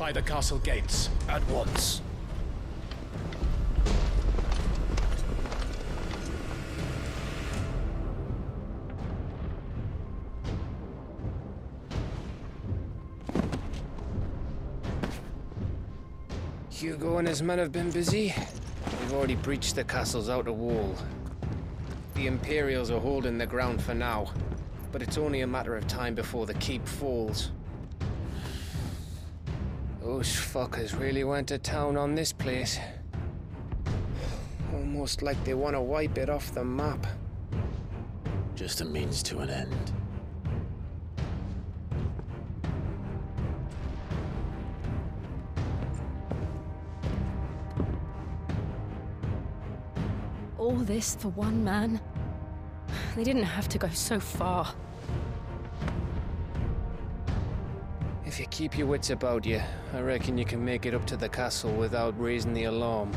Fortify the castle gates at once. Hugo and his men have been busy. They've already breached the castle's outer wall. The Imperials are holding the ground for now, but it's only a matter of time before the keep falls. Those fuckers really went to town on this place. Almost like they want to wipe it off the map. Just a means to an end. All this for one man? They didn't have to go so far. If you keep your wits about you, I reckon you can make it up to the castle without raising the alarm.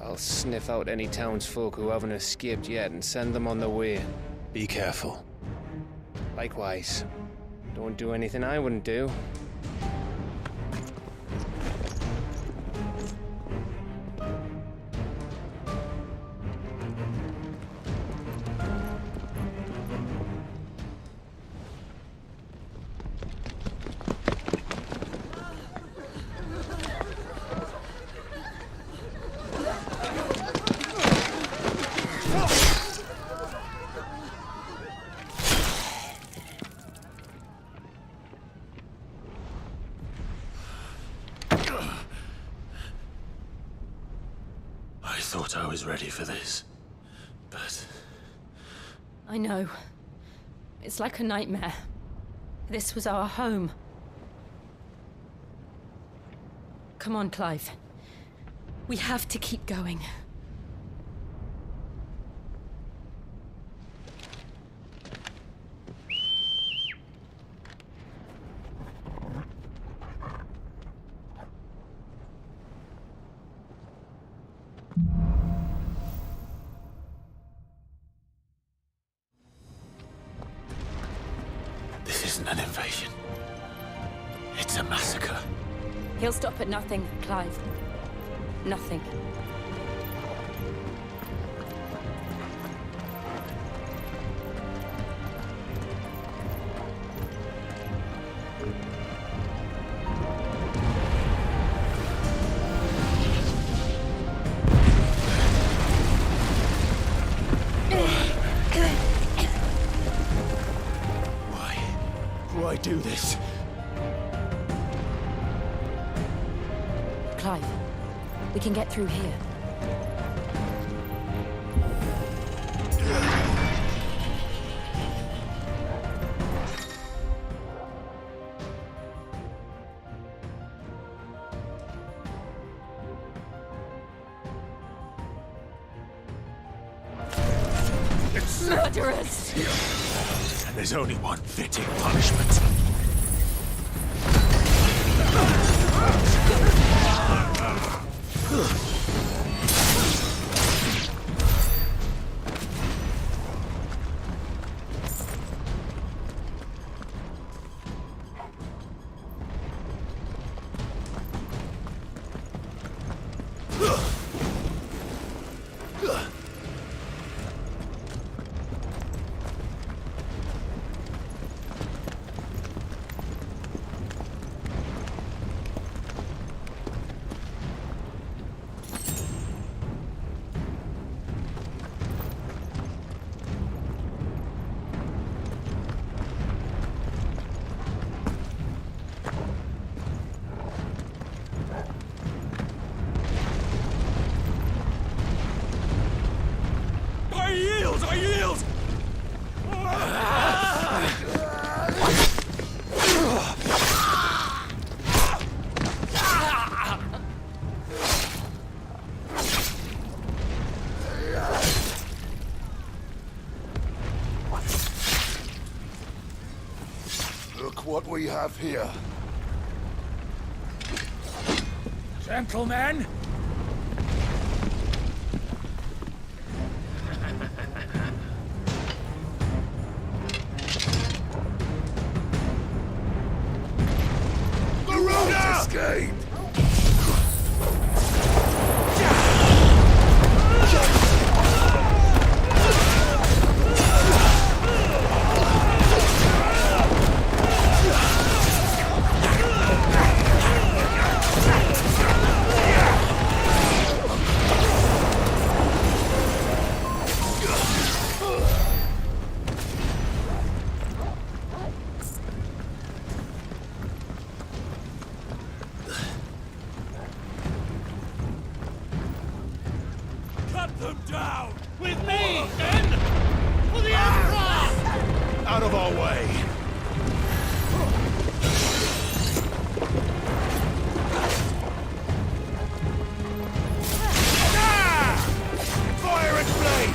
I'll sniff out any townsfolk who haven't escaped yet and send them on their way. Be careful. Likewise. Don't do anything I wouldn't do. I thought I was ready for this, but... I know. It's like a nightmare. This was our home. Come on, Clive. We have to keep going. This isn't an invasion. It's a massacre. He'll stop at nothing, Clive. Nothing. Why do this? Clive, we can get through here. It's Murderers! And there's only one fitting punishment. I yield! Look what we have here. Gentlemen! escape! Cut them down! With me, then! For the Emperor! Out of our way! Fire and flame!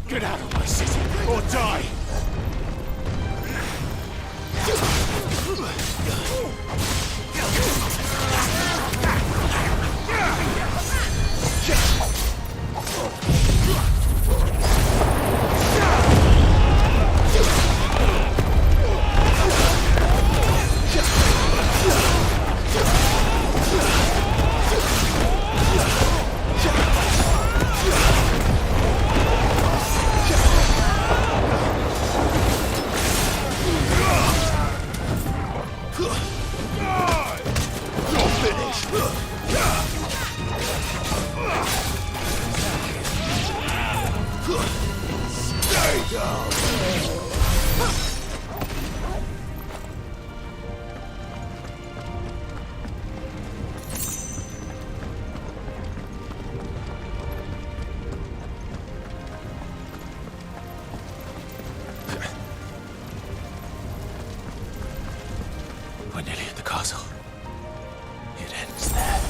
Get out of my city, or die! We're nearly at the castle. It ends there.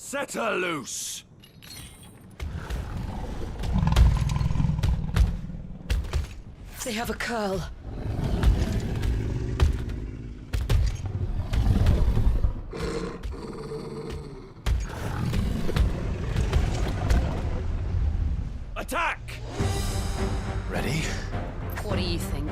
Set her loose! They have a curl. Attack! Ready? What do you think?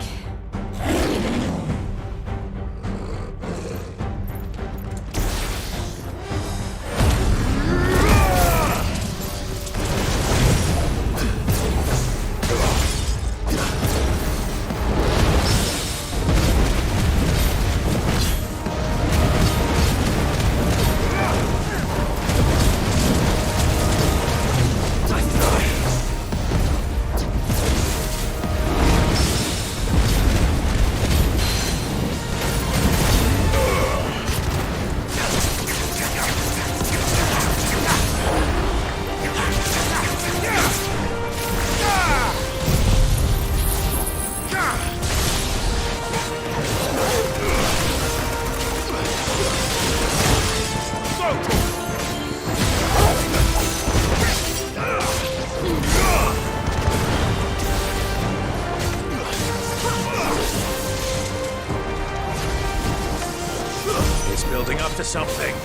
Building up to something.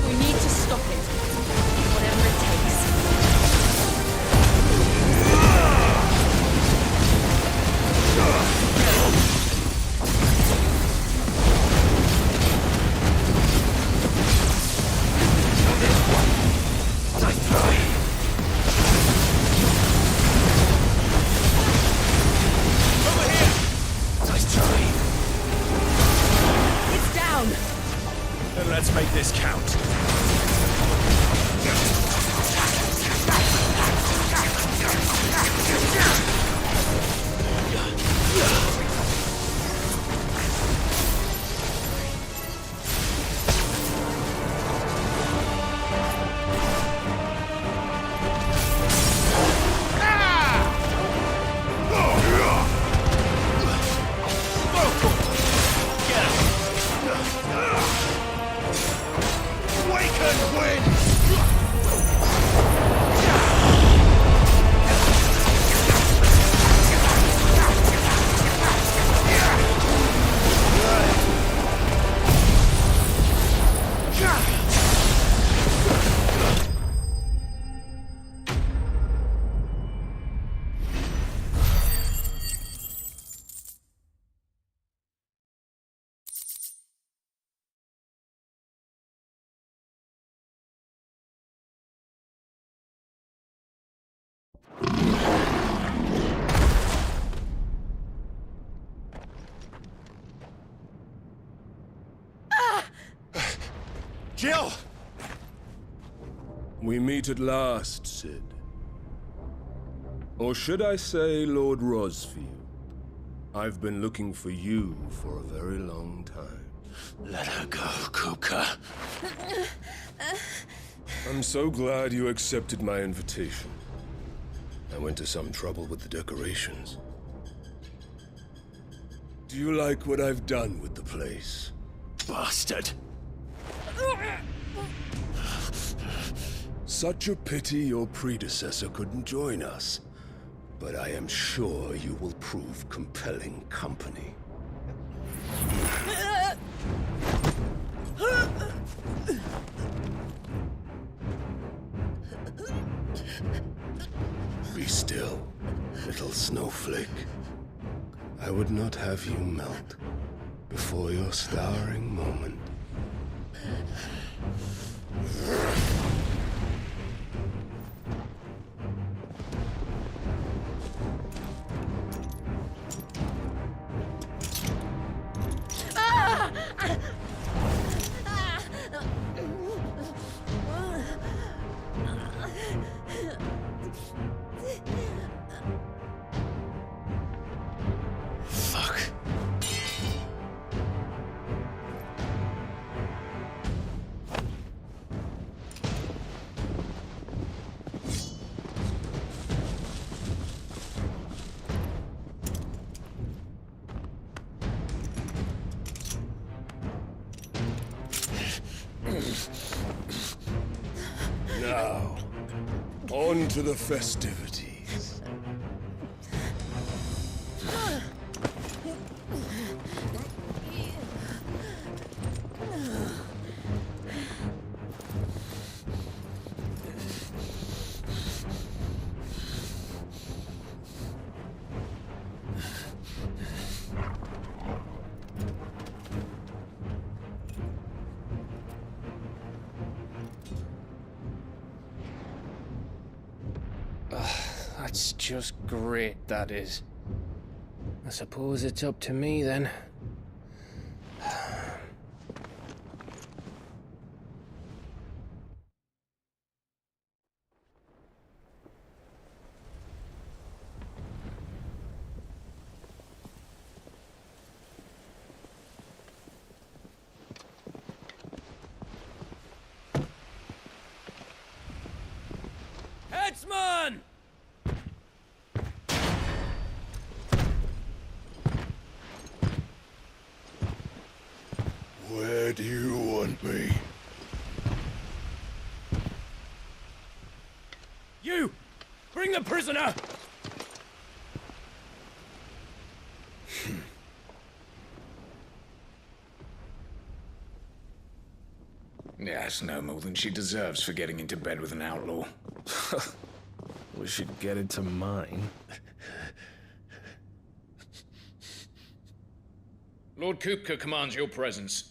We need to stop it. Whatever it takes. Over here! Nice try. It's down. Then let's make this count. Jill! We meet at last, Sid. Or should I say, Lord Rosfield? I've been looking for you for a very long time. Let her go, Kupka. I'm so glad you accepted my invitation. I went to some trouble with the decorations. Do you like what I've done with the place? Bastard! Such a pity your predecessor couldn't join us. But I am sure you will prove compelling company. Be still, little snowflake. I would not have you melt before your starring moment. Now, on to the festivities. That's just great, that is. I suppose it's up to me then. Headsman! Where do you want me? You! Bring the prisoner! Yeah, it's no more than she deserves for getting into bed with an outlaw. We should get into mine. Lord Kupka commands your presence.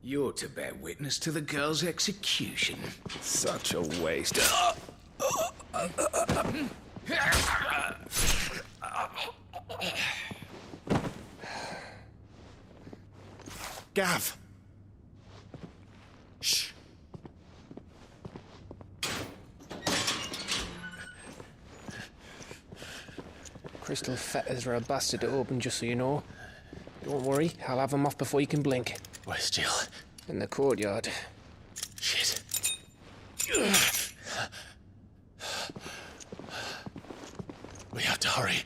You're to bear witness to the girl's execution. Such a waste. Gav! Shh. Crystal fetters are a bastard to open, just so you know. Don't worry, I'll have them off before you can blink. Where's Jill? In the courtyard. Shit. We have to hurry.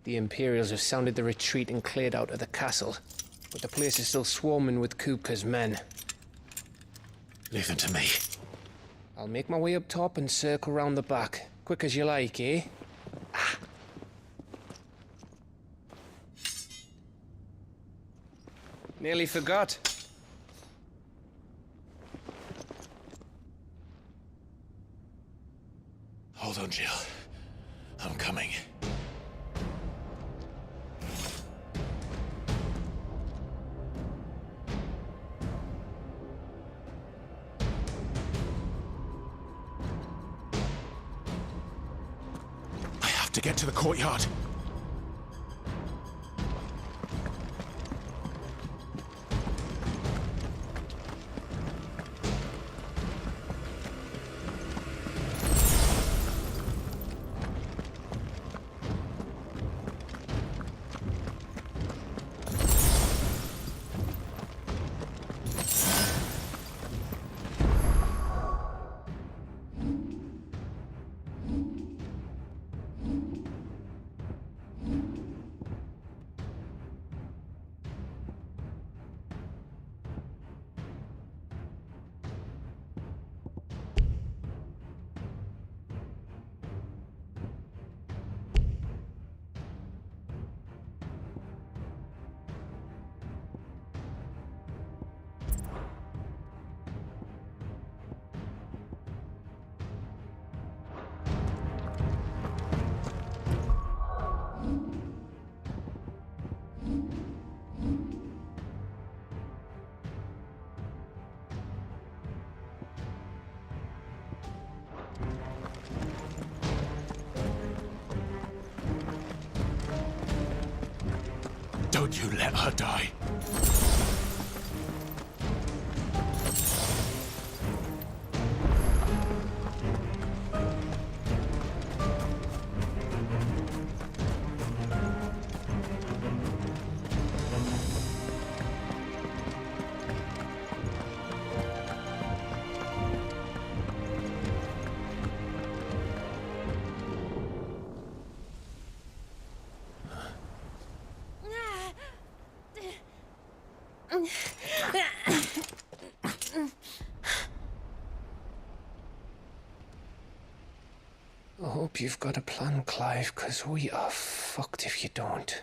The Imperials have sounded the retreat and cleared out of the castle, but the place is still swarming with Kupka's men. Leave them to me. I'll make my way up top and circle round the back. Quick as you like, eh? Nearly forgot. Hold on, Jill. I'm coming. I have to get to the courtyard. Don't you let her die. I hope you've got a plan, Clive, because we are fucked if you don't.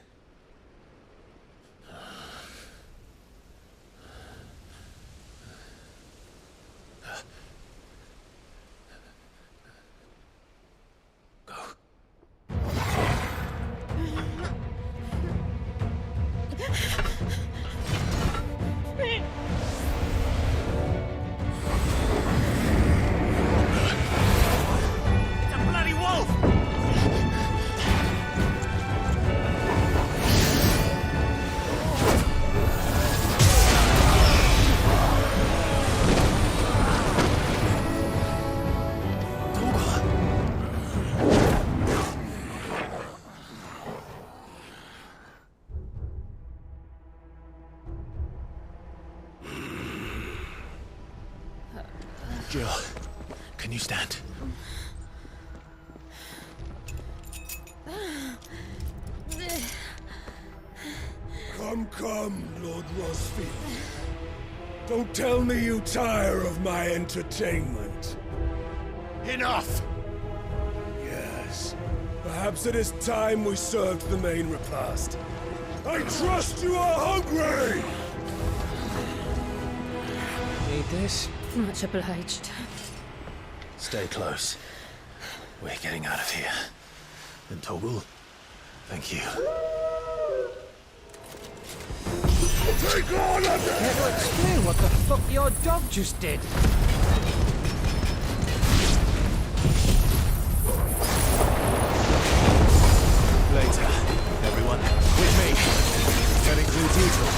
Jill, can you stand? Come, Lord Rosfield. Don't tell me you tire of my entertainment. Enough! Yes. Perhaps it is time we served the main repast. I trust you are hungry! Need this? Much obliged. Stay close. We're getting out of here. And Toggle, thank you. Take all of them! Care to explain what the fuck your dog just did? Later, everyone. With me. Heading to the detour.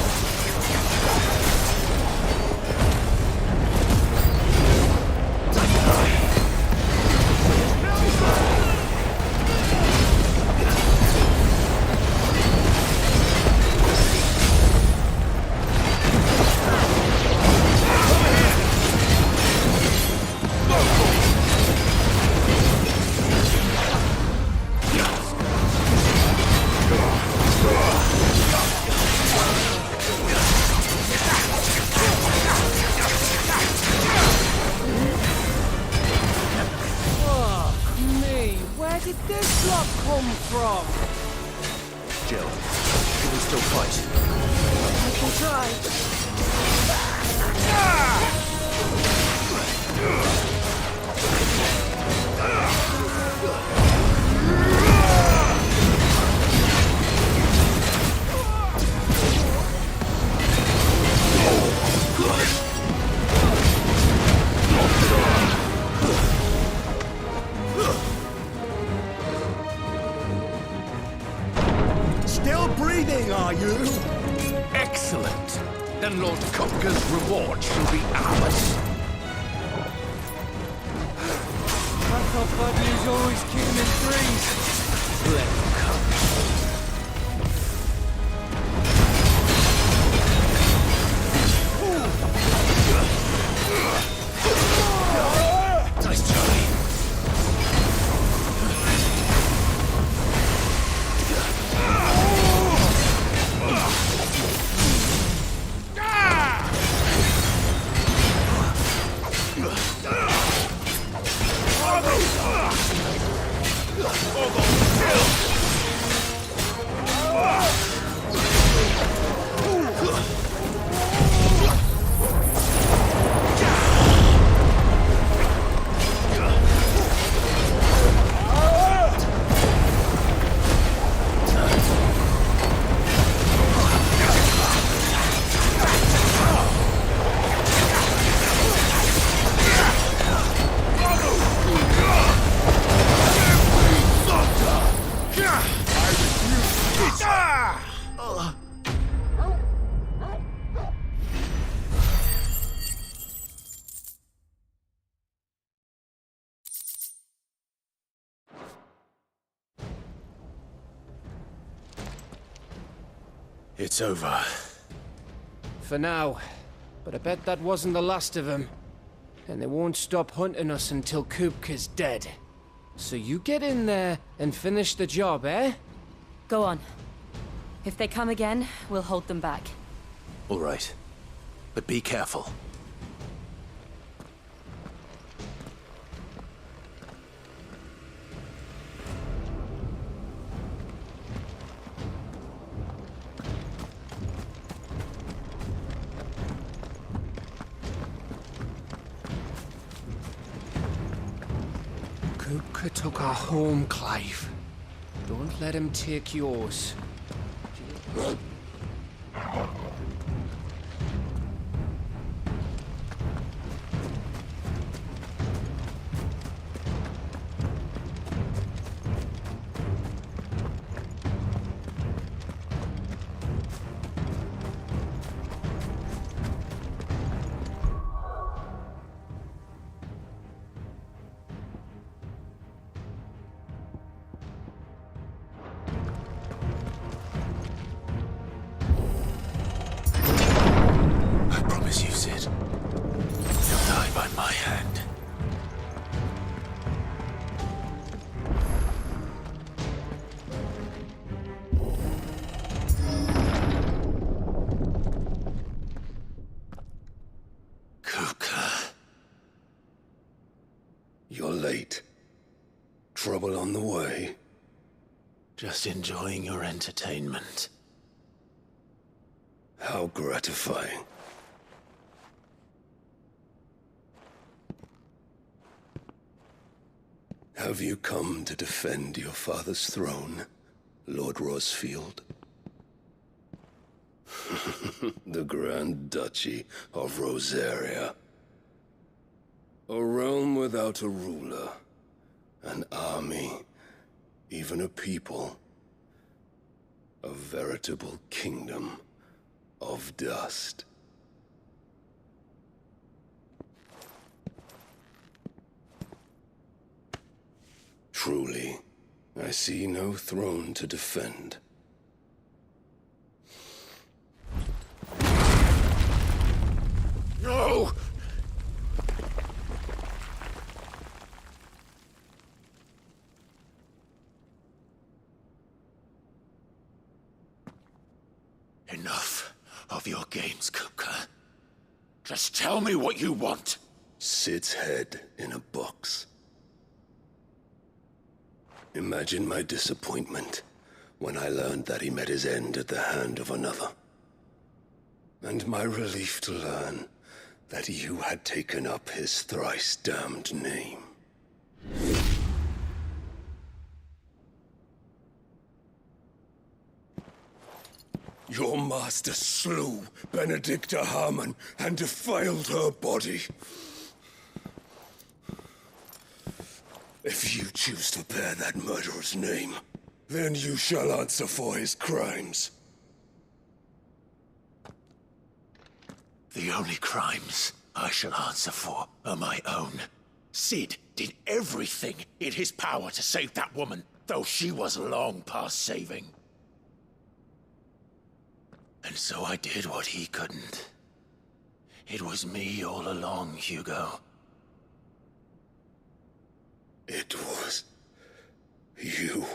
Jill, can we still fight? I can try. Still breathing, are you? Excellent. Then Lord Kupka's reward shall be ours. I thought Buddy was always kicking in threes. Let him come. Nice try. It's over. For now. But I bet that wasn't the last of them. And they won't stop hunting us until Kupka's dead. So you get in there and finish the job, eh? Go on. If they come again, we'll hold them back. All right. But be careful. Kupka took our home, Clive. Don't let him take yours. You're late. Trouble on the way? Just enjoying your entertainment. How gratifying. Have you come to defend your father's throne, Lord Rosfield? The Grand Duchy of Rosaria. A realm without a ruler, an army, even a people. A veritable kingdom of dust. Truly, I see no throne to defend. No! Enough of your games, Kupka. Just tell me what you want. Sid's head in a box. Imagine my disappointment when I learned that he met his end at the hand of another. And my relief to learn that you had taken up his thrice-damned name. Your master slew Benedicta Harmon and defiled her body. If you choose to bear that murderer's name, then you shall answer for his crimes. The only crimes I shall answer for are my own. Sid did everything in his power to save that woman, though she was long past saving. And so I did what he couldn't. It was me all along, Hugo. It was you.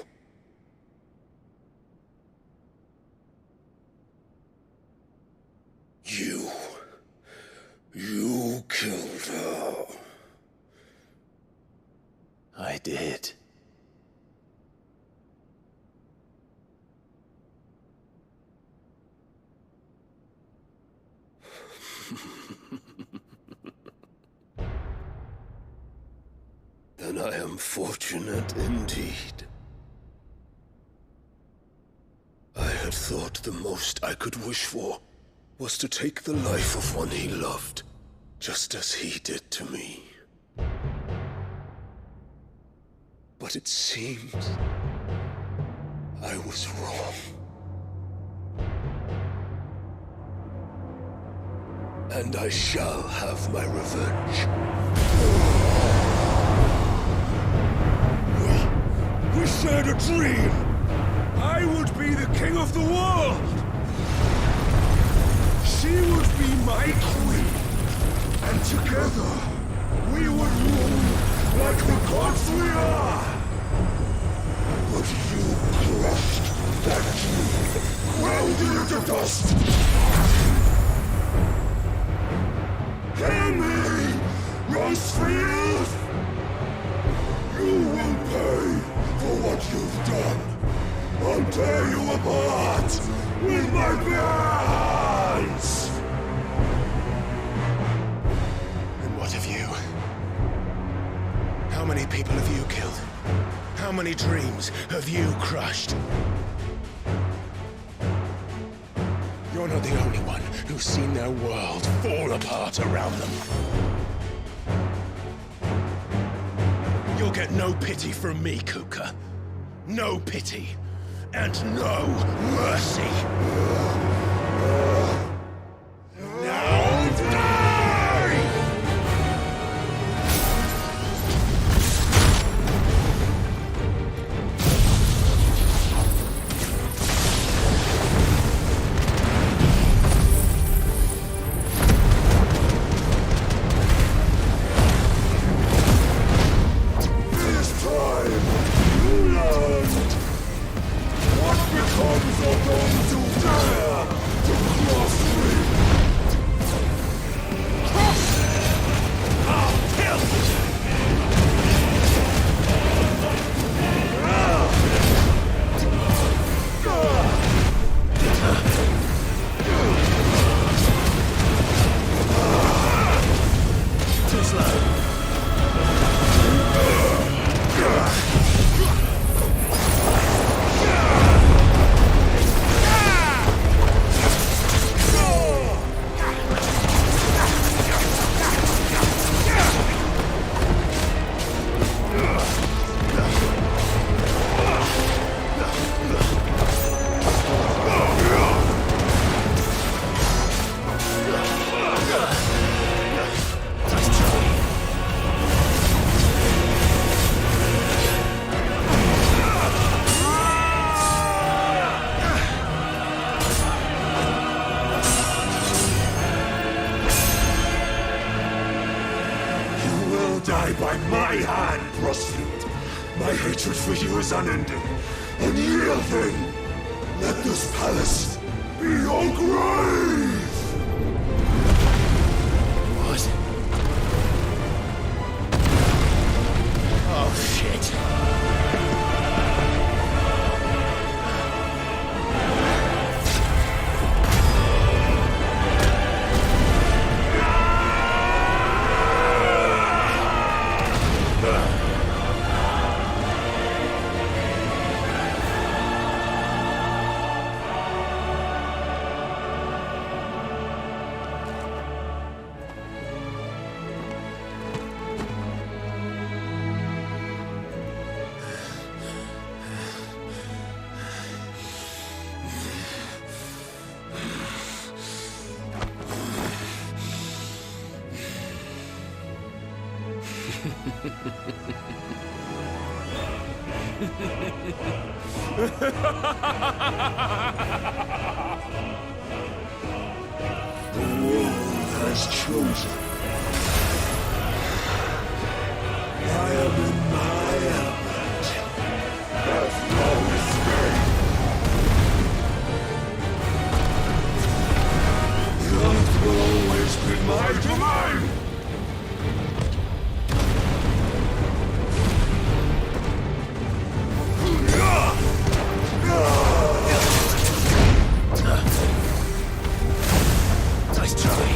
You killed her. I did. Then I am fortunate indeed. I had thought the most I could wish for was to take the life of one he loved, just as he did to me. But it seems I was wrong. And I shall have my revenge. We shared a dream! I would be the king of the world! She would be my queen! And together, we would rule like the gods we are! But you crushed that dream, welded it to dust! Hear me, Rosefield! You will pay for what you've done. I'll tear you apart with my bare hands! And what of you? How many people have you killed? How many dreams have you crushed? You're not the only one who's seen their world fall apart around them. You'll get no pity from me, Kupka. No pity. And no mercy. Now die! This time, you learned what becomes of those who dare to cross me. I'll kill you! Too slow. Die by my hand, prostitute. My hatred for you is unending, unyielding. Let this palace be your grave! What? Oh, shit. The world has chosen. I am in my element. There's no escape. The earth will always be my domain. Nice try.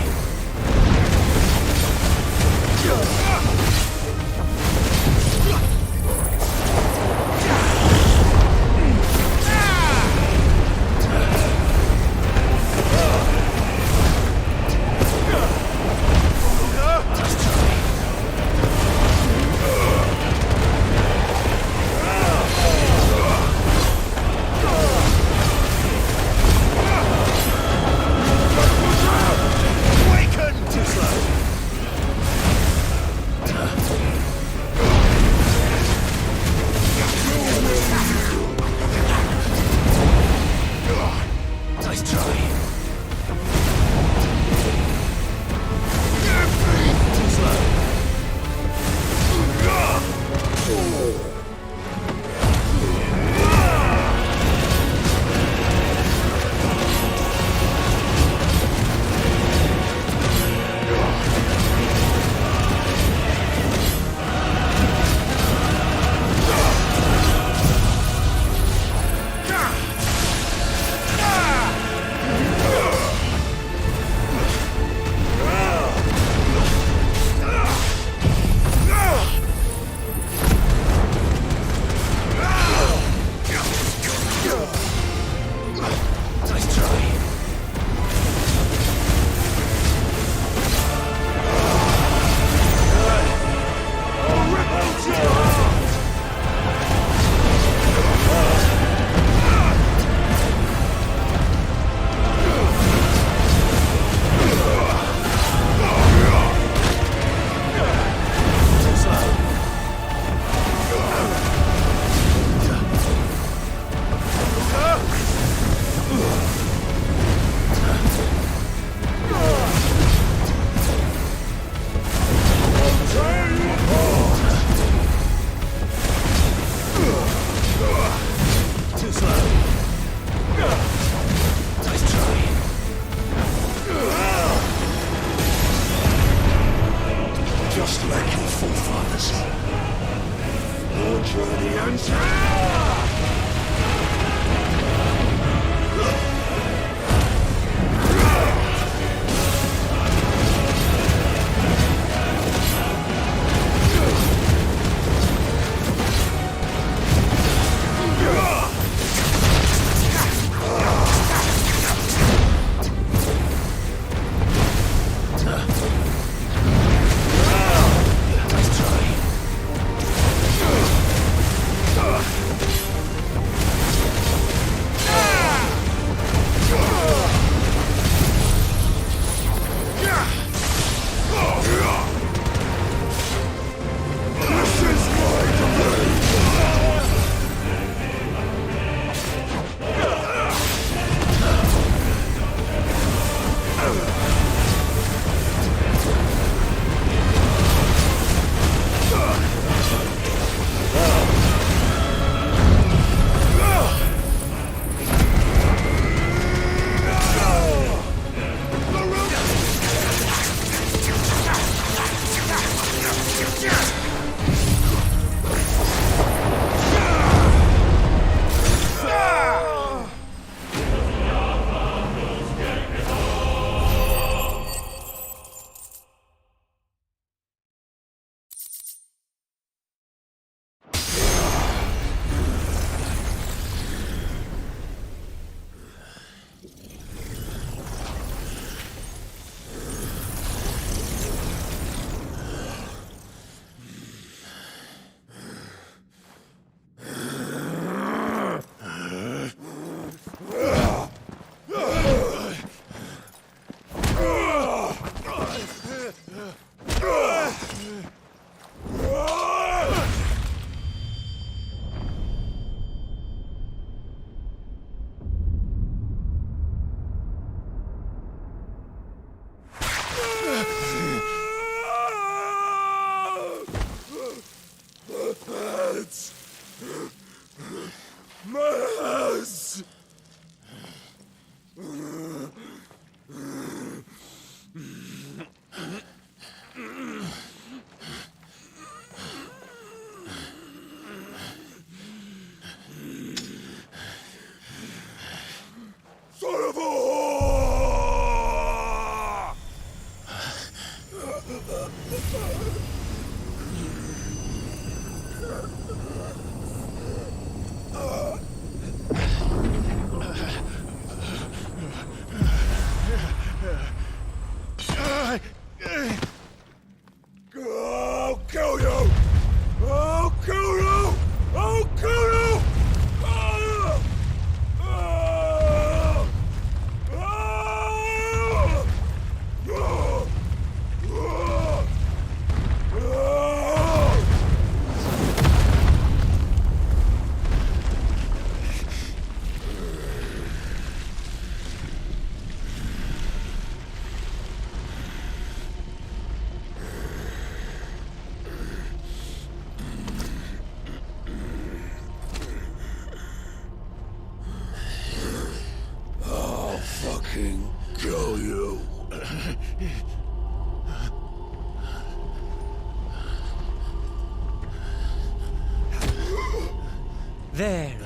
There.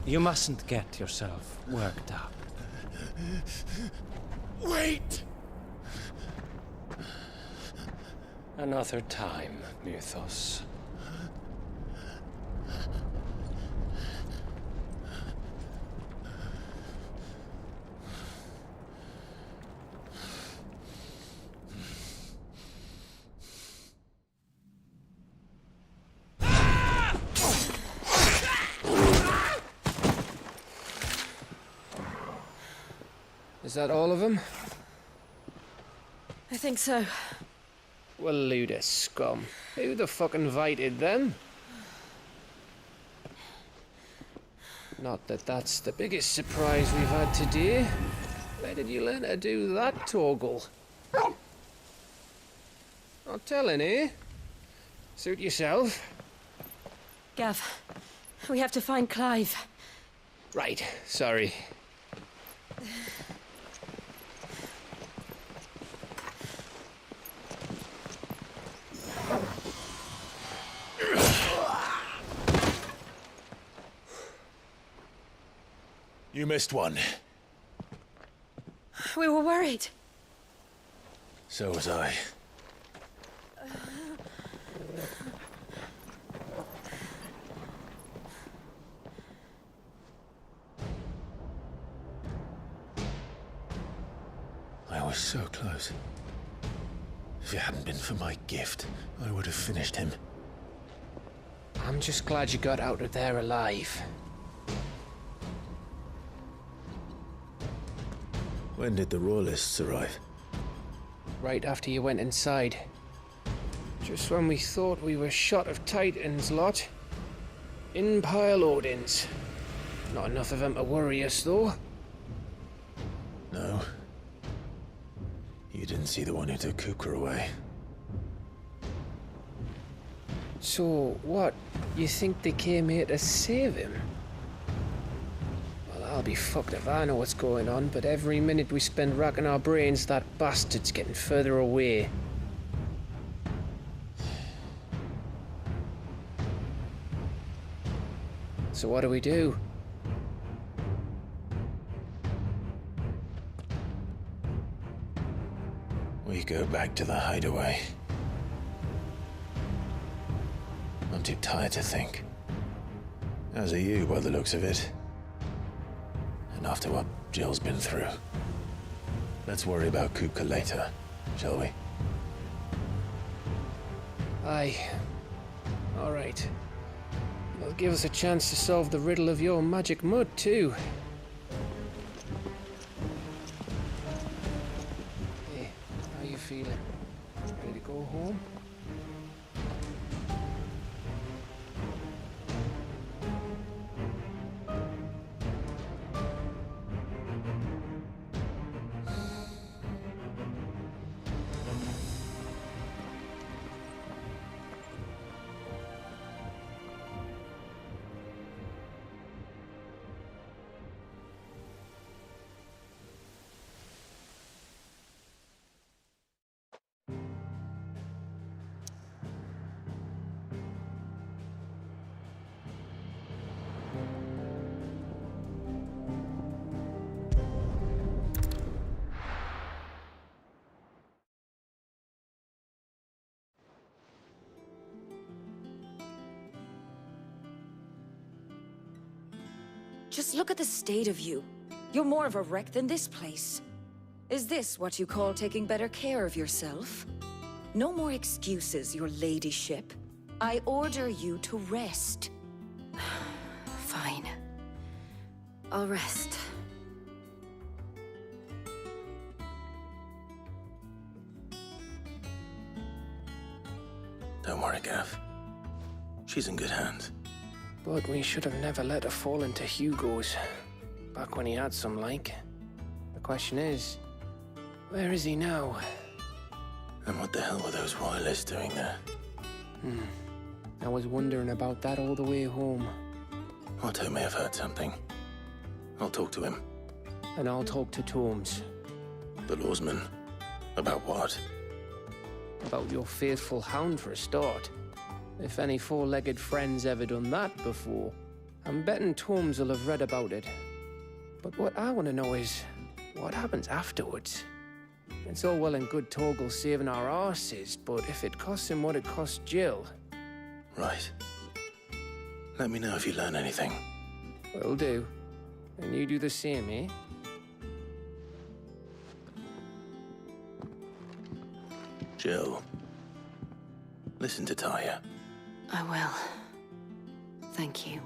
You mustn't get yourself worked up. Wait! Another time, Mythos. Is that all of them? I think so. Well, load of scum. Who the fuck invited them? Not that that's the biggest surprise we've had today. Where did you learn to do that, Toggle? Not telling, eh? Suit yourself. Gav, we have to find Clive. Right, sorry. You missed one. We were worried. So was I. I was so close. If it hadn't been for my gift, I would have finished him. I'm just glad you got out of there alive. When did the Royalists arrive? Right after you went inside. Just when we thought we were shot of Titans, lot. In pile Odins. Not enough of them to worry us, though. No. You didn't see the one who took Kupka away. So, what? You think they came here to save him? Well, I'll be fucked if I know what's going on, but every minute we spend racking our brains, that bastard's getting further away. So what do we do? We go back to the Hideaway. I'm too tired to think. As are you, by the looks of it. And after what Jill's been through. Let's worry about Kupka later, shall we? Aye. All right. It'll give us a chance to solve the riddle of your magic mud, too. Hey, how you feeling? Ready to go home? Just look at the state of you. You're more of a wreck than this place. Is this what you call taking better care of yourself? No more excuses, your ladyship. I order you to rest. Fine. I'll rest. Don't worry, Gav. She's in good hands. But we should have never let her fall into Hugo's. Back when he had some like. The question is, where is he now? And what the hell were those royalists doing there? I was wondering about that all the way home. Otto may have heard something. I'll talk to him. And I'll talk to Tomes. The lawsman. About what? About your faithful hound for a start. If any four-legged friend's ever done that before, I'm betting Tomes will have read about it. But what I want to know is, what happens afterwards? It's all well and good Torgal saving our arses, but if it costs him what it cost Jill... Right. Let me know if you learn anything. Will do. And you do the same, eh? Jill. Listen to Taya. I will. Thank you.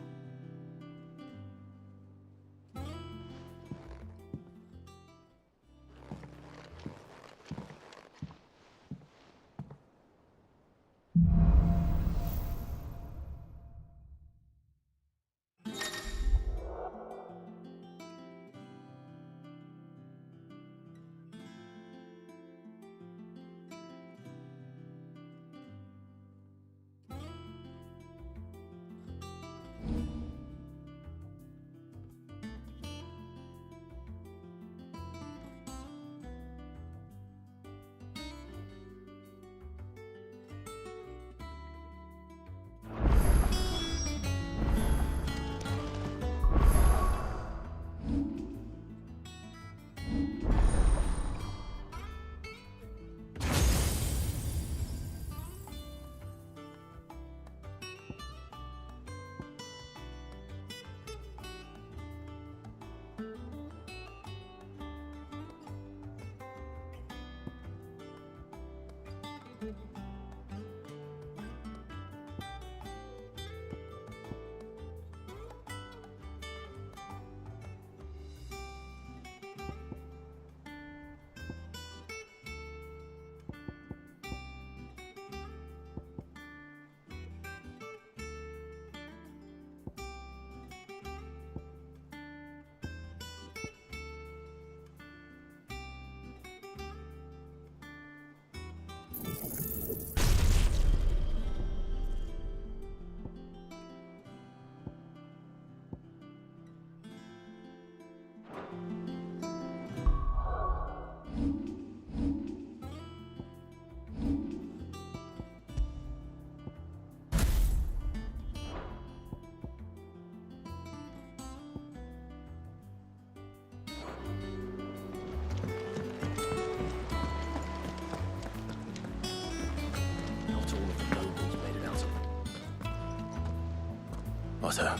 Otto,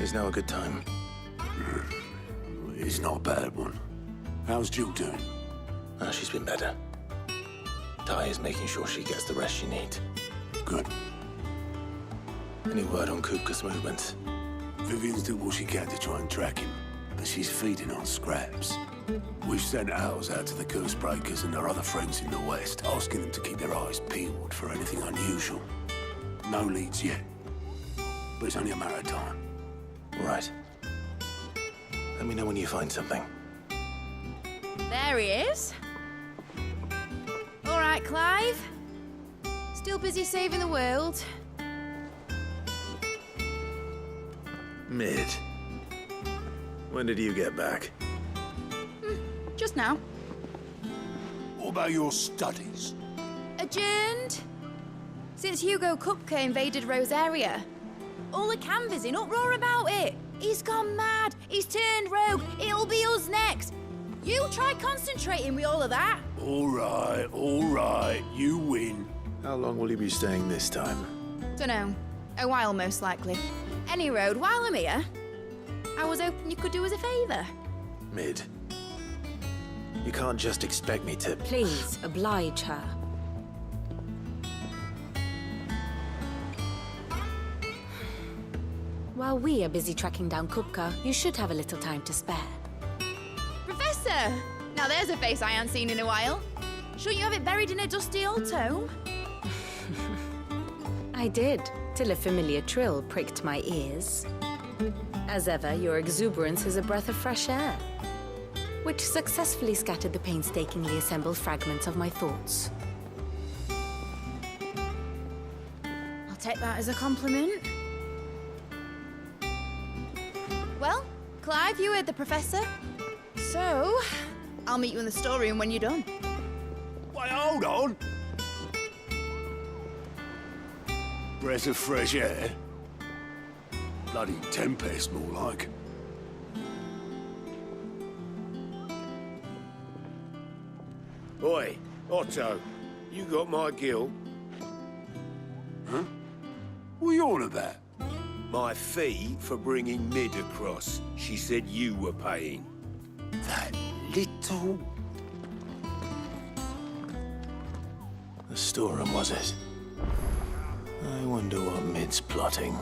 is now a good time? It's not a bad one. How's Jill doing? She's been better. Ty is making sure she gets the rest she needs. Good. Any word on Kupka's movements? Vivian's doing what she can to try and track him, but she's feeding on scraps. We've sent ours out to the curse breakers and their other friends in the west, asking them to keep their eyes peeled for anything unusual. No leads yet, but it's only a matter of time. Right. Let me know when you find something. There he is. All right, Clive. Still busy saving the world. Mid. When did you get back? Just now. What about your studies? Adjourned. Since Hugo Kupka invaded Rosaria. All the canvas in uproar about it. He's gone mad. He's turned rogue. It'll be us next. You try concentrating with all of that. All right. You win. How long will you be staying this time? Dunno. A while, most likely. Any road, while I'm here, I was hoping you could do us a favour. Mid. You can't just expect me to... Please, oblige her. While we are busy tracking down Kupka, you should have a little time to spare. Professor! Now there's a face I haven't seen in a while. Shouldn't you have it buried in a dusty old tome? I did, till a familiar trill pricked my ears. As ever, your exuberance is a breath of fresh air, which successfully scattered the painstakingly assembled fragments of my thoughts. I'll take that as a compliment. Well, Clive, you heard the Professor. So, I'll meet you in the storeroom when you're done. Wait, hold on. Breath of fresh air? Bloody tempest, more like. Oi, Otto, you got my gill? Huh? What are you on about? My fee for bringing Mid across. She said you were paying. That little... The storeroom, was it? I wonder what Mid's plotting.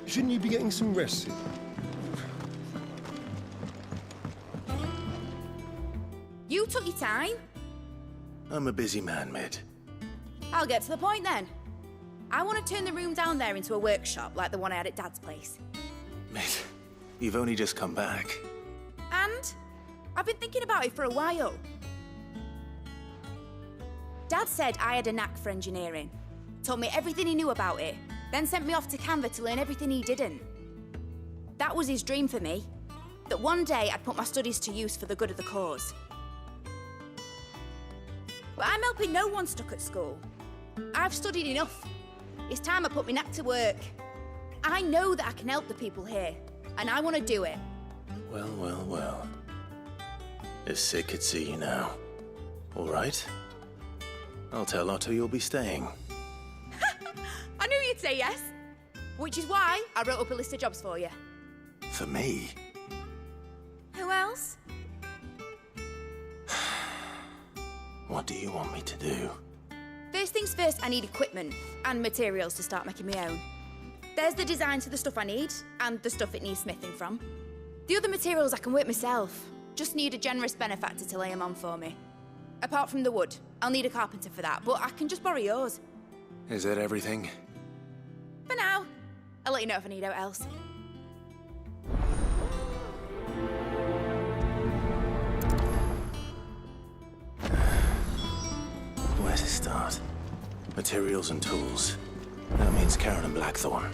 Shouldn't you be getting some rest? You took your time. I'm a busy man, Mid. I'll get to the point then. I want to turn the room down there into a workshop like the one I had at Dad's place. Mid, you've only just come back. And I've been thinking about it for a while. Dad said I had a knack for engineering. Told me everything he knew about it. Then sent me off to Canva to learn everything he didn't. That was his dream for me. That one day I'd put my studies to use for the good of the cause. But I'm helping no one stuck at school. I've studied enough. It's time I put my knack to work. I know that I can help the people here, and I want to do it. Well. If Sid could see you now. All right. I'll tell Otto you'll be staying. I knew you'd say yes. Which is why I wrote up a list of jobs for you. For me? Who else? What do you want me to do? First things first, I need equipment and materials to start making my own. There's the designs for the stuff I need, and the stuff it needs smithing from. The other materials I can work myself. Just need a generous benefactor to lay them on for me. Apart from the wood, I'll need a carpenter for that, but I can just borrow yours. Is that everything? For now. I'll let you know if I need out else. Where to start? Materials and tools. That means Karen and Blackthorn.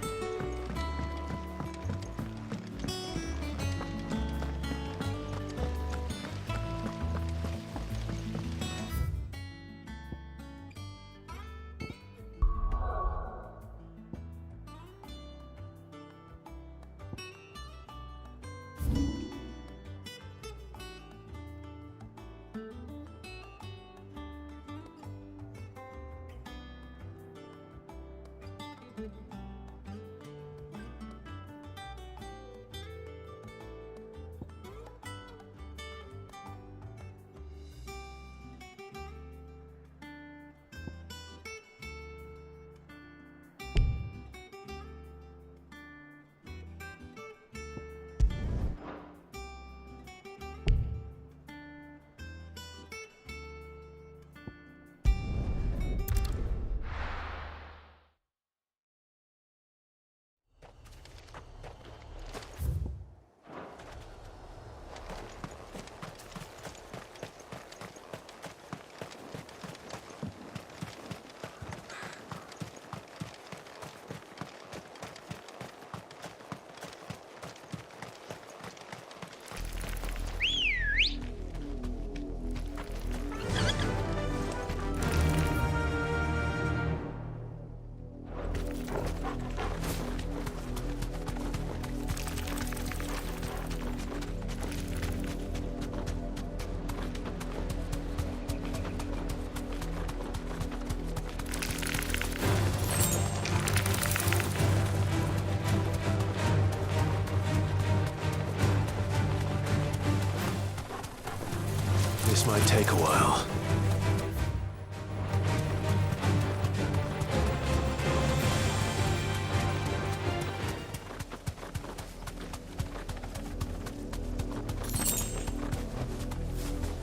This might take a while.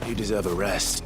You deserve a rest.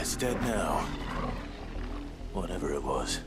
It's dead now. Whatever it was.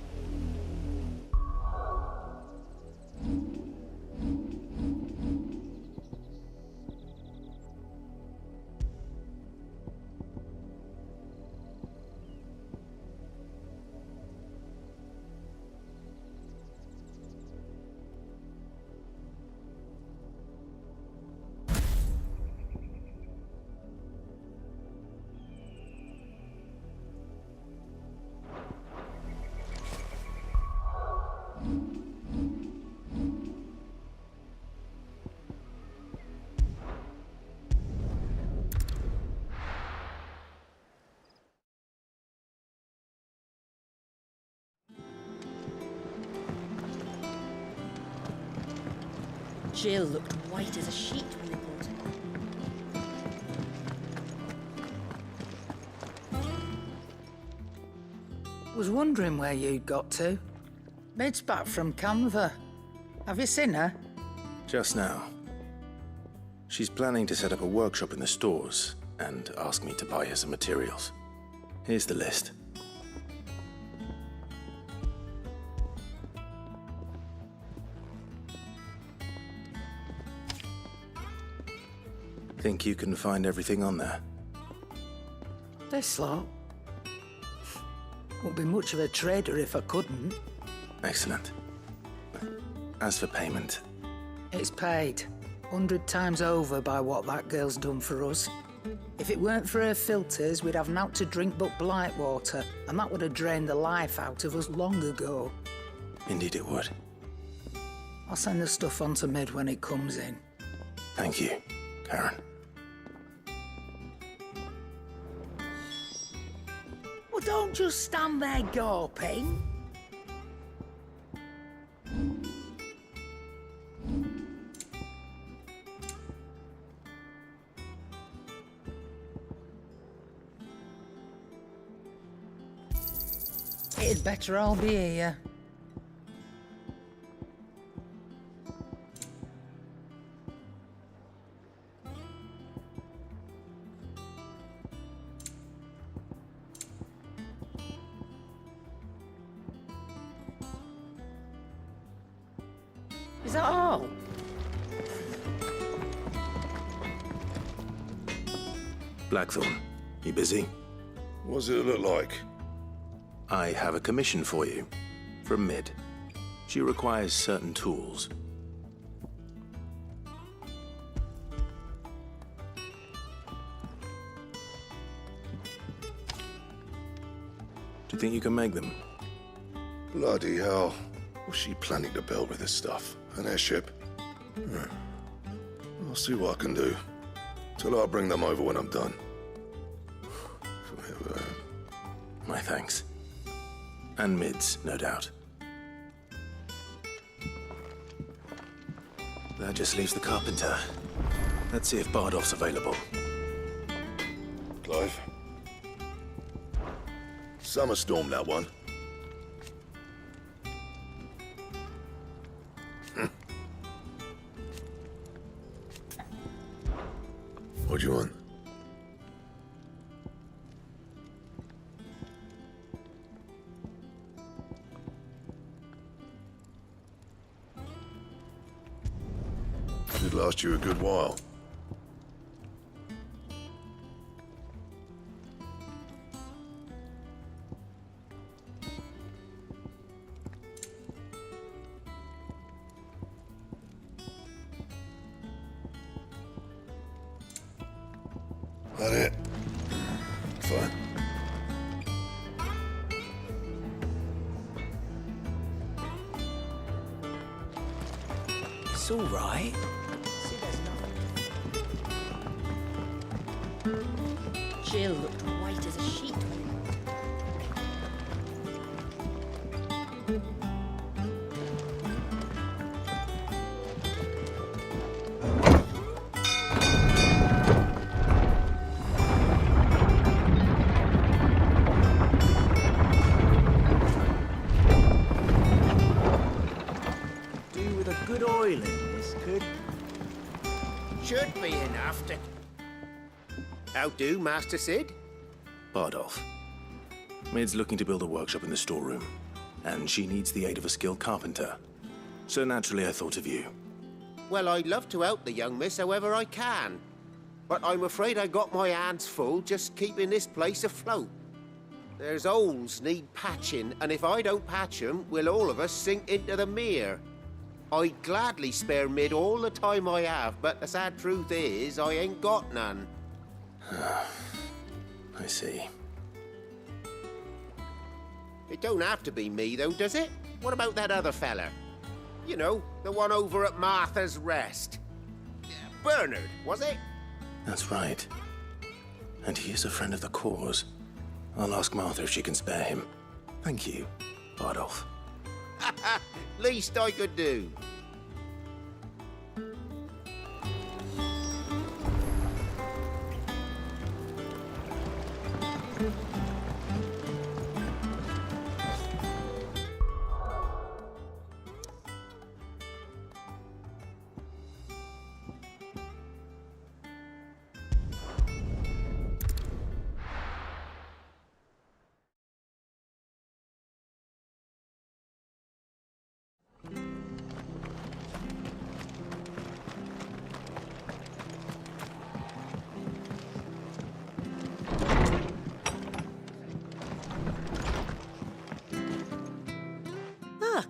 Jill looked white as a sheet when they brought her. Was wondering where you'd got to. Mid's back from Canva. Have you seen her? Just now. She's planning to set up a workshop in the stores and ask me to buy her some materials. Here's the list. Think you can find everything on there? This lot? Won't be much of a trader if I couldn't. Excellent. As for payment... It's paid. 100 times over by what that girl's done for us. If it weren't for her filters, we'd have naught to drink but blight water, and that would have drained the life out of us long ago. Indeed it would. I'll send the stuff on to Mid when it comes in. Thank you, Karen. Well, don't just stand there gawping. It'd better all be here. Is that all? Blackthorn, you busy? What does it look like? I have a commission for you. From Mid. She requires certain tools. Do you think you can make them? Bloody hell. What's she planning to build with this stuff? An airship? I'll see what I can do. Till I'll bring them over when I'm done. My thanks. And Mid's, no doubt. That just leaves the carpenter. Let's see if Bardolph's available. Clive? Summer storm, that one. What do you want? Should last you a good while. That it? Fine. It's all right. Jill looked white as a sheet when Do with a good oil in this, could? Should be enough to... How do, Master Sid? Bardolph, Maid's looking to build a workshop in the storeroom, and she needs the aid of a skilled carpenter. So naturally I thought of you. Well, I'd love to help the young miss however I can. But I'm afraid I got my hands full just keeping this place afloat. There's holes need patching, and if I don't patch them, we'll all of us sink into the mere. I'd gladly spare Mid all the time I have, but the sad truth is, I ain't got none. I see. It don't have to be me, though, does it? What about that other fella? You know, the one over at Martha's Rest. Bernard, was it? That's right. And he is a friend of the cause. I'll ask Martha if she can spare him. Thank you, Bardolph. Least I could do.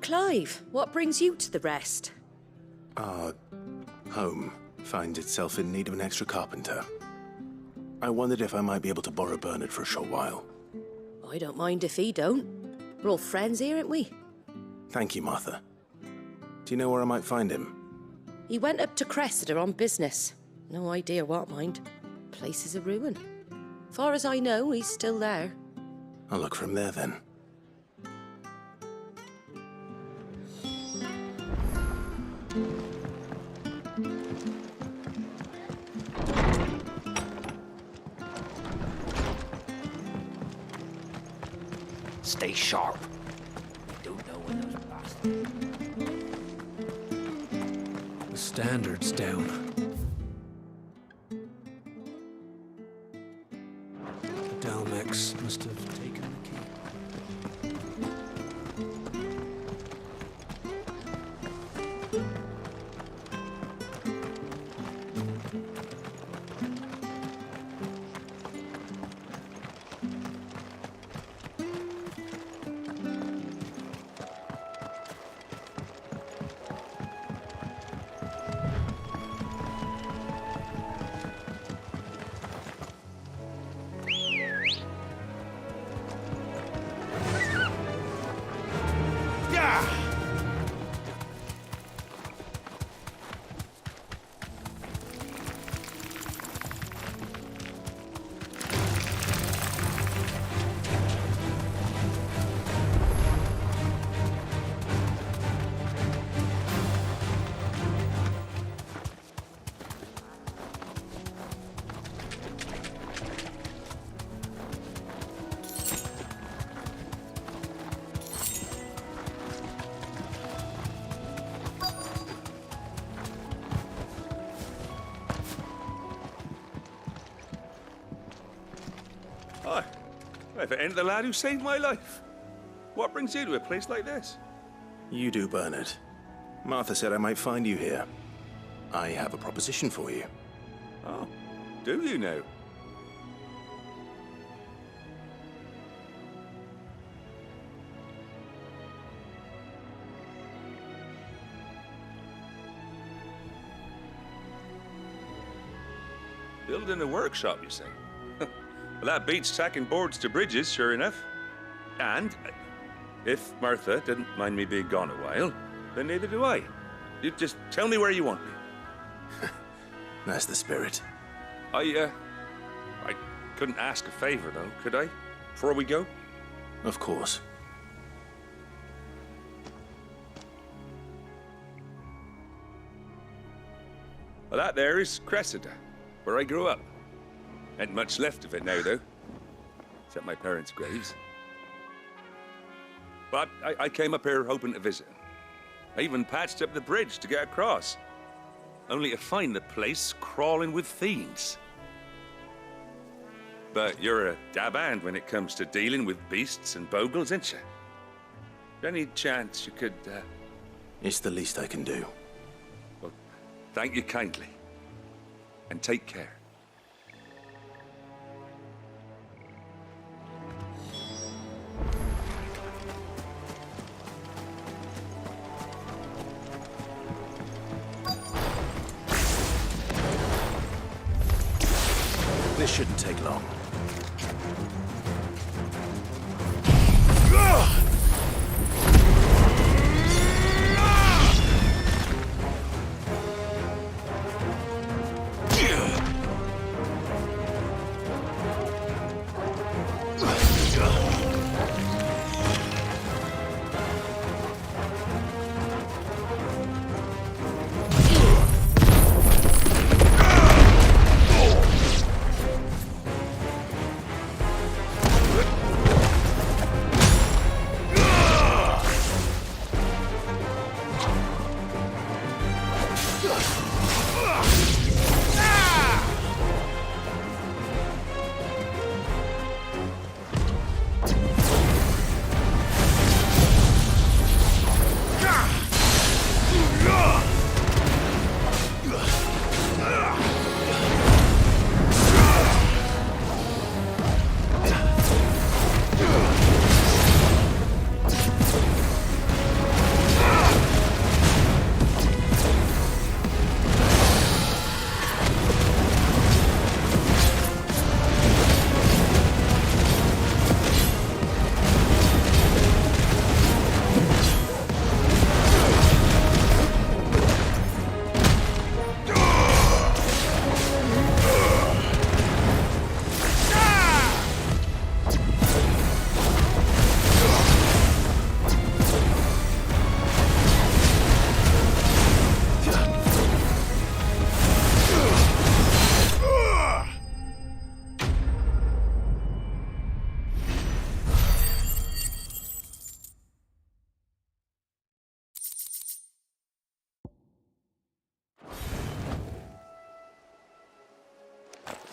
Clive, what brings you to the Rest? Our home finds itself in need of an extra carpenter. I wondered if I might be able to borrow Bernard for a short while. I don't mind if he don't. We're all friends here, aren't we? Thank you, Martha. Do you know where I might find him? He went up to Cressida on business. No idea what, mind. Place is a ruin. Far as I know, he's still there. I'll look for him there, then. Stay sharp. Don't know when those bastards. The standard's down. The Dalmex must have taken the key. Hi. If it ain't the lad who saved my life. What brings you to a place like this? You do, Bernard. Martha said I might find you here. I have a proposition for you. Oh, do you now? Building a workshop, you say? Well, that beats tacking boards to bridges, sure enough. And if Martha didn't mind me being gone a while, then neither do I. You just tell me where you want me. That's the spirit. I couldn't ask a favor, though, could I? Before we go? Of course. Well, that there is Cressida, where I grew up. Ain't much left of it now, though. Except my parents' graves. But I came up here hoping to visit. I even patched up the bridge to get across. Only to find the place crawling with fiends. But you're a dab hand when it comes to dealing with beasts and bogles, ain't you? Any chance you could, It's the least I can do. Well, thank you kindly. And take care. This shouldn't take long.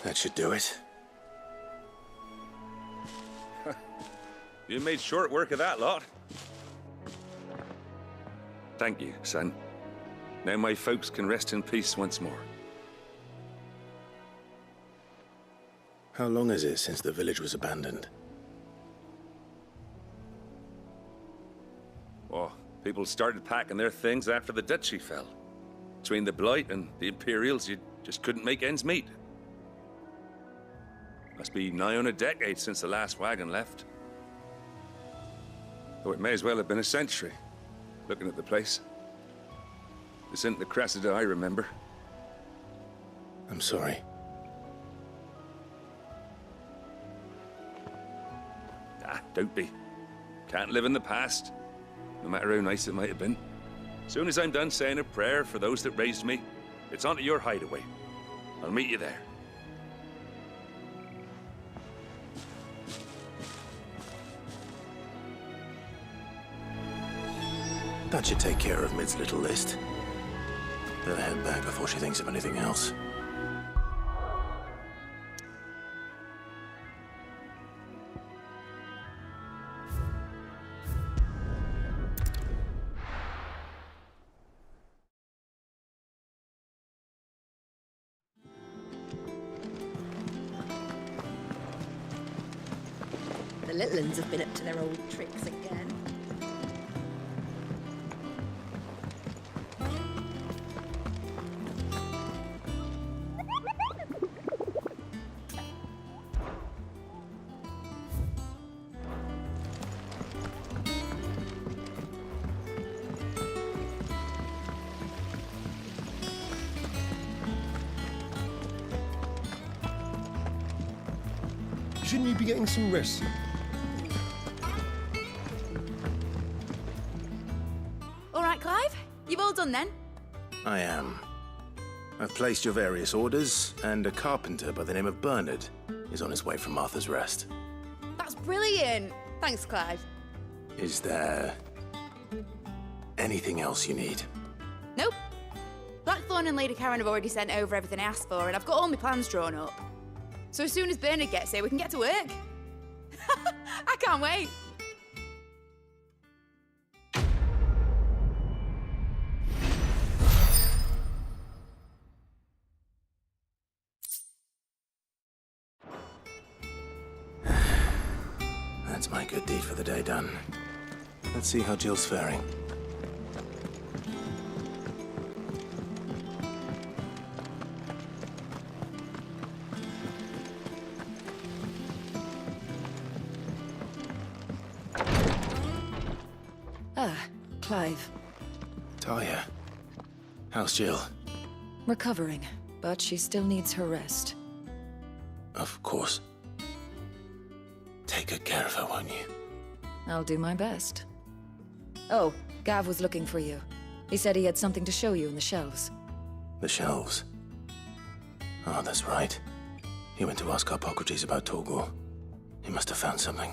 That should do it. You made short work of that lot. Thank you, son. Now my folks can rest in peace once more. How long is it since the village was abandoned? Oh, people started packing their things after the duchy fell. Between the Blight and the Imperials, you just couldn't make ends meet. Must be nigh on a decade since the last wagon left. Though it may as well have been a century, looking at the place. This isn't the Cressida I remember. I'm sorry. Ah, don't be. Can't live in the past, no matter how nice it might have been. Soon as I'm done saying a prayer for those that raised me, it's on to your hideaway. I'll meet you there. That should take care of Mid's little list. Better head back before she thinks of anything else. The little uns have been up to their old tricks again. Shouldn't you be getting some rest? All right, Clive. You've all done then? I am. I've placed your various orders, and a carpenter by the name of Bernard is on his way from Martha's Rest. That's brilliant. Thanks, Clive. Is there anything else you need? Nope. Blackthorn and Lady Karen have already sent over everything I asked for, and I've got all my plans drawn up. So as soon as Bernard gets here, we can get to work. I can't wait. That's my good deed for the day done. Let's see how Jill's faring. Ah, Clive. Talia. How's Jill? Recovering, but she still needs her rest. Of course. Take good care of her, won't you? I'll do my best. Oh, Gav was looking for you. He said he had something to show you in the shelves. The shelves. Oh, that's right. He went to ask Hippocrates about Torgor. He must have found something.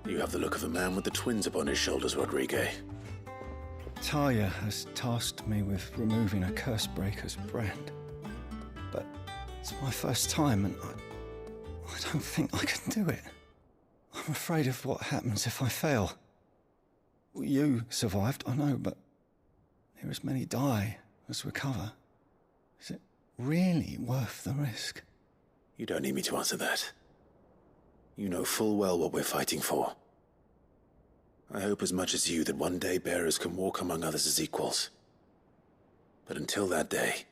You have the look of a man with the twins upon his shoulders, Rodrigue. Talia has tasked me with removing a Cursebreaker's brand. But it's my first time and I don't think I can do it. I'm afraid of what happens if I fail. You survived, I know, but there as many die as recover. Is it really worth the risk? You don't need me to answer that. You know full well what we're fighting for. I hope as much as you that one day bearers can walk among others as equals. But until that day,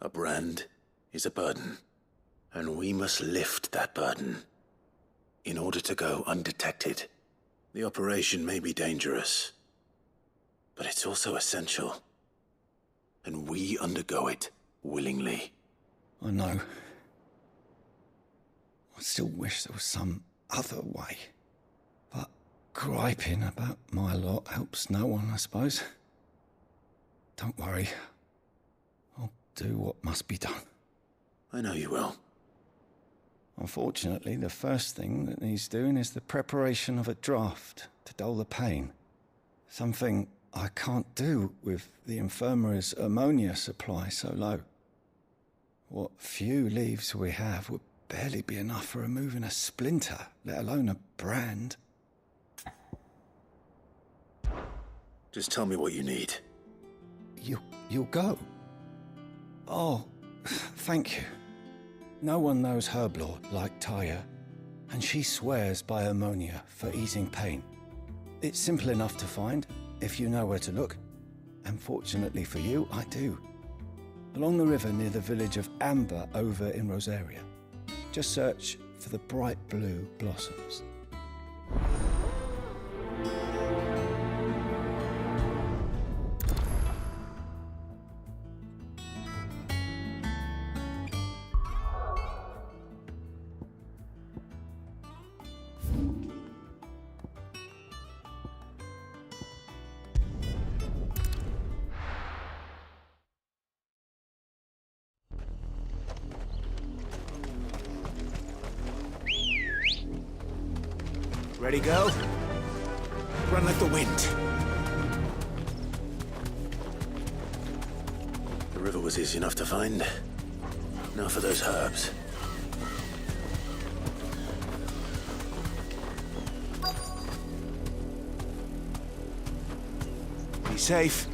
a brand is a burden, and we must lift that burden in order to go undetected. The operation may be dangerous, but it's also essential, and we undergo it willingly. I know. I still wish there was some other way. But griping about my lot helps no one, I suppose. Don't worry. I'll do what must be done. I know you will. Unfortunately, the first thing that needs doing is the preparation of a draft to dull the pain. Something I can't do with the infirmary's ammonia supply so low. What few leaves we have would barely be enough for removing a splinter, let alone a brand. Just tell me what you need. You'll go? Oh, thank you. No one knows Herblord like Talia, and she swears by ammonia for easing pain. It's simple enough to find, if you know where to look. And fortunately for you, I do. Along the river near the village of Amber over in Rosaria. Just search for the bright blue blossoms. Ready, go? Run like the wind. The river was easy enough to find. Now for those herbs. Be safe.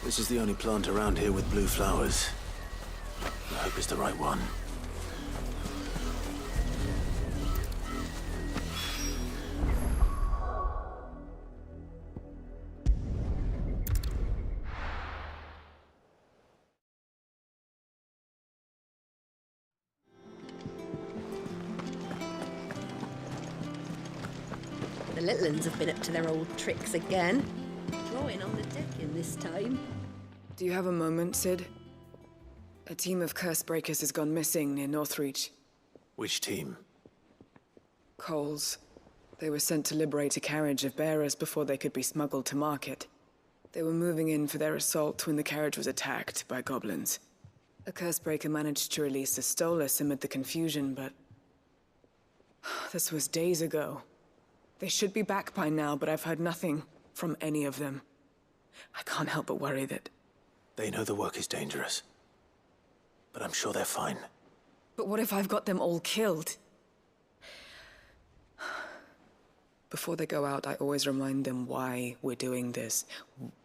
This is the only plant around here with blue flowers. I hope it's the right one. The little uns have been up to their old tricks again. Drawing on the decking this time. Do you have a moment, Sid? A team of Cursebreakers has gone missing near Northreach. Which team? Coles. They were sent to liberate a carriage of bearers before they could be smuggled to market. They were moving in for their assault when the carriage was attacked by goblins. A Cursebreaker managed to release the Stolas amid the confusion, but... this was days ago. They should be back by now, but I've heard nothing from any of them. I can't help but worry that... They know the work is dangerous. But I'm sure they're fine. But what if I've got them all killed? Before they go out, I always remind them why we're doing this,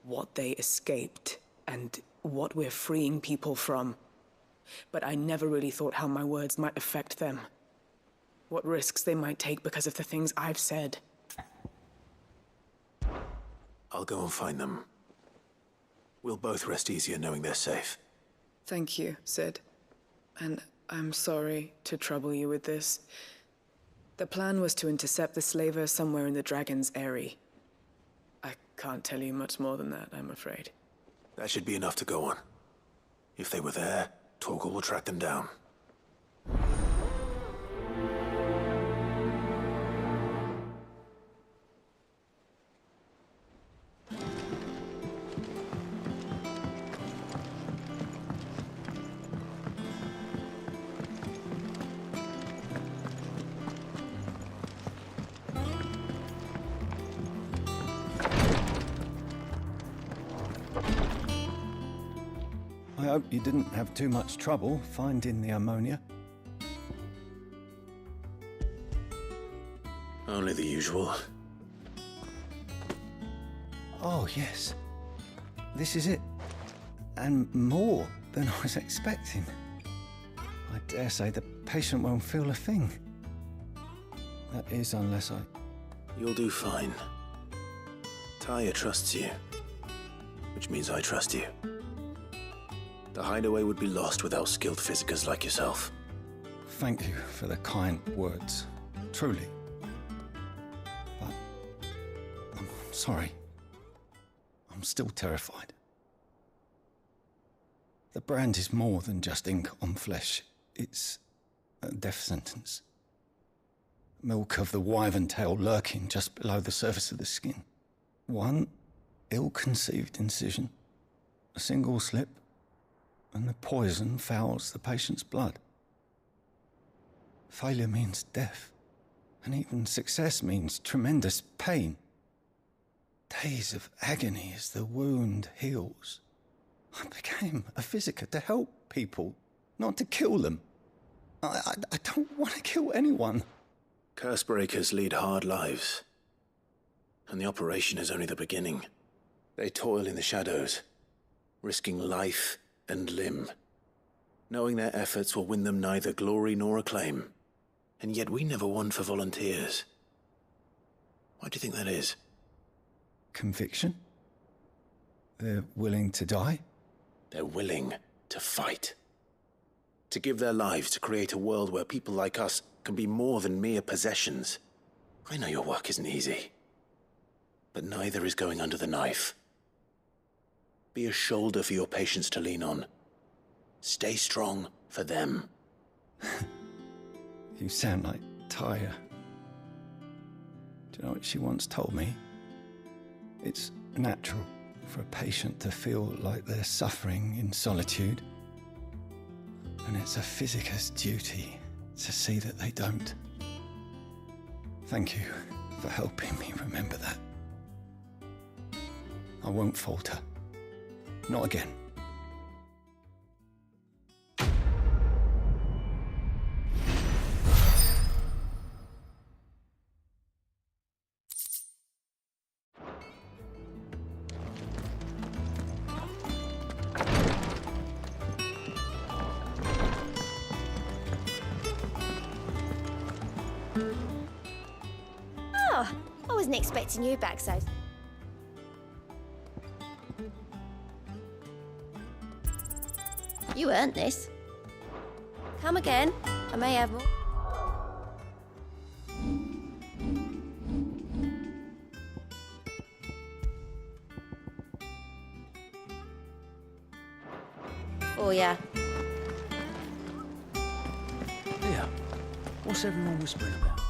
what they escaped, and what we're freeing people from. But I never really thought how my words might affect them. What risks they might take because of the things I've said. I'll go and find them. We'll both rest easier knowing they're safe. Thank you, Sid. And I'm sorry to trouble you with this. The plan was to intercept the slaver somewhere in the Dragon's Eyrie. I can't tell you much more than that, I'm afraid. That should be enough to go on. If they were there, Torgal will track them down. I hope you didn't have too much trouble finding the ammonia. Only the usual. Oh, yes. This is it. And more than I was expecting. I dare say the patient won't feel a thing. That is, unless I... You'll do fine. Taya trusts you. Which means I trust you. The Hideaway would be lost without skilled physicers like yourself. Thank you for the kind words. Truly. But... I'm sorry. I'm still terrified. The brand is more than just ink on flesh. It's a death sentence. Milk of the wyvern tail lurking just below the surface of the skin. One ill-conceived incision, a single slip, and the poison fouls the patient's blood. Failure means death, and even success means tremendous pain. Days of agony as the wound heals. I became a physiker to help people, not to kill them. I don't want to kill anyone. Cursebreakers lead hard lives. And the operation is only the beginning. They toil in the shadows, risking life and limb, knowing their efforts will win them neither glory nor acclaim. And yet we never won for volunteers. Why do you think that is? Conviction? They're willing to die? They're willing to fight. To give their lives to create a world where people like us can be more than mere possessions. I know your work isn't easy. But neither is going under the knife. Be a shoulder for your patients to lean on. Stay strong for them. You sound like Taya. Do you know what she once told me? It's natural for a patient to feel like they're suffering in solitude. And it's a physiker's duty to see that they don't. Thank you for helping me remember that. I won't falter. Not again. Oh, I wasn't expecting you back so... You earned this. Come again. I may have more. Oh, yeah. Here. What's everyone whispering about?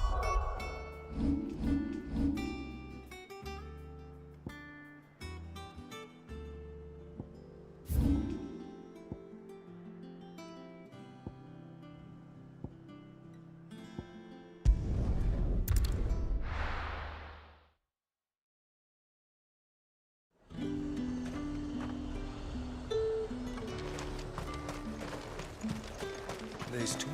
holidays too.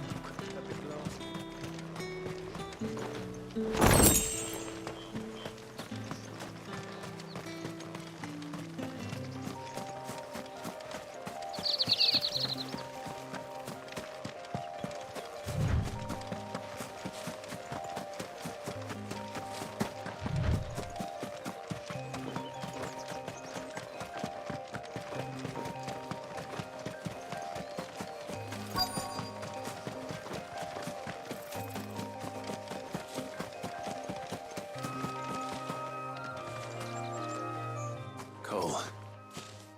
Cole,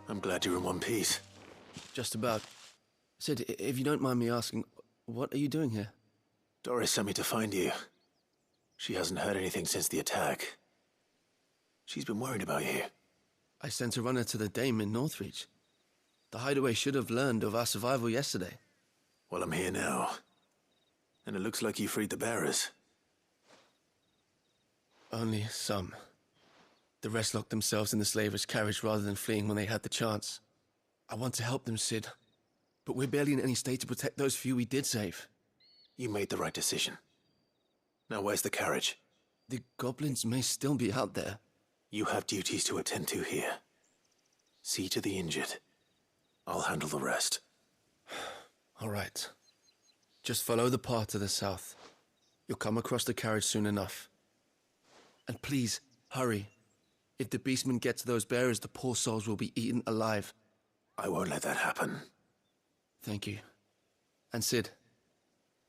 I'm glad you're in one piece. Just about. Sid, if you don't mind me asking, what are you doing here? Doris sent me to find you. She hasn't heard anything since the attack. She's been worried about you. I sent a runner to the Dame in Northreach. The Hideaway should have learned of our survival yesterday. Well, I'm here now. And it looks like you freed the bearers. Only some. The rest locked themselves in the slaver's carriage rather than fleeing when they had the chance. I want to help them, Sid. But we're barely in any state to protect those few we did save. You made the right decision. Now where's the carriage? The goblins may still be out there. You have duties to attend to here. See to the injured. I'll handle the rest. All right. Just follow the path to the south. You'll come across the carriage soon enough. And please, hurry. If the beastmen get to those bearers, the poor souls will be eaten alive. I won't let that happen. Thank you. And Sid,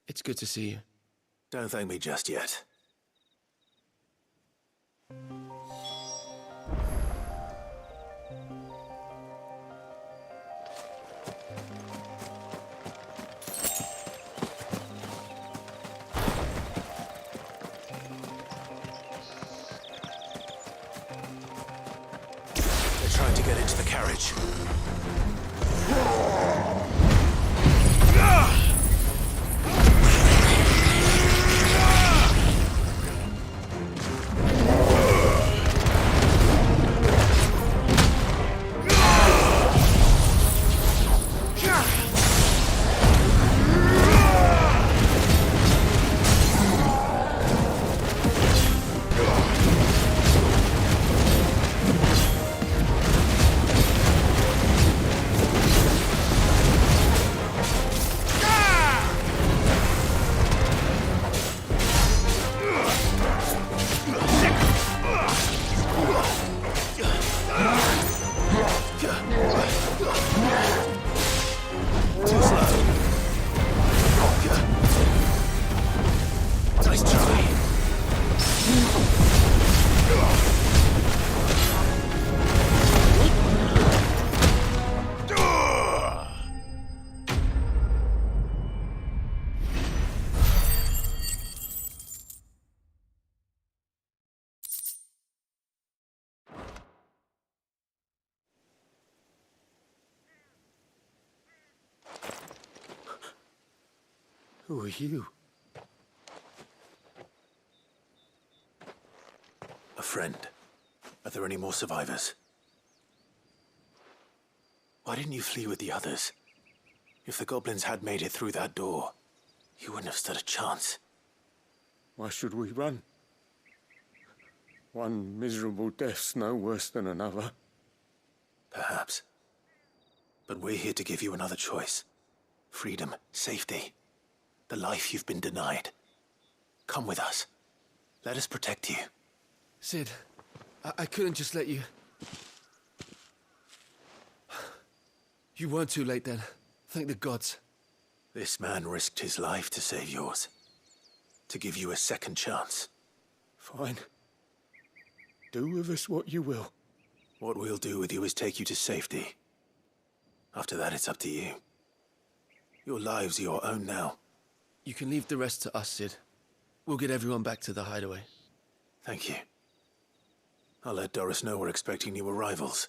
it's good to see you. Don't thank me just yet. They're trying to get into the carriage. Who are you? A friend. Are there any more survivors? Why didn't you flee with the others? If the goblins had made it through that door, you wouldn't have stood a chance. Why should we run? One miserable death's no worse than another. Perhaps. But we're here to give you another choice. Freedom, safety. The life you've been denied. Come with us. Let us protect you. Sid, I couldn't just let you... You weren't too late then. Thank the gods. This man risked his life to save yours. To give you a second chance. Fine. Do with us what you will. What we'll do with you is take you to safety. After that, it's up to you. Your lives are your own now. You can leave the rest to us, Sid. We'll get everyone back to the Hideaway. Thank you. I'll let Doris know we're expecting new arrivals.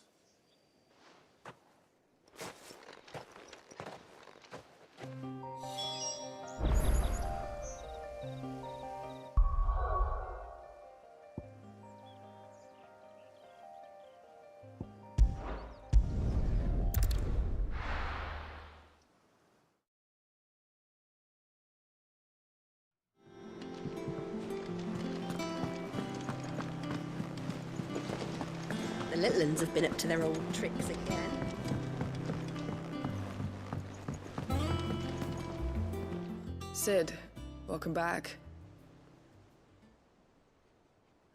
little uns have been up to their old tricks again. Sid, welcome back.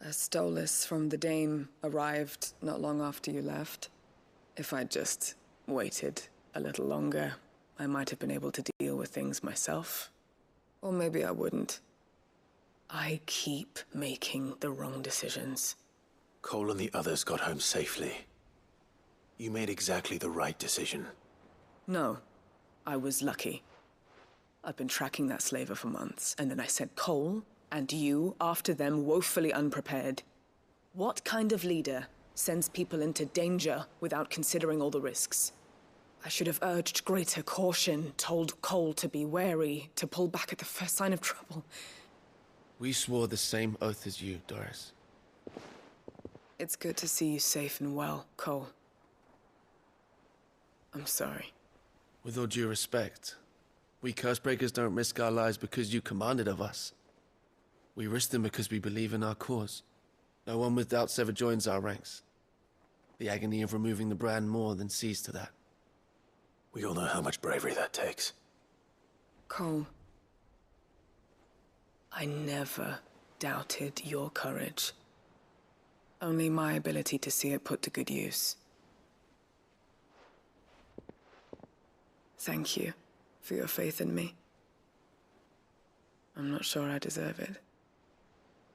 A Stolas from the Dame arrived not long after you left. If I'd just waited a little longer, I might have been able to deal with things myself. Or maybe I wouldn't. I keep making the wrong decisions. Cole and the others got home safely. You made exactly the right decision. No, I was lucky. I've been tracking that slaver for months, and then I sent Cole and you after them woefully unprepared. What kind of leader sends people into danger without considering all the risks? I should have urged greater caution, told Cole to be wary, to pull back at the first sign of trouble. We swore the same oath as you, Doris. It's good to see you safe and well, Cole. I'm sorry. With all due respect, we Cursebreakers don't risk our lives because you commanded of us. We risk them because we believe in our cause. No one with doubts ever joins our ranks. The agony of removing the brand more than sees to that. We all know how much bravery that takes. Cole, I never doubted your courage. Only my ability to see it put to good use. Thank you for your faith in me. I'm not sure I deserve it.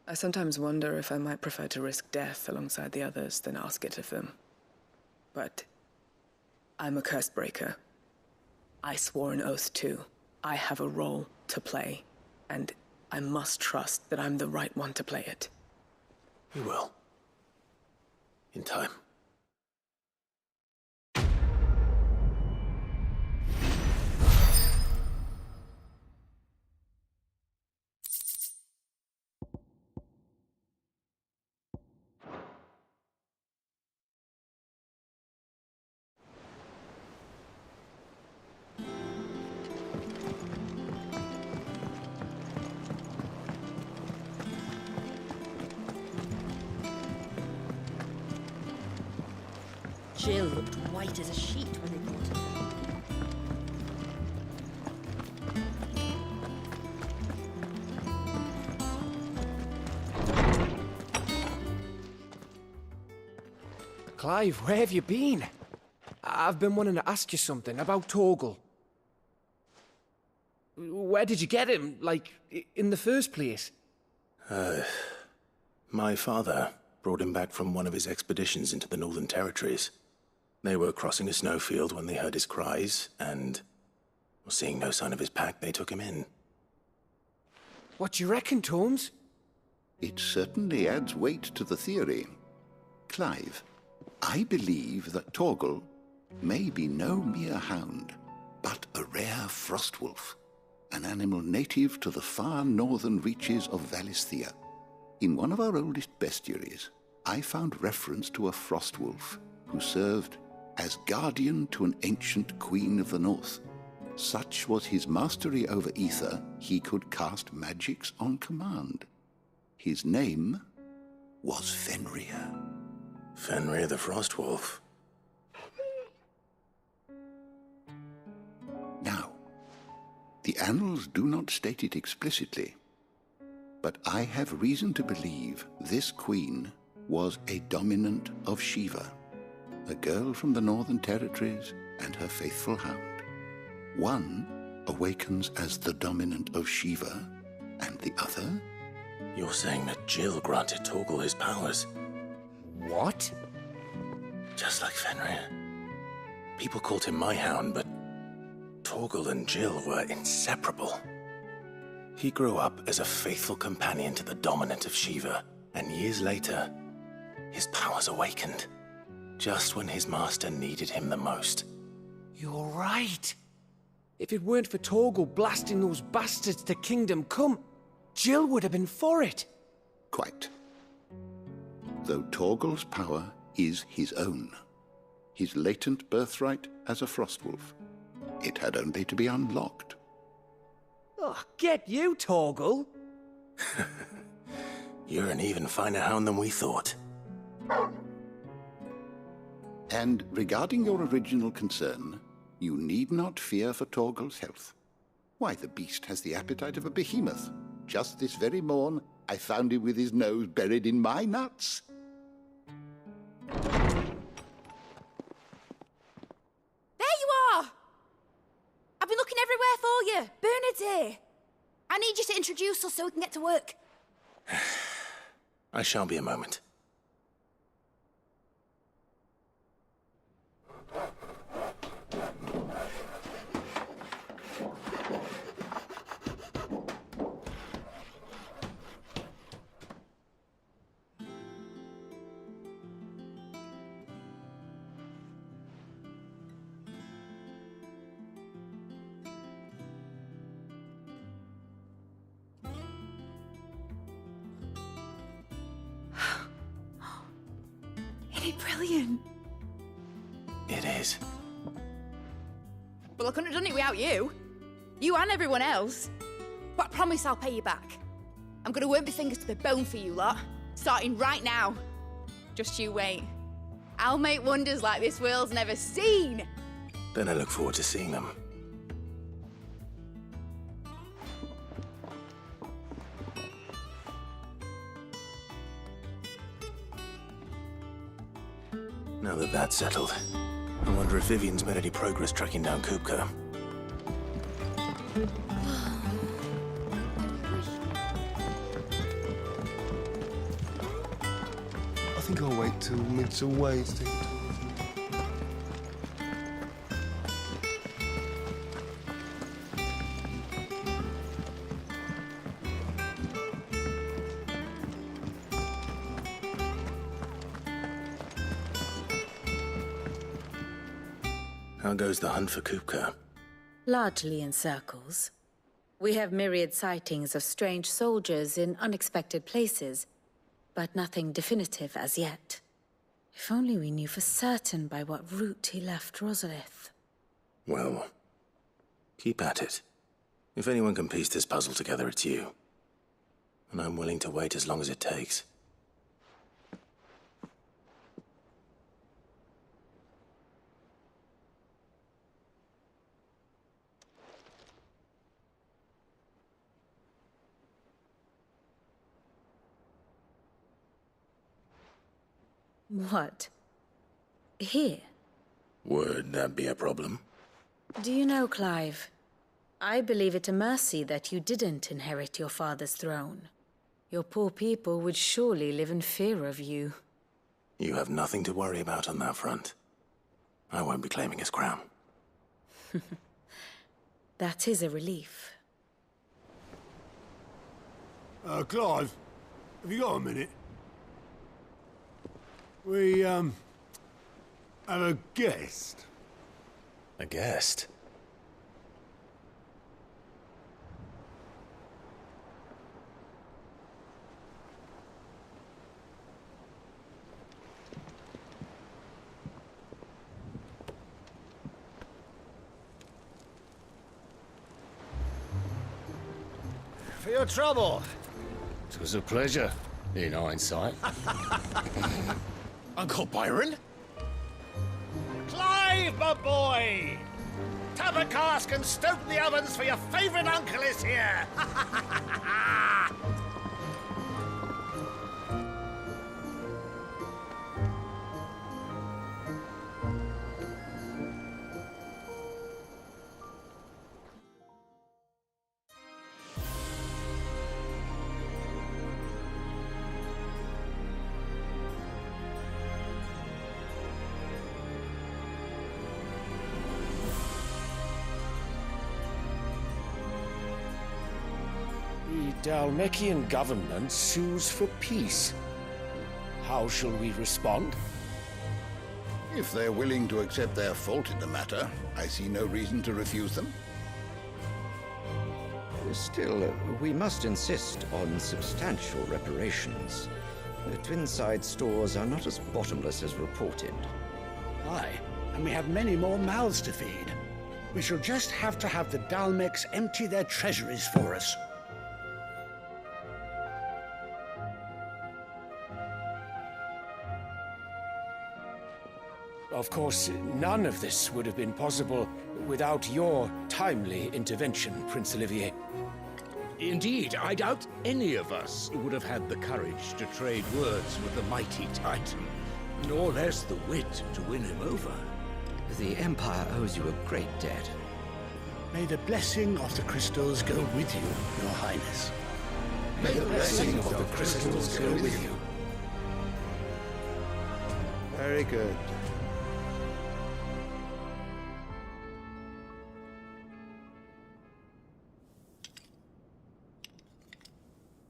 I sometimes wonder if I might prefer to risk death alongside the others than ask it of them. But I'm a Cursebreaker. I swore an oath too. I have a role to play, and I must trust that I'm the right one to play it. You will. In time. Jill looked white as a sheet when they brought her. Clive, where have you been? I've been wanting to ask you something about Torgal. Where did you get him, like, in the first place? My father brought him back from one of his expeditions into the Northern Territories. They were crossing a snowfield when they heard his cries, and seeing no sign of his pack, they took him in. What do you reckon, Tomes? It certainly adds weight to the theory. Clive, I believe that Torgal may be no mere hound, but a rare frostwolf, an animal native to the far northern reaches of Valisthea. In one of our oldest bestiaries, I found reference to a frostwolf who served as guardian to an ancient queen of the north. Such was his mastery over ether, he could cast magics on command. His name was Fenrir. Fenrir the Frostwolf. Now, the annals do not state it explicitly, but I have reason to believe this queen was a dominant of Shiva, a girl from the Northern Territories and her faithful hound. One awakens as the dominant of Shiva, and the other? You're saying that Jill granted Torgal his powers? What? Just like Fenrir. People called him my hound, but Torgal and Jill were inseparable. He grew up as a faithful companion to the dominant of Shiva, and years later, his powers awakened, just when his master needed him the most. You're right. If it weren't for Torgal blasting those bastards to Kingdom Come, Jill would have been for it. Quite. Though Torgal's power is his own, his latent birthright as a Frostwolf, it had only to be unlocked. Oh, get you, Torgal! You're an even finer hound than we thought. And regarding your original concern, you need not fear for Torgal's health. Why, the beast has the appetite of a behemoth. Just this very morn, I found him with his nose buried in my nuts. There you are! I've been looking everywhere for you. Bernard's here. I need you to introduce us so we can get to work. I shan't be a moment. Brilliant. It is. Well, I couldn't have done it without you. You and everyone else. But I promise I'll pay you back. I'm gonna work my fingers to the bone for you lot, starting right now. Just you wait. I'll make wonders like this world's never seen. Then I look forward to seeing them. Now that that's settled, I wonder if Vivian's made any progress tracking down Kupka. I think I'll wait till mid's away to take it. How goes the hunt for Kupka? Largely in circles. We have myriad sightings of strange soldiers in unexpected places, but nothing definitive as yet. If only we knew for certain by what route he left Rosaria. Well, keep at it. If anyone can piece this puzzle together, it's you. And I'm willing to wait as long as it takes. What? Here? Would that be a problem? Do you know, Clive? I believe it a mercy that you didn't inherit your father's throne. Your poor people would surely live in fear of you. You have nothing to worry about on that front. I won't be claiming his crown. That is a relief. Clive, have you got a minute? We, have a guest. A guest? For your trouble. It was a pleasure, in hindsight. Uncle Byron? Clive, my boy! Tap a cask and stoke the ovens for your favorite uncle is here! The Dalmekian government sues for peace. How shall we respond? If they're willing to accept their fault in the matter, I see no reason to refuse them. Still, we must insist on substantial reparations. The Twinside stores are not as bottomless as reported. Aye, and we have many more mouths to feed. We shall just have to have the Dalmecs empty their treasuries for us. Of course, none of this would have been possible without your timely intervention, Prince Olivier. Indeed, I doubt any of us would have had the courage to trade words with the mighty Titan, nor less the wit to win him over. The Empire owes you a great debt. May the blessing of the crystals go with you, Your Highness. May the blessing of the crystals go with you. Very good.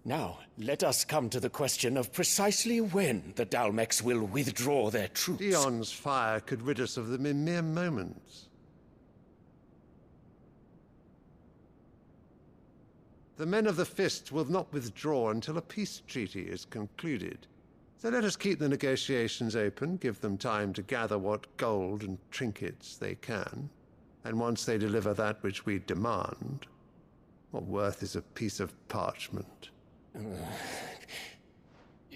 Now, let us come to the question of precisely when the Dalmex will withdraw their troops. Dion's fire could rid us of them in mere moments. The men of the Fist will not withdraw until a peace treaty is concluded. So let us keep the negotiations open, give them time to gather what gold and trinkets they can. And once they deliver that which we demand, what worth is a piece of parchment?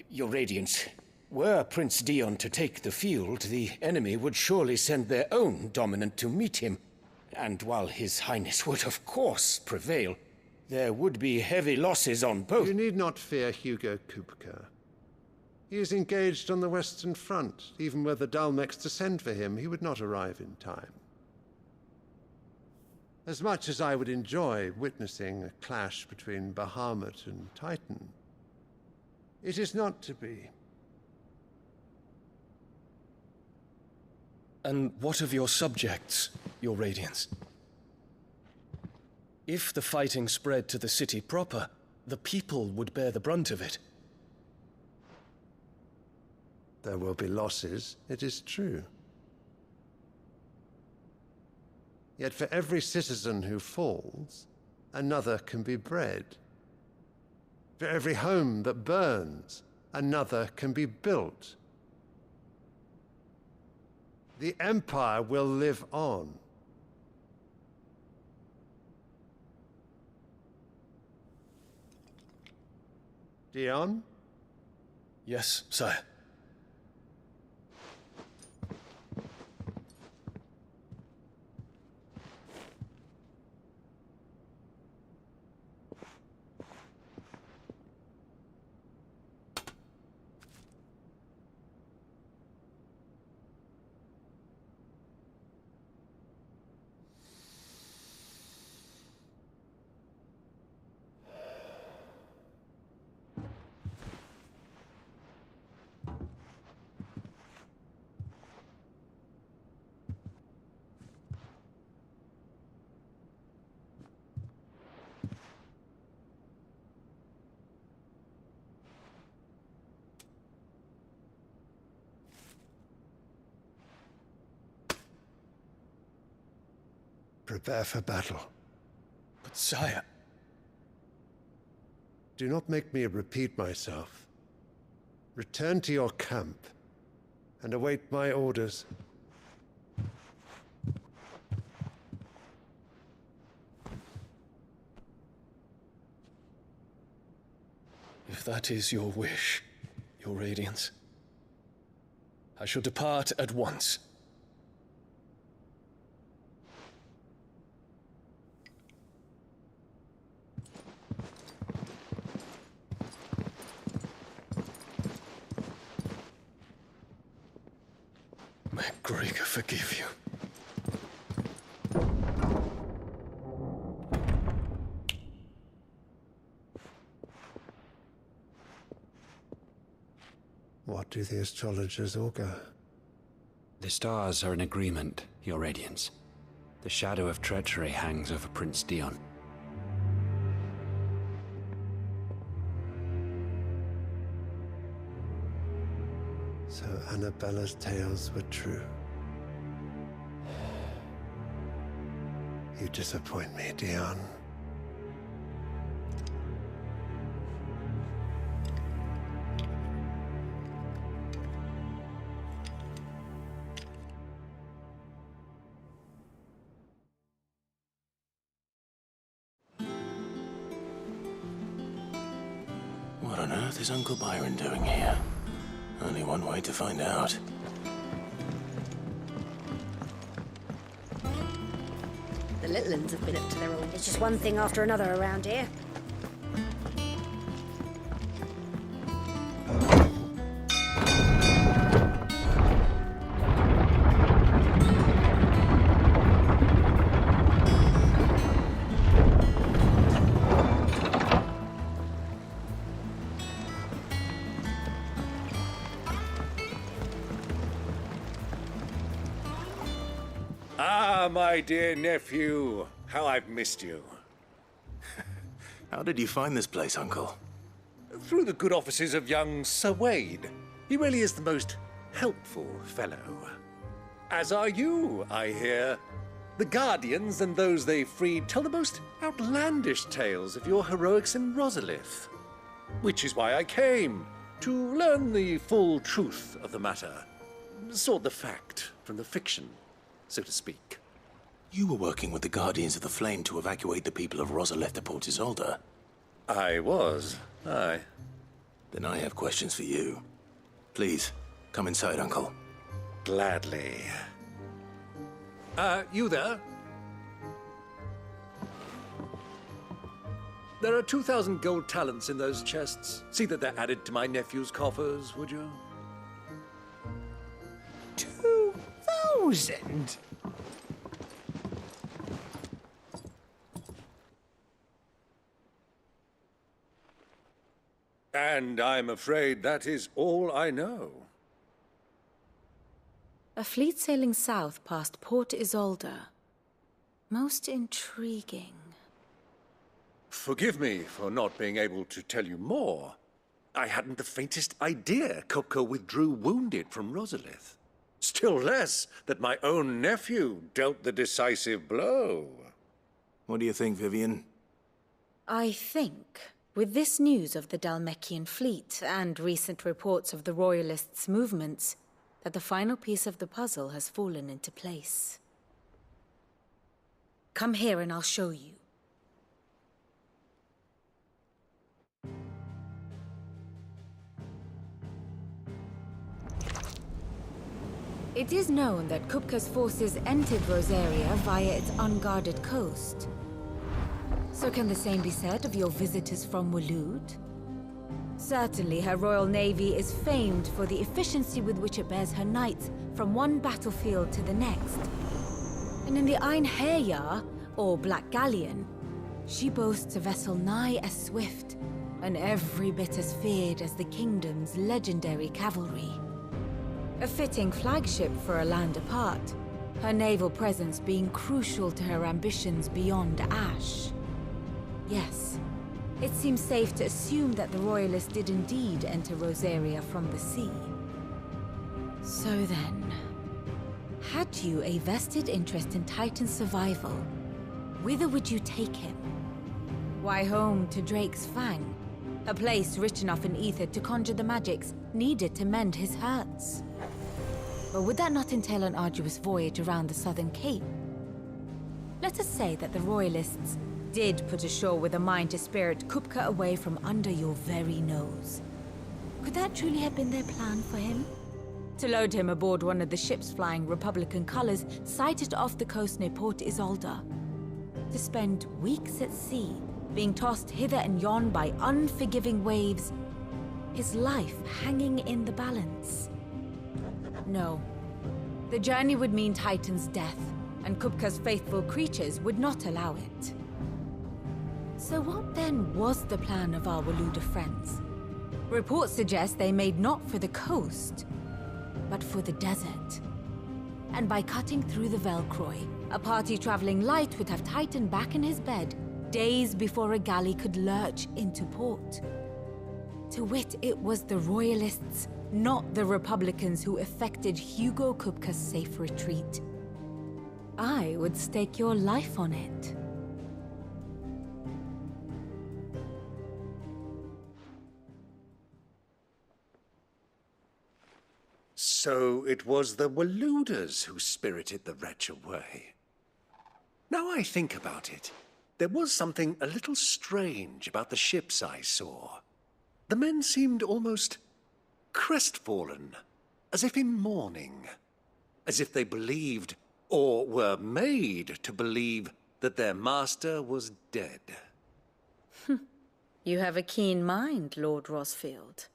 Your Radiance, were Prince Dion to take the field, the enemy would surely send their own dominant to meet him. And while His Highness would of course prevail, there would be heavy losses on both. You need not fear Hugo Kupka. He is engaged on the Western Front. Even were the Dalmex to send for him, he would not arrive in time. As much as I would enjoy witnessing a clash between Bahamut and Titan, it is not to be. And what of your subjects, Your Radiance? If the fighting spread to the city proper, the people would bear the brunt of it. There will be losses, it is true. Yet for every citizen who falls, another can be bred. For every home that burns, another can be built. The Empire will live on. Dion? Yes, sire. Prepare for battle. But sire... Do not make me repeat myself. Return to your camp and await my orders. If that is your wish, Your Radiance, I shall depart at once. May Gregor forgive you. What do the astrologers augur? The stars are in agreement, Your Radiance. The shadow of treachery hangs over Prince Dion. So Annabella's tales were true. You disappoint me, Dion. What on earth is Uncle Byron doing here? Only one way to find out. little uns have been up to their own. It's just one thing after another around here. Ah, my dear nephew. How I've missed you. How did you find this place, Uncle? Through the good offices of young Sir Wade. He really is the most helpful fellow. As are you, I hear. The Guardians and those they freed tell the most outlandish tales of your heroics in Rosalith. Which is why I came, to learn the full truth of the matter. Sort the fact from the fiction, so to speak. You were working with the Guardians of the Flame to evacuate the people of Rosalith to Port Isolde. I was, aye. Then I have questions for you. Please, come inside, Uncle. Gladly. You there? There are 2,000 gold talents in those chests. See that they're added to my nephew's coffers, would you? 2,000? And I'm afraid that is all I know. A fleet sailing south past Port Isolde. Most intriguing. Forgive me for not being able to tell you more. I hadn't the faintest idea Kupka withdrew wounded from Rosalith. Still less that my own nephew dealt the decisive blow. What do you think, Vivian? I think, with this news of the Dhalmekian fleet and recent reports of the Royalists' movements, that the final piece of the puzzle has fallen into place. Come here and I'll show you. It is known that Kupka's forces entered Rosaria via its unguarded coast. So can the same be said of your visitors from Waloed? Certainly her Royal Navy is famed for the efficiency with which it bears her knights from one battlefield to the next. And in the Einherjar, or Black Galleon, she boasts a vessel nigh as swift and every bit as feared as the kingdom's legendary cavalry. A fitting flagship for a land apart, her naval presence being crucial to her ambitions beyond Ash. Yes, it seems safe to assume that the Royalists did indeed enter Rosaria from the sea. So then, had you a vested interest in Titan's survival, whither would you take him? Why, home to Drake's Fang, a place rich enough in ether to conjure the magics needed to mend his hurts. But would that not entail an arduous voyage around the southern cape? Let us say that the Royalists did put ashore with a mind to spirit Kupka away from under your very nose. Could that truly have been their plan for him? To load him aboard one of the ships flying Republican colors sighted off the coast near Port Isolde. To spend weeks at sea, being tossed hither and yon by unforgiving waves, his life hanging in the balance. No. The journey would mean Titan's death, and Kupka's faithful creatures would not allow it. So what then was the plan of our Waloed friends? Reports suggest they made not for the coast, but for the desert. And by cutting through the Velcroy, a party traveling light would have Titan back in his bed days before a galley could lurch into port. To wit, it was the Royalists, not the Republicans, who effected Hugo Kupka's safe retreat. I would stake your life on it. So it was the Waloeders who spirited the wretch away. Now I think about it, there was something a little strange about the ships I saw. The men seemed almost crestfallen, as if in mourning, as if they believed, or were made to believe, that their master was dead. You have a keen mind, Lord Rosfield.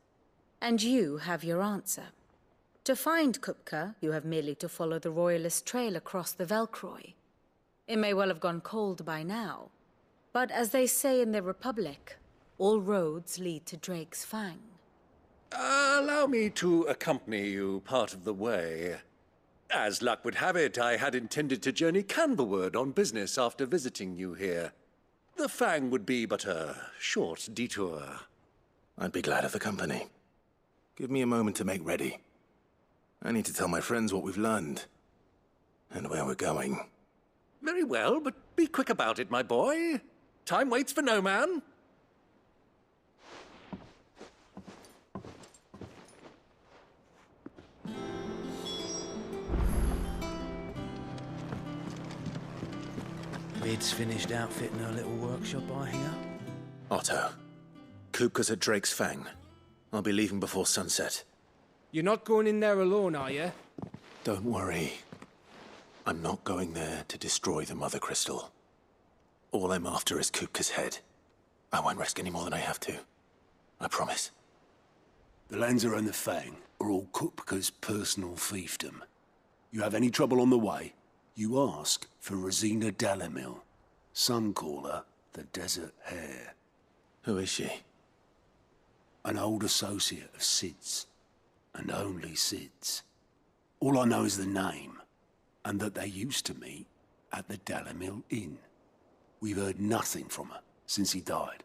And you have your answer. To find Kupka, you have merely to follow the Royalist trail across the Velcroy. It may well have gone cold by now, but as they say in the Republic, all roads lead to Drake's Fang. Allow me to accompany you part of the way. As luck would have it, I had intended to journey Canberward on business after visiting you here. The Fang would be but a short detour. I'd be glad of the company. Give me a moment to make ready. I need to tell my friends what we've learned, and where we're going. Very well, but be quick about it, my boy. Time waits for no man. Vid's finished outfitting her little workshop, I hear. Otto, Kupka's at Drake's Fang. I'll be leaving before sunset. You're not going in there alone, are you? Don't worry. I'm not going there to destroy the Mother Crystal. All I'm after is Kupka's head. I won't risk any more than I have to. I promise. The Lancer and the Fang are all Kupka's personal fiefdom. You have any trouble on the way, you ask for Rosina Dalamil. Some call her the Desert Hare. Who is she? An old associate of Sid's. And only Sid's. All I know is the name, and that they used to meet at the Dalamil Inn. We've heard nothing from her since he died.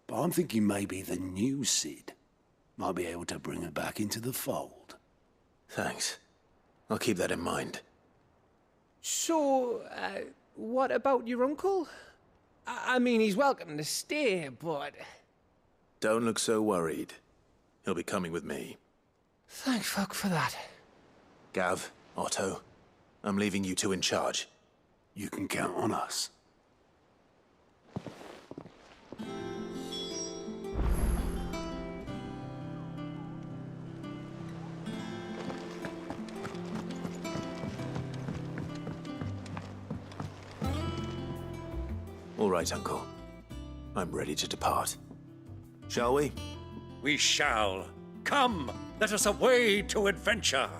But I'm thinking maybe the new Sid might be able to bring her back into the fold. Thanks. I'll keep that in mind. So, what about your uncle? I mean, he's welcome to stay, but... Don't look so worried. He'll be coming with me. Thank fuck for that. Gav, Otto, I'm leaving you two in charge. You can count on us. All right, Uncle. I'm ready to depart. Shall we? We shall. Come, let us away to adventure.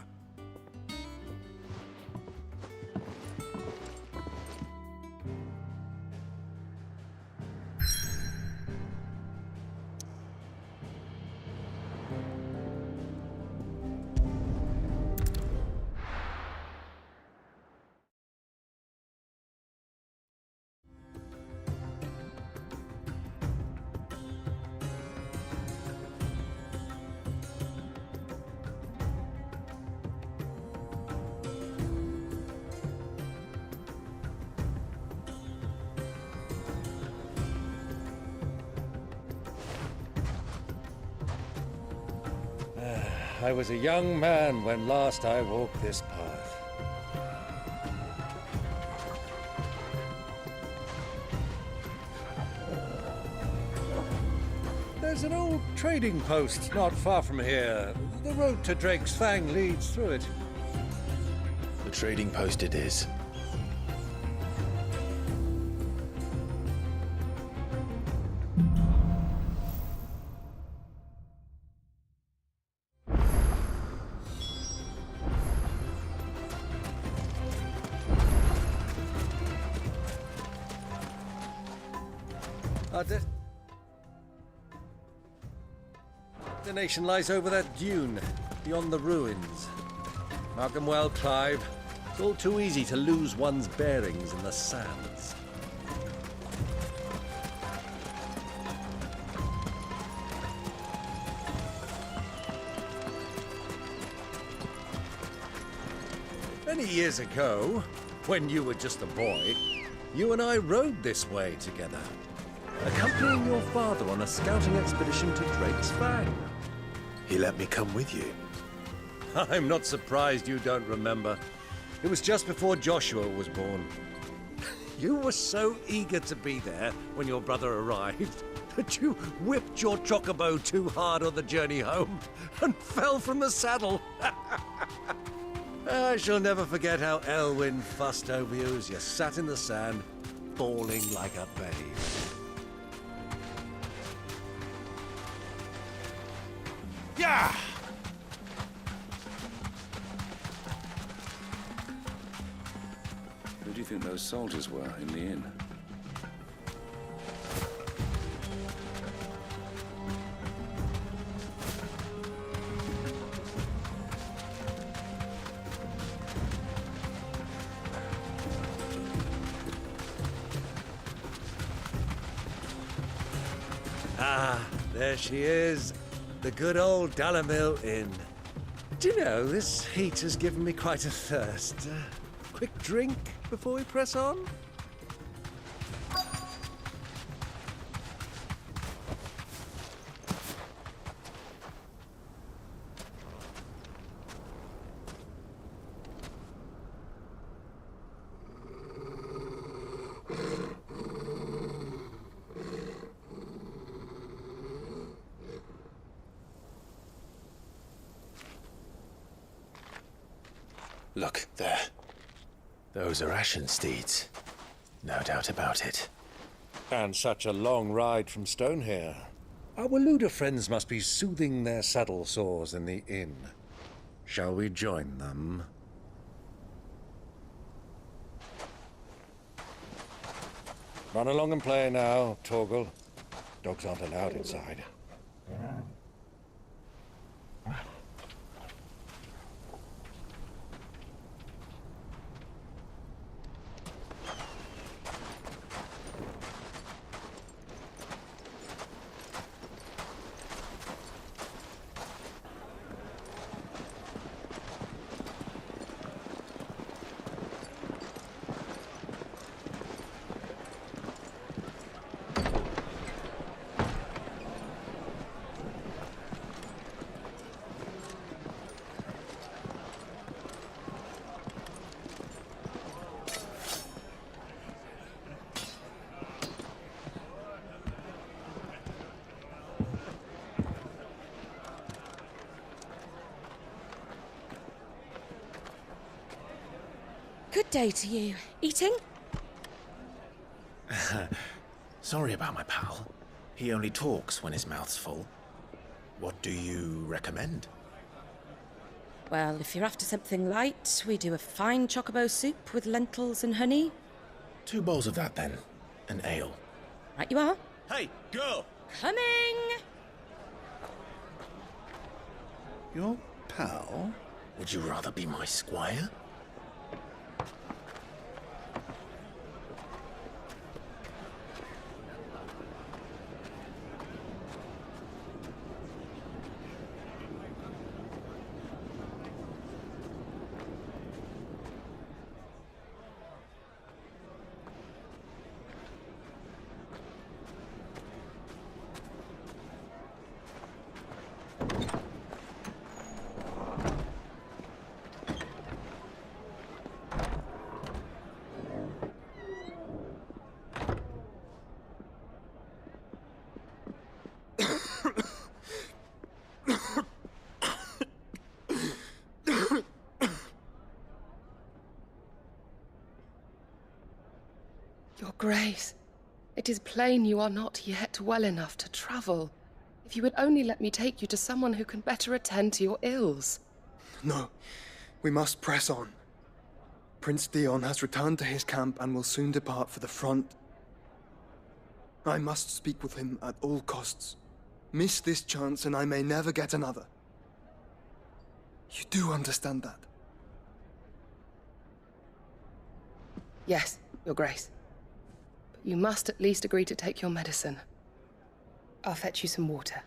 I was a young man when last I walked this path. There's an old trading post not far from here. The road to Drake's Fang leads through it. The trading post it is. Our destination lies over that dune, beyond the ruins. Mark 'em well, Clive. It's all too easy to lose one's bearings in the sands. Many years ago, when you were just a boy, you and I rode this way together, accompanying your father on a scouting expedition to Drake's Fang. He let me come with you. I'm not surprised you don't remember. It was just before Joshua was born. You were so eager to be there when your brother arrived that you whipped your chocobo too hard on the journey home and fell from the saddle. I shall never forget how Elwyn fussed over you as you sat in the sand, bawling like a babe. Yeah! Who do you think those soldiers were in the inn? Ah, there she is. The good old Dalamil Inn. Do you know, this heat has given me quite a thirst. Quick drink before we press on? Look, there. Those are Ashen steeds. No doubt about it. And such a long ride from Stonehair. Our Waluda friends must be soothing their saddle sores in the inn. Shall we join them? Run along and play now, Torgal. Dogs aren't allowed inside. Good day to you. Eating? Sorry about my pal. He only talks when his mouth's full. What do you recommend? Well, if you're after something light, we do a fine chocobo soup with lentils and honey. 2 bowls of that, then. An ale. Right you are. Hey, girl! Coming! Your pal? Would you rather be my squire? Your Grace, it is plain you are not yet well enough to travel. If you would only let me take you to someone who can better attend to your ills. No, we must press on. Prince Dion has returned to his camp and will soon depart for the front. I must speak with him at all costs. Miss this chance and I may never get another. You do understand that? Yes, Your Grace. But you must at least agree to take your medicine. I'll fetch you some water.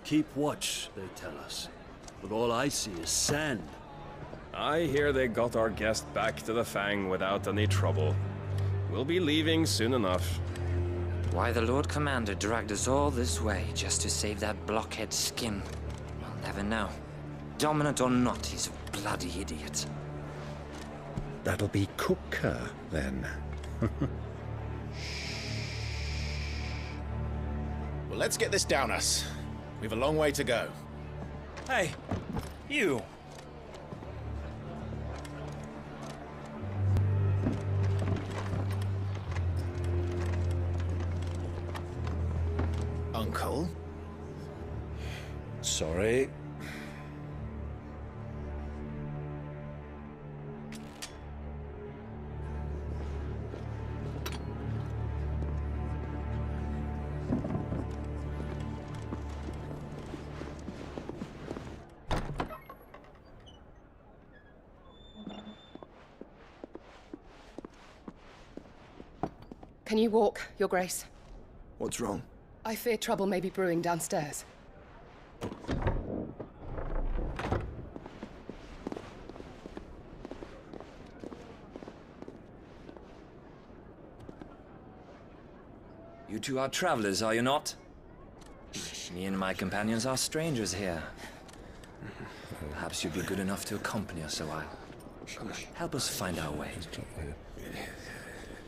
Keep watch, they tell us. But all I see is sand. I hear they got our guest back to the Fang without any trouble. We'll be leaving soon enough. Why the Lord Commander dragged us all this way just to save that blockhead skin, I'll never know. Dominant or not, he's a bloody idiot. That'll be Kupka, then. Well, let's get this down us. We've a long way to go. Hey, you! Uncle? Sorry. Can you walk, Your Grace? What's wrong? I fear trouble may be brewing downstairs. You two are travelers, are you not? Me and my companions are strangers here. Perhaps you'd be good enough to accompany us a while. Help us find our way.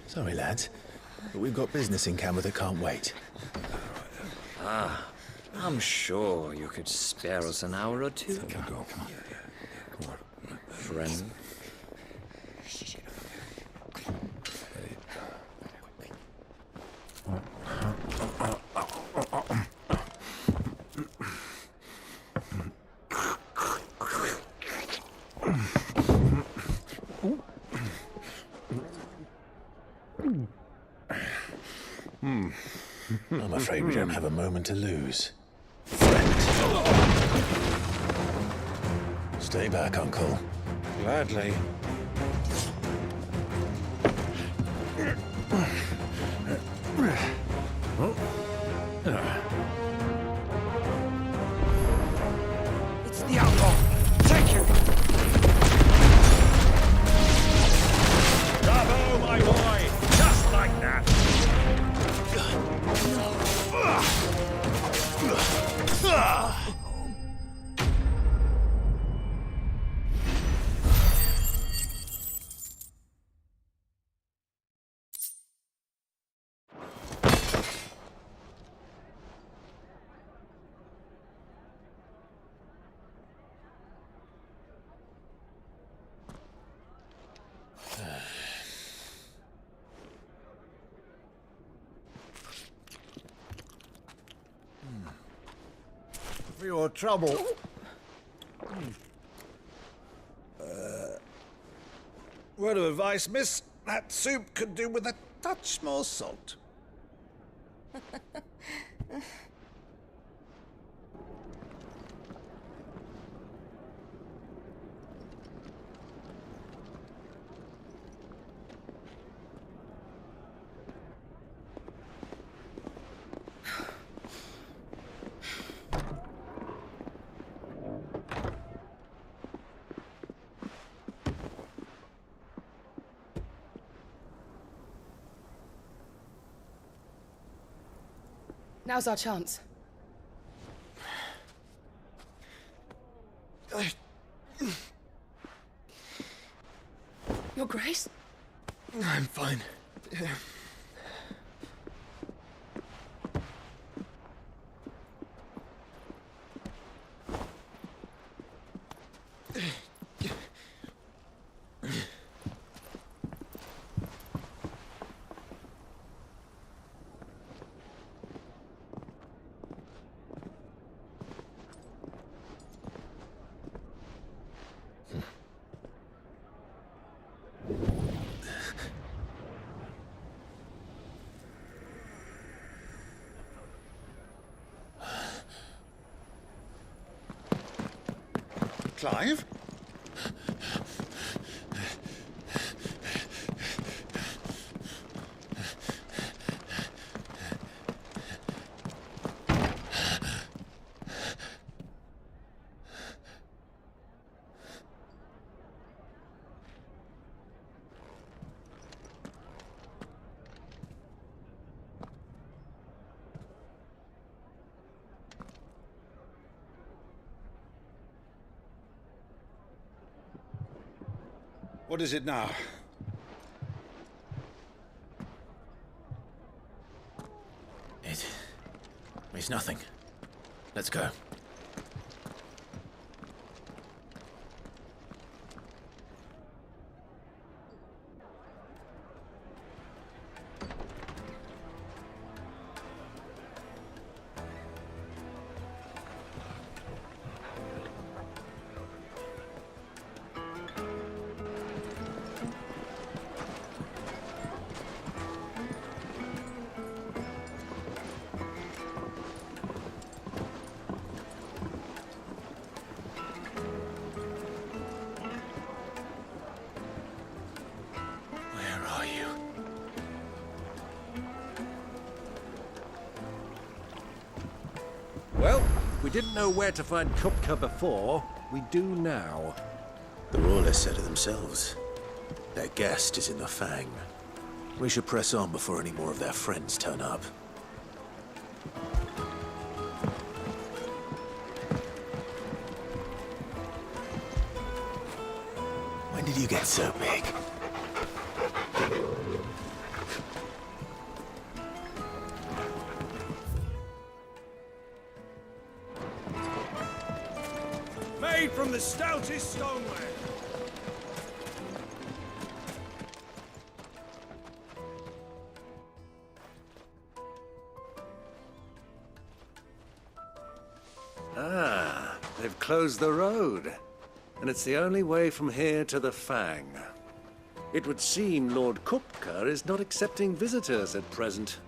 Sorry, lads, but we've got business in camera that can't wait. Ah, I'm sure you could spare us an hour or two. Come on. Friend. I'm afraid we don't have a moment to lose. Stay back, Uncle. Gladly. It's the outlaw! Take him! Bravo, my boy! Just like that! For your trouble. Word of advice, miss. That soup could do with a touch more salt. Now's our chance. Your Grace? I'm fine. Clive? What is it now? It's nothing. Let's go. Well, we didn't know where to find Kupka before. We do now. The Royalists said it themselves. Their guest is in the Fang. We should press on before any more of their friends turn up. When did you get so big? Made from the stoutest stoneware. Ah, they've closed the road. And it's the only way from here to the Fang. It would seem Lord Kupka is not accepting visitors at present.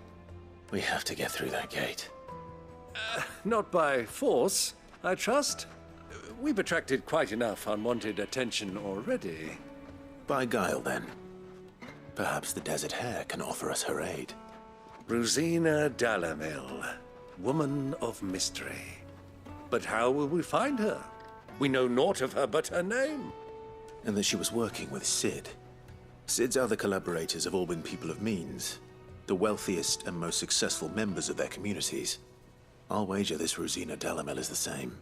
We have to get through that gate. Not by force, I trust. We've attracted quite enough unwanted attention already. By guile, then. Perhaps the Desert Hare can offer us her aid. Rosina Dalamil, woman of mystery. But how will we find her? We know naught of her but her name. And that she was working with Sid. Sid's other collaborators have all been people of means. The wealthiest and most successful members of their communities. I'll wager this Rosina Dalamil is the same.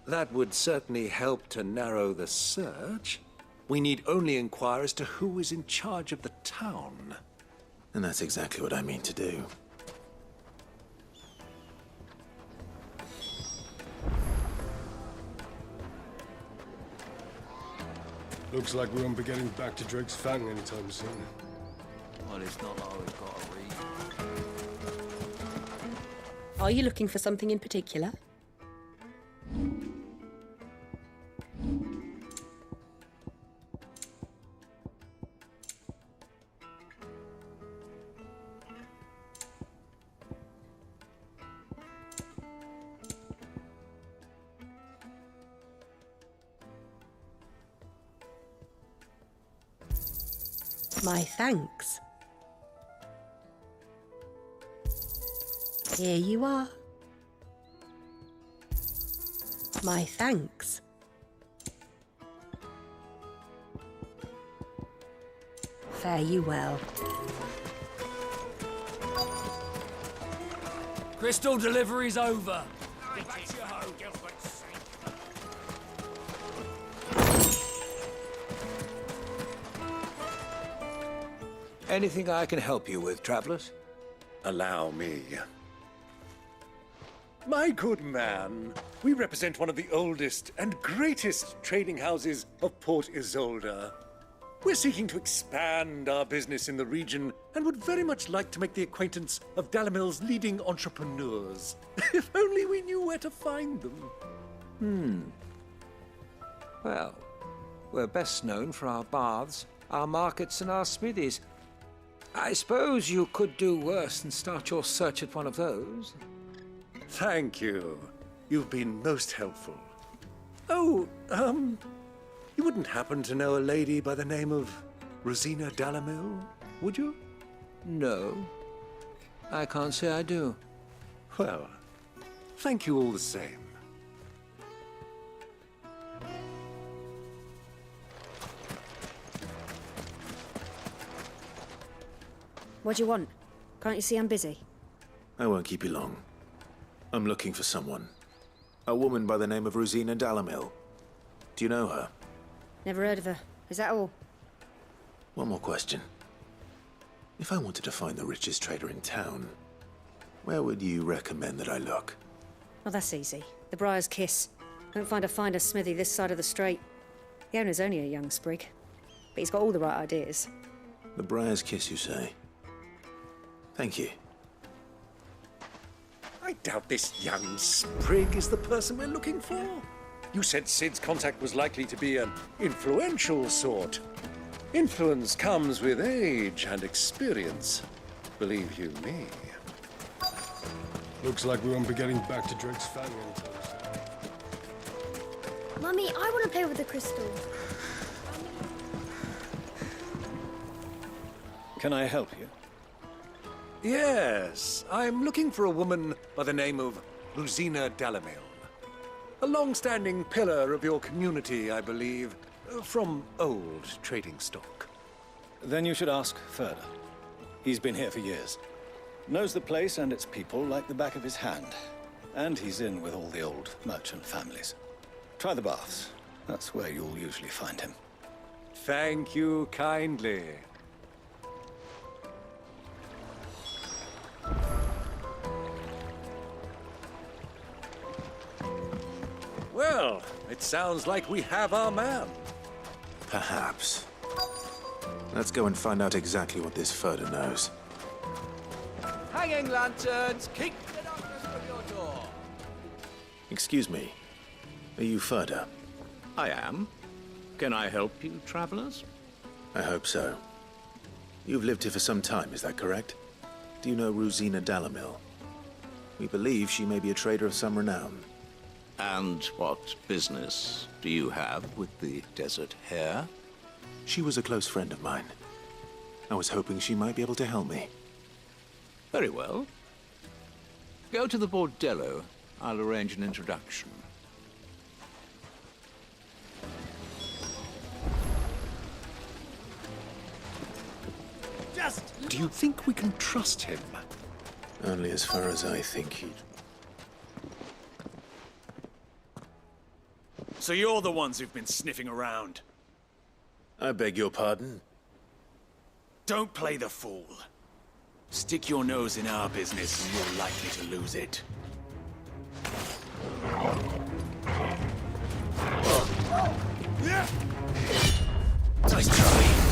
That would certainly help to narrow the search. We need only inquire as to who is in charge of the town. And that's exactly what I mean to do. Looks like we won't be getting back to Drake's Fang anytime soon. Well, it's not like we've got to read. Are you looking for something in particular? My thanks. Here you are. My thanks. Fare you well. Crystal delivery's over. Get back to your home. Anything I can help you with, travelers? Allow me. My good man, we represent one of the oldest and greatest trading houses of Port Isolde. We're seeking to expand our business in the region and would very much like to make the acquaintance of Dalamil's leading entrepreneurs. If only we knew where to find them. Well, we're best known for our baths, our markets, and our smithies. I suppose you could do worse than start your search at one of those. Thank you. You've been most helpful. Oh, you wouldn't happen to know a lady by the name of Rosina Dalamil, would you? No, I can't say I do. Well, thank you all the same. What do you want? Can't you see I'm busy? I won't keep you long. I'm looking for someone. A woman by the name of Rosina Dalamil. Do you know her? Never heard of her. Is that all? One more question. If I wanted to find the richest trader in town, where would you recommend that I look? Oh, that's easy. The Briar's Kiss. Won't find a finer smithy this side of the strait. The owner's only a young sprig, but he's got all the right ideas. The Briar's Kiss, you say? Thank you. I doubt this young sprig is the person we're looking for. You said Sid's contact was likely to be an influential sort. Influence comes with age and experience, believe you me. Looks like we won't be getting back to Drake's Fang anytime soon. Mummy, I want to play with the crystal. Can I help you? Yes, I'm looking for a woman by the name of Rosaria Dalamil. A long-standing pillar of your community, I believe, from old trading stock. Then you should ask Ferda. He's been here for years. Knows the place and its people like the back of his hand. And he's in with all the old merchant families. Try the baths. That's where you'll usually find him. Thank you kindly. Well, it sounds like we have our man. Perhaps. Let's go and find out exactly what this Ferda knows. Hanging lanterns, keep the darkness from your door. Excuse me. Are you Ferda? I am. Can I help you, travelers? I hope so. You've lived here for some time, is that correct? Do you know Rosaria Dalamil? We believe she may be a trader of some renown. And what business do you have with the desert hare? She was a close friend of mine. I was hoping she might be able to help me. Very well. Go to the bordello. I'll arrange an introduction. Do you think we can trust him? Only as far as I think he'd... So you're the ones who've been sniffing around. I beg your pardon? Don't play the fool. Stick your nose in our business and you're likely to lose it. Nice try.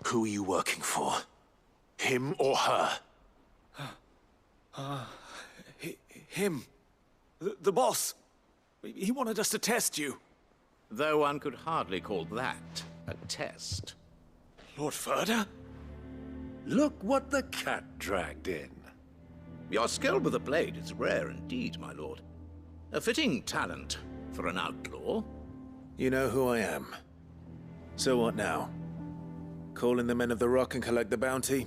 Who are you working for? Him or her? Him. The boss. He wanted us to test you. Though one could hardly call that a test. Lord Ferda? Look what the cat dragged in. Your skill with the blade is rare indeed, my lord. A fitting talent for an outlaw. You know who I am. So what now? Call in the Men of the Rock and collect the bounty?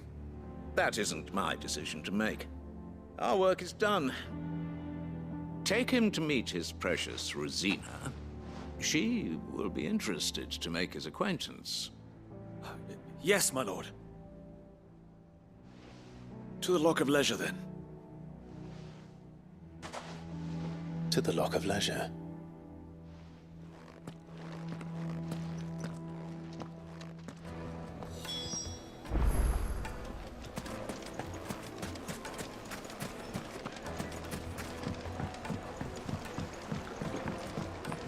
That isn't my decision to make. Our work is done. Take him to meet his precious Rosaria. She will be interested to make his acquaintance. Yes, my lord. To the Lock of Leisure, then. To the Lock of Leisure.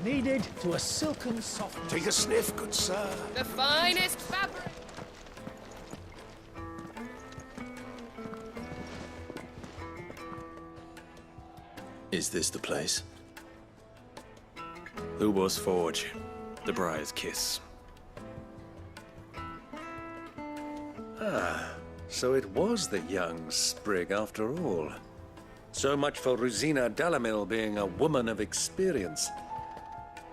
kneaded to a silken softness. Take a sniff, good sir. The finest fabric! Is this the place? Hugo's Forge. The Briar's Kiss. Ah, so it was the young sprig after all. So much for Rosina Dalamil being a woman of experience.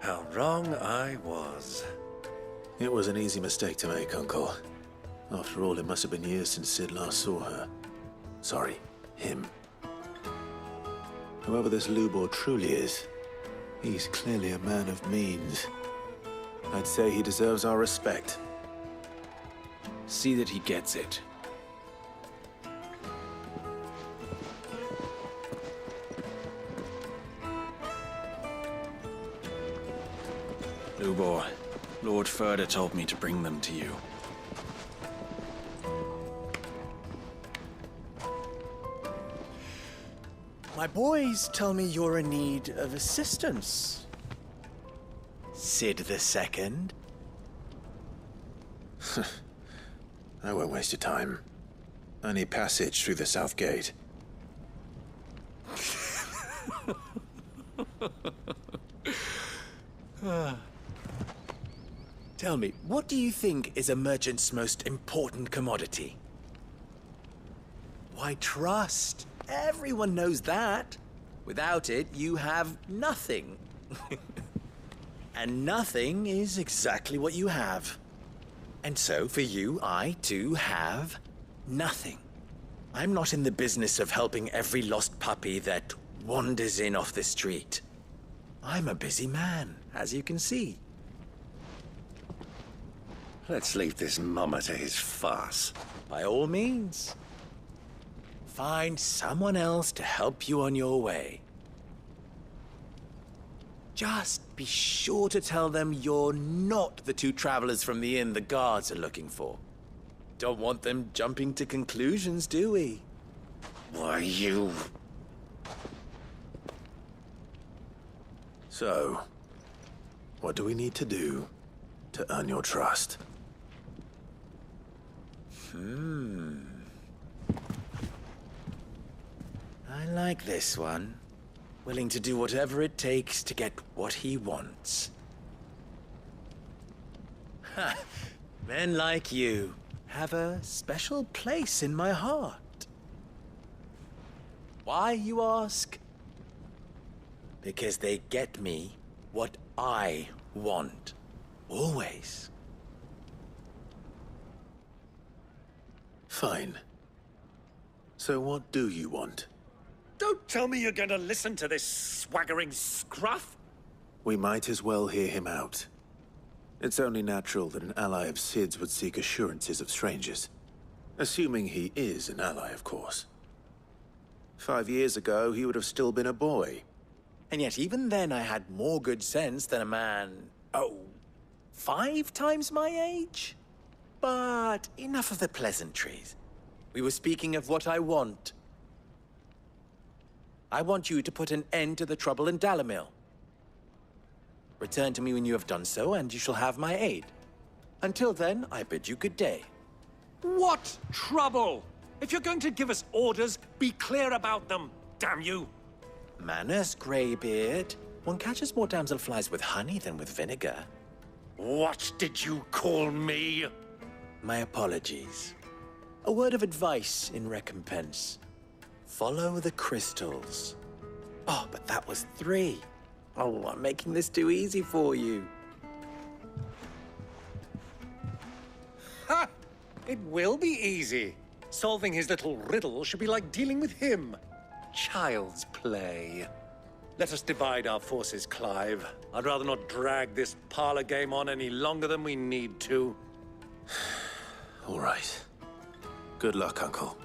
How wrong I was. It was an easy mistake to make, Uncle. After all, it must have been years since Sid last saw her. Sorry, him. Whoever this Lubor truly is, he's clearly a man of means. I'd say he deserves our respect. See that he gets it. Lubor, Lord Furder told me to bring them to you. My boys tell me you're in need of assistance. Sid the Second. I won't waste your time. I need passage through the south gate. Tell me, what do you think is a merchant's most important commodity? Why, trust. Everyone knows that. Without it, you have nothing. And nothing is exactly what you have. And so, for you, I, too, have nothing. I'm not in the business of helping every lost puppy that wanders in off the street. I'm a busy man, as you can see. Let's leave this mummer to his farce. By all means. Find someone else to help you on your way. Just be sure to tell them you're not the two travelers from the inn the guards are looking for. Don't want them jumping to conclusions, do we? Why, you... So, what do we need to do to earn your trust? I like this one. Willing to do whatever it takes to get what he wants. Ha! Men like you have a special place in my heart. Why, you ask? Because they get me what I want. Always. Fine. So what do you want? Don't tell me you're going to listen to this swaggering scruff! We might as well hear him out. It's only natural that an ally of Sid's would seek assurances of strangers. Assuming he is an ally, of course. 5 years ago, he would have still been a boy. And yet even then I had more good sense than a man, 5 times my age? But enough of the pleasantries. We were speaking of what I want. I want you to put an end to the trouble in Dalamil. Return to me when you have done so, and you shall have my aid. Until then, I bid you good day. What trouble? If you're going to give us orders, be clear about them, damn you! Manners, Greybeard. One catches more damselflies with honey than with vinegar. What did you call me? My apologies. A word of advice in recompense. Follow the crystals. Oh, but that was 3. Oh, I'm making this too easy for you. Ha! It will be easy. Solving his little riddle should be like dealing with him. Child's play. Let us divide our forces, Clive. I'd rather not drag this parlor game on any longer than we need to. All right. Good luck, Uncle.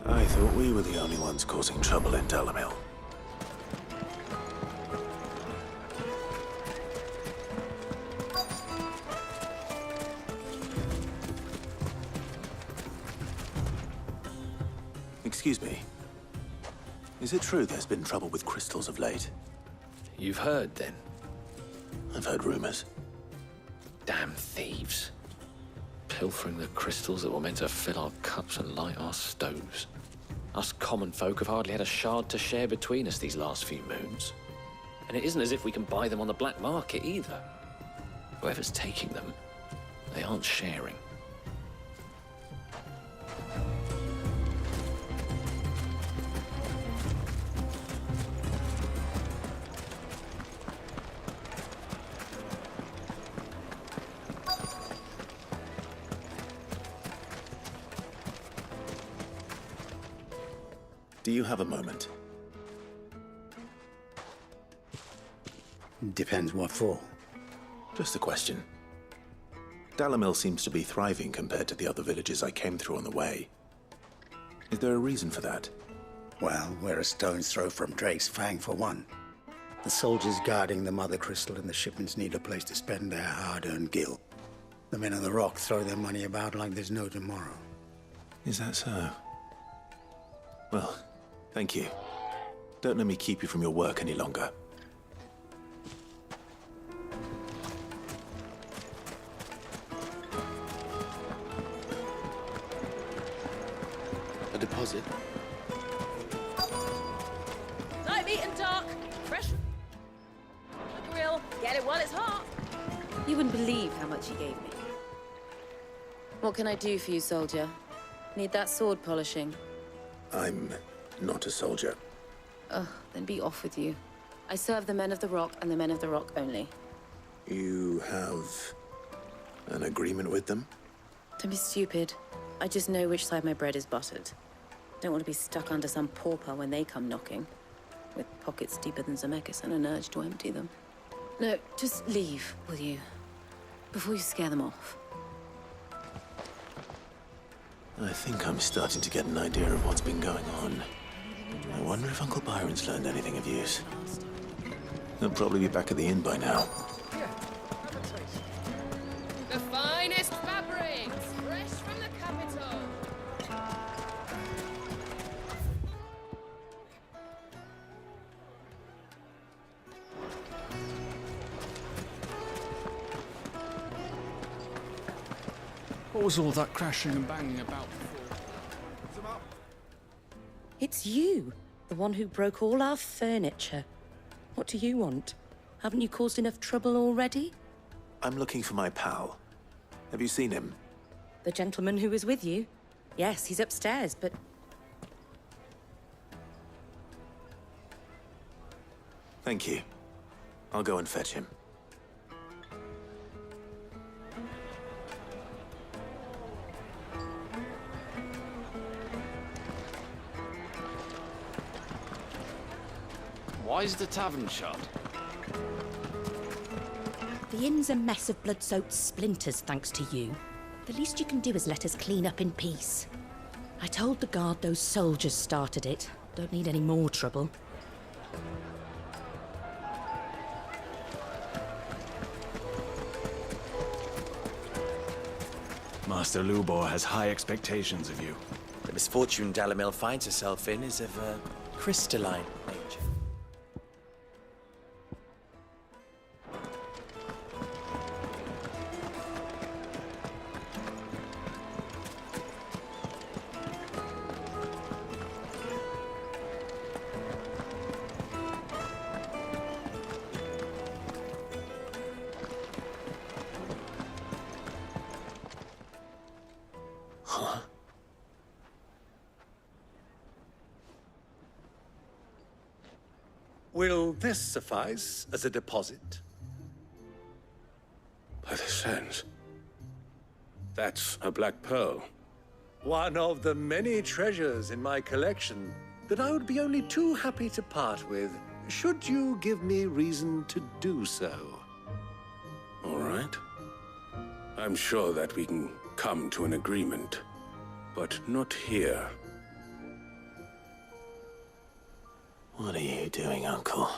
I thought we were the only ones causing trouble in Dalamil. Excuse me. Is it true there's been trouble with crystals of late? You've heard, then? I've heard rumors. Damn thieves. Pilfering the crystals that were meant to fill our cups and light our stoves. Us common folk have hardly had a shard to share between us these last few moons. And it isn't as if we can buy them on the black market either. Whoever's taking them, they aren't sharing. Do you have a moment? Depends what for. Just a question. Dalamil seems to be thriving compared to the other villages I came through on the way. Is there a reason for that? Well, we're a stone's throw from Drake's Fang, for one. The soldiers guarding the Mother Crystal and the shipments need a place to spend their hard-earned gil. The men of the Rock throw their money about like there's no tomorrow. Is that so? Well, thank you. Don't let me keep you from your work any longer. A deposit? Light meat and dark. Fresh. The grill. Get it while it's hot. You wouldn't believe how much he gave me. What can I do for you, soldier? Need that sword polishing? I'm not a soldier. Ugh, then be off with you. I serve the men of the Rock and the men of the Rock only. You have an agreement with them? Don't be stupid. I just know which side my bread is buttered. Don't want to be stuck under some pauper when they come knocking, with pockets deeper than Zemeckis and an urge to empty them. No, just leave, will you? Before you scare them off. I think I'm starting to get an idea of what's been going on. I wonder if Uncle Byron's learned anything of use. He'll probably be back at the inn by now. The finest fabrics, fresh from the capital. What was all that crashing and banging about before? It's you, the one who broke all our furniture. What do you want? Haven't you caused enough trouble already? I'm looking for my pal. Have you seen him? The gentleman who was with you? Yes, he's upstairs, but... Thank you. I'll go and fetch him. Why is the tavern shut? The inn's a mess of blood-soaked splinters, thanks to you. The least you can do is let us clean up in peace. I told the guard those soldiers started it. Don't need any more trouble. Master Lubor has high expectations of you. The misfortune Dalamil finds herself in is of a crystalline nature. Will this suffice as a deposit? By the sands. That's a black pearl. One of the many treasures in my collection that I would be only too happy to part with, should you give me reason to do so. All right. I'm sure that we can come to an agreement, but not here. What are you doing, Uncle?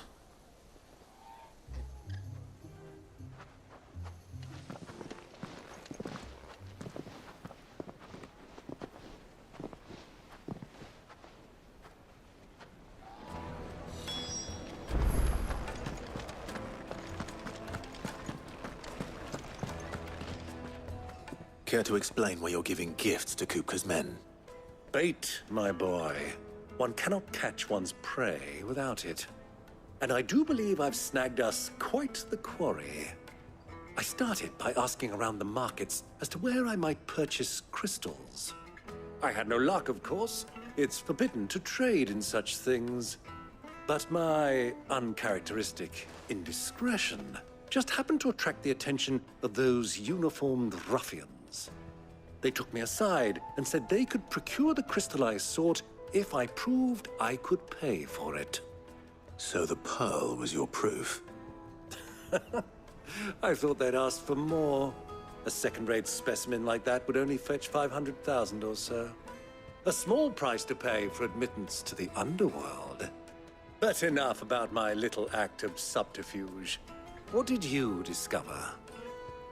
Care to explain why you're giving gifts to Kupka's men? Bait, my boy. One cannot catch one's prey without it. And I do believe I've snagged us quite the quarry. I started by asking around the markets as to where I might purchase crystals. I had no luck, of course. It's forbidden to trade in such things. But my uncharacteristic indiscretion just happened to attract the attention of those uniformed ruffians. They took me aside and said they could procure the crystal I sought if I proved I could pay for it. So the pearl was your proof? I thought they'd asked for more. A second-rate specimen like that would only fetch 500,000 or so. A small price to pay for admittance to the underworld. But enough about my little act of subterfuge. What did you discover?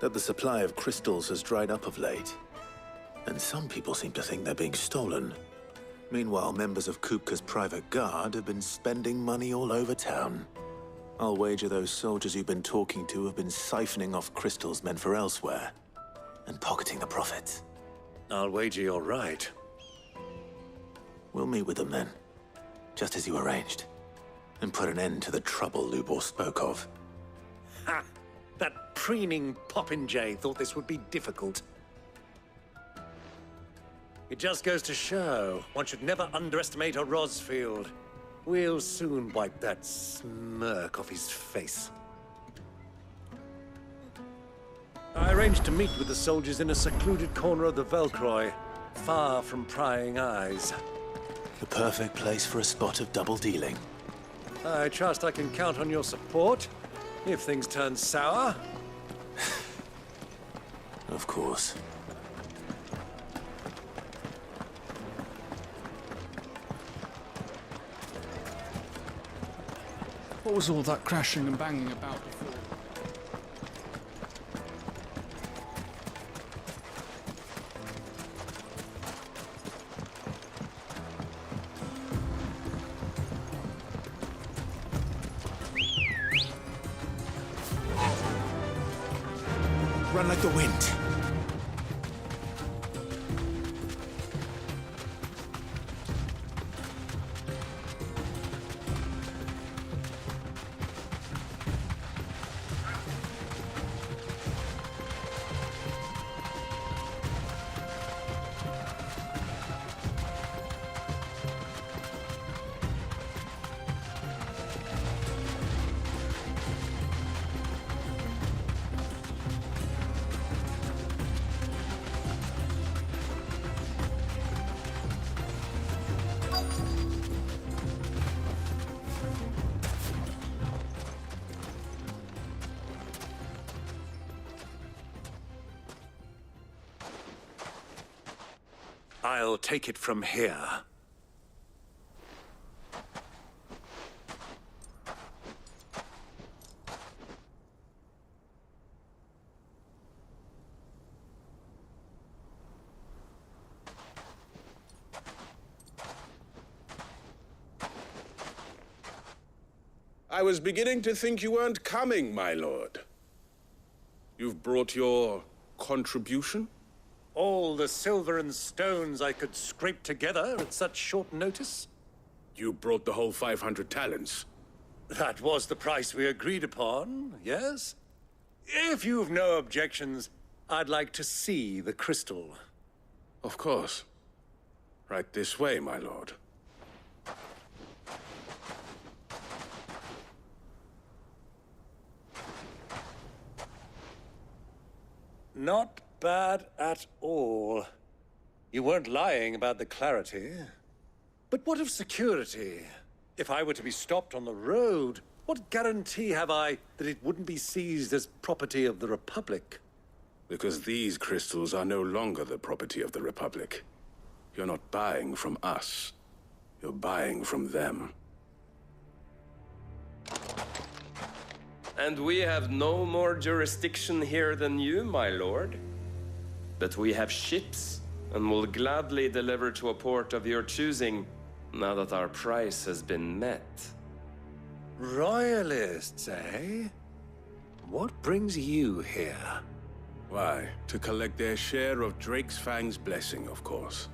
That the supply of crystals has dried up of late. And some people seem to think they're being stolen. Meanwhile, members of Kupka's private guard have been spending money all over town. I'll wager those soldiers you've been talking to have been siphoning off crystals meant for elsewhere, and pocketing the profits. I'll wager you're right. We'll meet with them then, just as you arranged, and put an end to the trouble Lubor spoke of. Ha! That preening popinjay thought this would be difficult. It just goes to show one should never underestimate a Rosfield. We'll soon wipe that smirk off his face. I arranged to meet with the soldiers in a secluded corner of the Velcroy, far from prying eyes. The perfect place for a spot of double dealing. I trust I can count on your support if things turn sour. Of course. What was all that crashing and banging about before? Run like the wind. I'll take it from here. I was beginning to think you weren't coming, my lord. You've brought your contribution? All the silver and stones I could scrape together at such short notice? You brought the whole 500 talents. That was the price we agreed upon, yes? If you've no objections, I'd like to see the crystal. Of course. Right this way, my lord. Not bad at all. You weren't lying about the clarity. But what of security? If I were to be stopped on the road, what guarantee have I that it wouldn't be seized as property of the Republic? Because these crystals are no longer the property of the Republic. You're not buying from us. You're buying from them. And we have no more jurisdiction here than you, my lord. But we have ships, and will gladly deliver to a port of your choosing, now that our price has been met. Royalists, eh? What brings you here? Why, to collect their share of Drake's Fang's blessing, of course.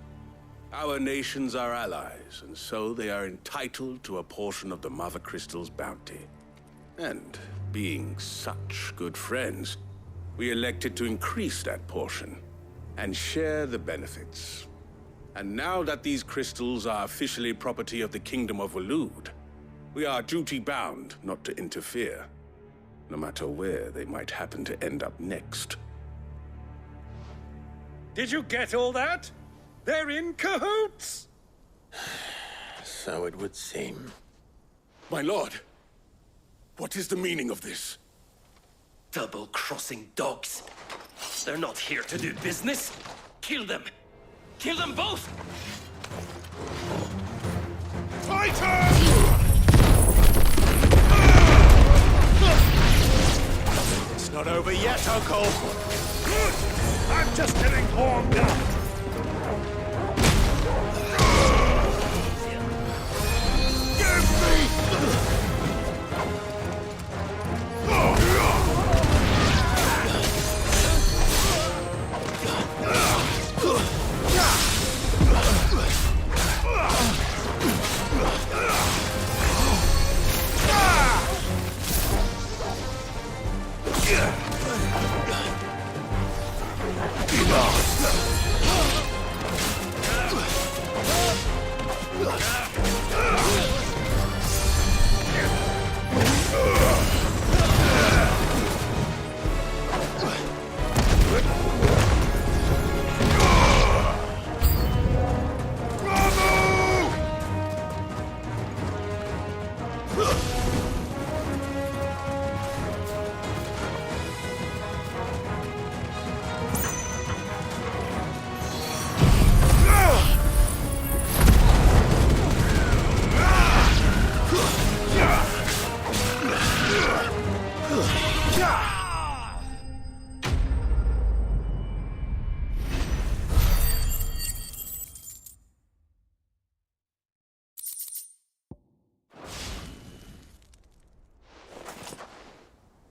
Our nations are allies, and so they are entitled to a portion of the Mother Crystal's bounty. And being such good friends, we elected to increase that portion and share the benefits. And now that these crystals are officially property of the Kingdom of Waloed, we are duty-bound not to interfere, no matter where they might happen to end up next. Did you get all that? They're in cahoots! So it would seem. My lord, what is the meaning of this? Double-crossing dogs. They're not here to do business. Kill them! Kill them both! It's not over yet, Uncle! Good! I'm just getting warmed up!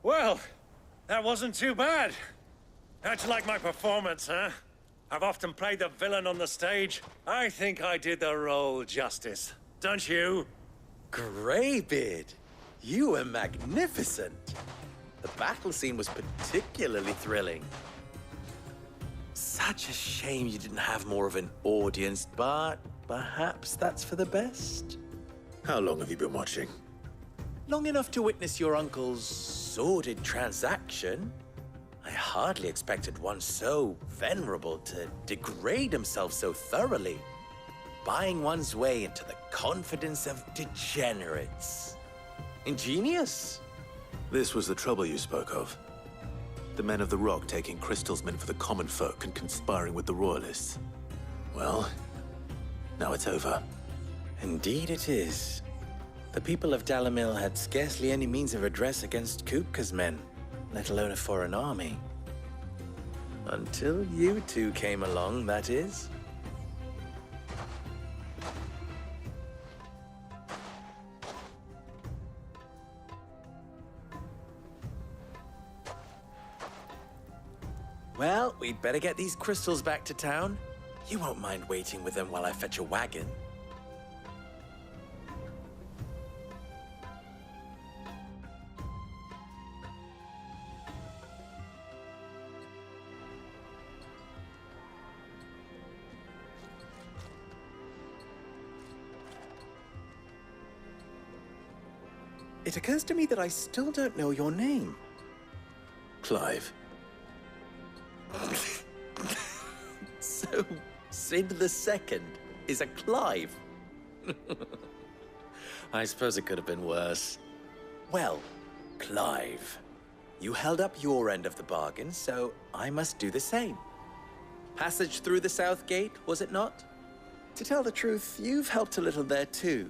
Well, that wasn't too bad. How'd you like my performance, huh? I've often played the villain on the stage. I think I did the role justice. Don't you? Greybeard, you were magnificent. The battle scene was particularly thrilling. Such a shame you didn't have more of an audience, but perhaps that's for the best. How long have you been watching? Long enough to witness your uncle's sordid transaction. I hardly expected one so venerable to degrade himself so thoroughly, buying one's way into the confidence of degenerates. Ingenious. This was the trouble you spoke of. The men of the Rock taking crystals meant for the common folk and conspiring with the Royalists. Well, now it's over. Indeed it is. The people of Dalamil had scarcely any means of redress against Kupka's men, let alone a foreign army. Until you two came along, that is. Well, we'd better get these crystals back to town. You won't mind waiting with them while I fetch a wagon. It occurs to me that I still don't know your name. Clive. So, Sid the Second is a Clive? I suppose it could have been worse. Well, Clive, you held up your end of the bargain, so I must do the same. Passage through the South Gate, was it not? To tell the truth, you've helped a little there too.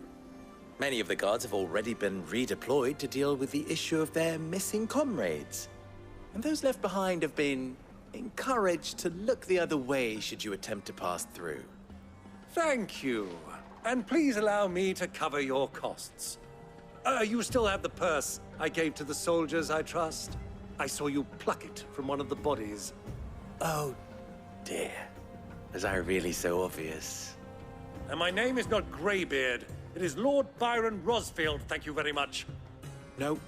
Many of the guards have already been redeployed to deal with the issue of their missing comrades. And those left behind have been encouraged to look the other way should you attempt to pass through. Thank you. And please allow me to cover your costs. You still have the purse I gave to the soldiers, I trust? I saw you pluck it from one of the bodies. Oh, dear. Was I really so obvious? And my name is not Greybeard. It is Lord Byron Rosfield, thank you very much. No,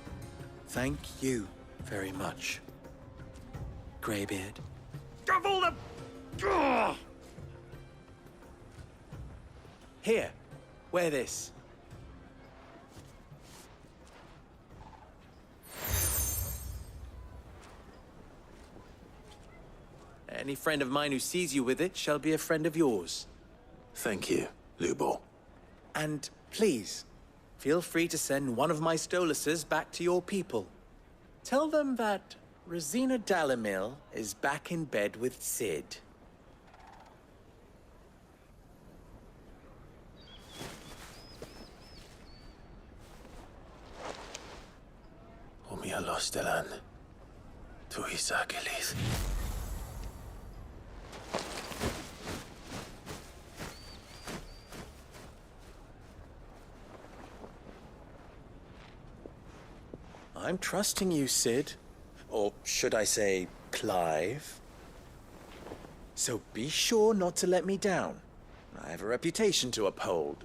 thank you very much, Greybeard. Of all the... Ugh! Here, wear this. Any friend of mine who sees you with it shall be a friend of yours. Thank you, Lubo. And please, feel free to send one of my Stoluses back to your people. Tell them that Rosina Dalamil is back in bed with Sid. Omia lostelan. Tu isakelis. I'm trusting you, Sid. Or should I say, Clive? So be sure not to let me down. I have a reputation to uphold.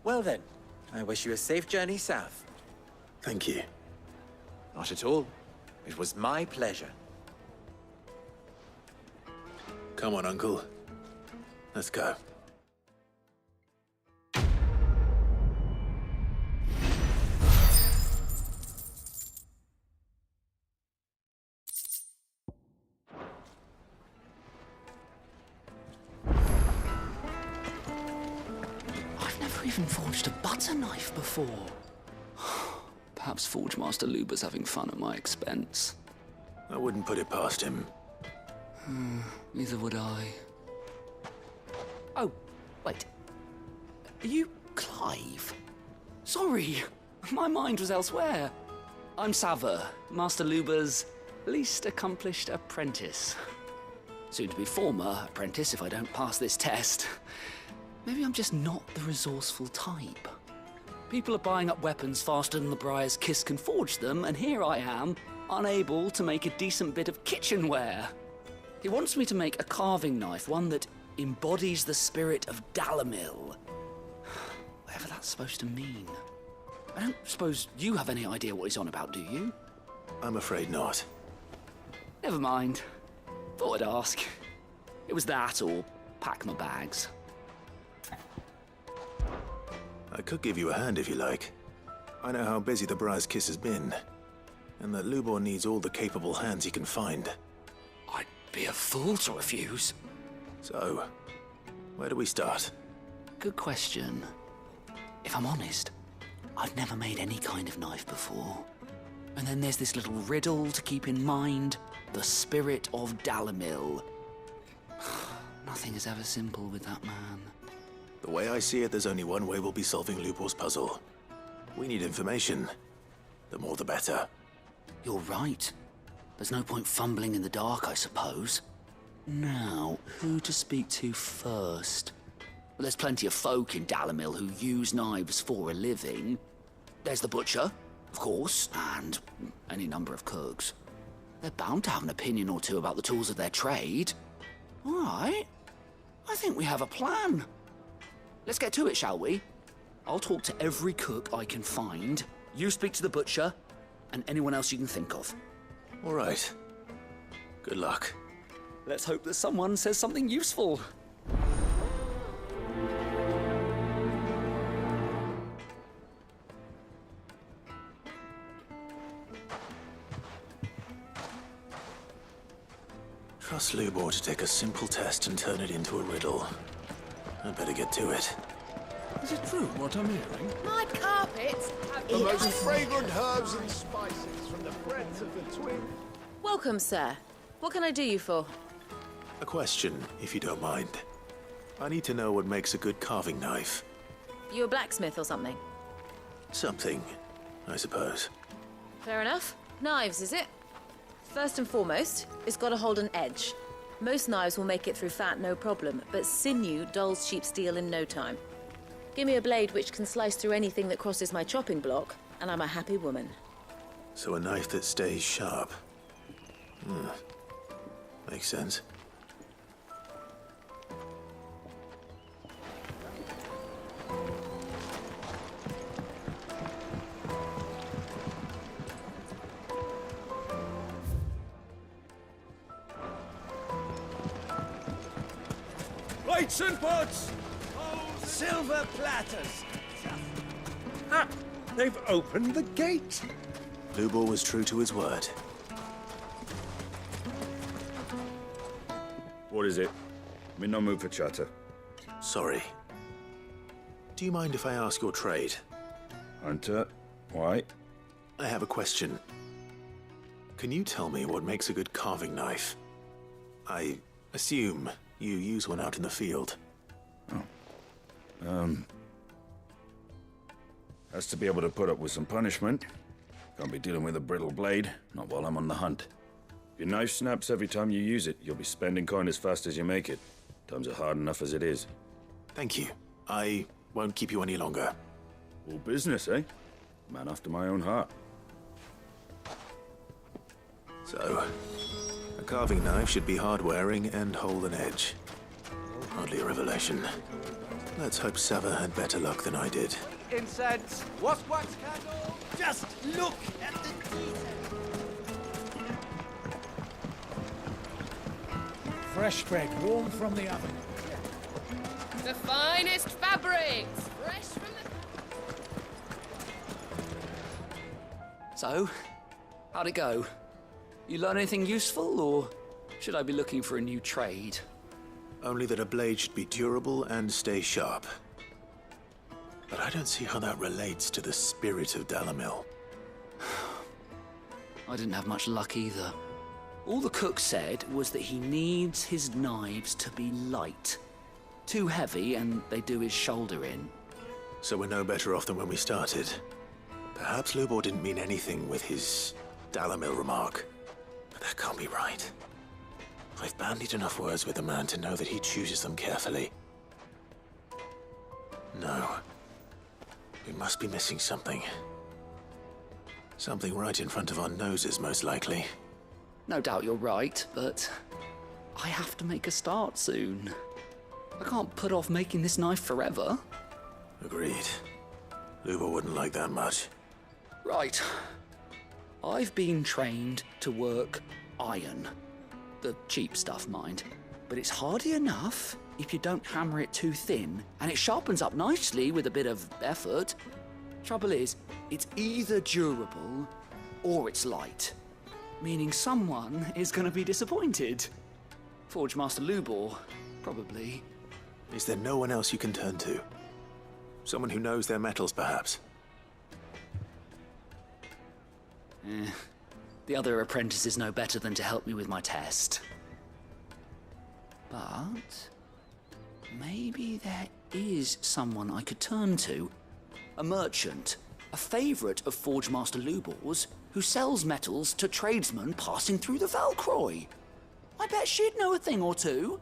Well then, I wish you a safe journey south. Thank you. Not at all. It was my pleasure. Come on, Uncle. Let's go. I've never even forged a butter knife before. Perhaps Forge Master Luba's having fun at my expense. I wouldn't put it past him. Neither would I. Oh, wait. Are you Clive? Sorry, my mind was elsewhere. I'm Sava, Master Luba's least accomplished apprentice. Soon to be former apprentice if I don't pass this test. Maybe I'm just not the resourceful type. People are buying up weapons faster than the Briar's Kiss can forge them, and here I am, unable to make a decent bit of kitchenware. He wants me to make a carving knife, one that embodies the spirit of Dalamil. Whatever that's supposed to mean. I don't suppose you have any idea what he's on about, do you? I'm afraid not. Never mind. Thought I'd ask. It was that or pack my bags. I could give you a hand if you like. I know how busy the Briar's Kiss has been, and that Lubor needs all the capable hands he can find. I'd be a fool to refuse. So, where do we start? Good question. If I'm honest, I've never made any kind of knife before. And then there's this little riddle to keep in mind. The spirit of Dalamil. Nothing is ever simple with that man. The way I see it, there's only one way we'll be solving Lubor's puzzle. We need information. The more the better. You're right. There's no point fumbling in the dark, I suppose. Now, who to speak to first? Well, there's plenty of folk in Dalamil who use knives for a living. There's the butcher, of course, and any number of cooks. They're bound to have an opinion or two about the tools of their trade. All right. I think we have a plan. Let's get to it, shall we? I'll talk to every cook I can find. You speak to the butcher, and anyone else you can think of. All right. Good luck. Let's hope that someone says something useful. Trust Lubor to take a simple test and turn it into a riddle. I'd better get to it. Is it true what I'm hearing? My carpets have The most fragrant herbs and spices from the breadth of the twig. Welcome, sir. What can I do you for? A question, if you don't mind. I need to know what makes a good carving knife. You a blacksmith or something? Something, I suppose. Fair enough. Knives, is it? First and foremost, it's got to hold an edge. Most knives will make it through fat, no problem, but sinew dulls cheap steel in no time. Give me a blade which can slice through anything that crosses my chopping block, and I'm a happy woman. So a knife that stays sharp. Makes sense. Plates and pots! Silver platters! Ah! They've opened the gate! Lubor was true to his word. What is it? I'm in no mood for chatter. Sorry. Do you mind if I ask your trade? Hunter, why? I have a question. Can you tell me what makes a good carving knife? I assume you use one out in the field. Has to be able to put up with some punishment. Can't be dealing with a brittle blade, not while I'm on the hunt. If your knife snaps every time you use it, you'll be spending coin as fast as you make it. Times are hard enough as it is. Thank you. I won't keep you any longer. All business, eh? Man after my own heart. So, a carving knife should be hard-wearing and hold an edge. Hardly a revelation. Let's hope Sava had better luck than I did. Incense, wax candle. Just look at the detail. Fresh bread, warm from the oven. The finest fabrics, fresh from the... So, how'd it go? You learn anything useful, or should I be looking for a new trade? Only that a blade should be durable and stay sharp. But I don't see how that relates to the spirit of Dalamil. I didn't have much luck either. All the cook said was that he needs his knives to be light. Too heavy and they do his shoulder in. So we're no better off than when we started. Perhaps Lubor didn't mean anything with his Dalamil remark. But that can't be right. I've bandied enough words with the man to know that he chooses them carefully. No. We must be missing something. Something right in front of our noses, most likely. No doubt you're right, but I have to make a start soon. I can't put off making this knife forever. Agreed. Lubor wouldn't like that much. Right. I've been trained to work iron. The cheap stuff, mind. But it's hardy enough if you don't hammer it too thin, and it sharpens up nicely with a bit of effort. Trouble is, it's either durable or it's light. Meaning someone is going to be disappointed. Forge Master Lubor, probably. Is there no one else you can turn to? Someone who knows their metals, perhaps? The other apprentices know better than to help me with my test. But maybe there is someone I could turn to. A merchant, a favourite of Forge Master Lubor's, who sells metals to tradesmen passing through the Valcroy. I bet she'd know a thing or two.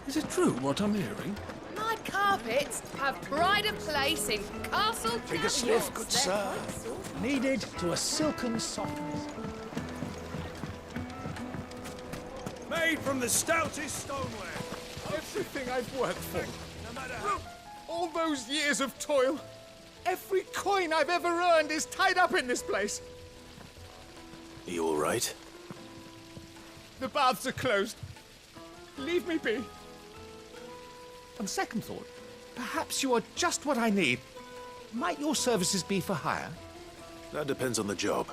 Is it true what I'm hearing? My carpets have pride of place in Castle Take a sniff, good sir. Needed to a silken softness. Made from the stoutest stoneware. Everything I've worked for. No matter how... All those years of toil. Every coin I've ever earned is tied up in this place. Are you all right? The baths are closed. Leave me be. On second thought, perhaps you are just what I need. Might your services be for hire? That depends on the job.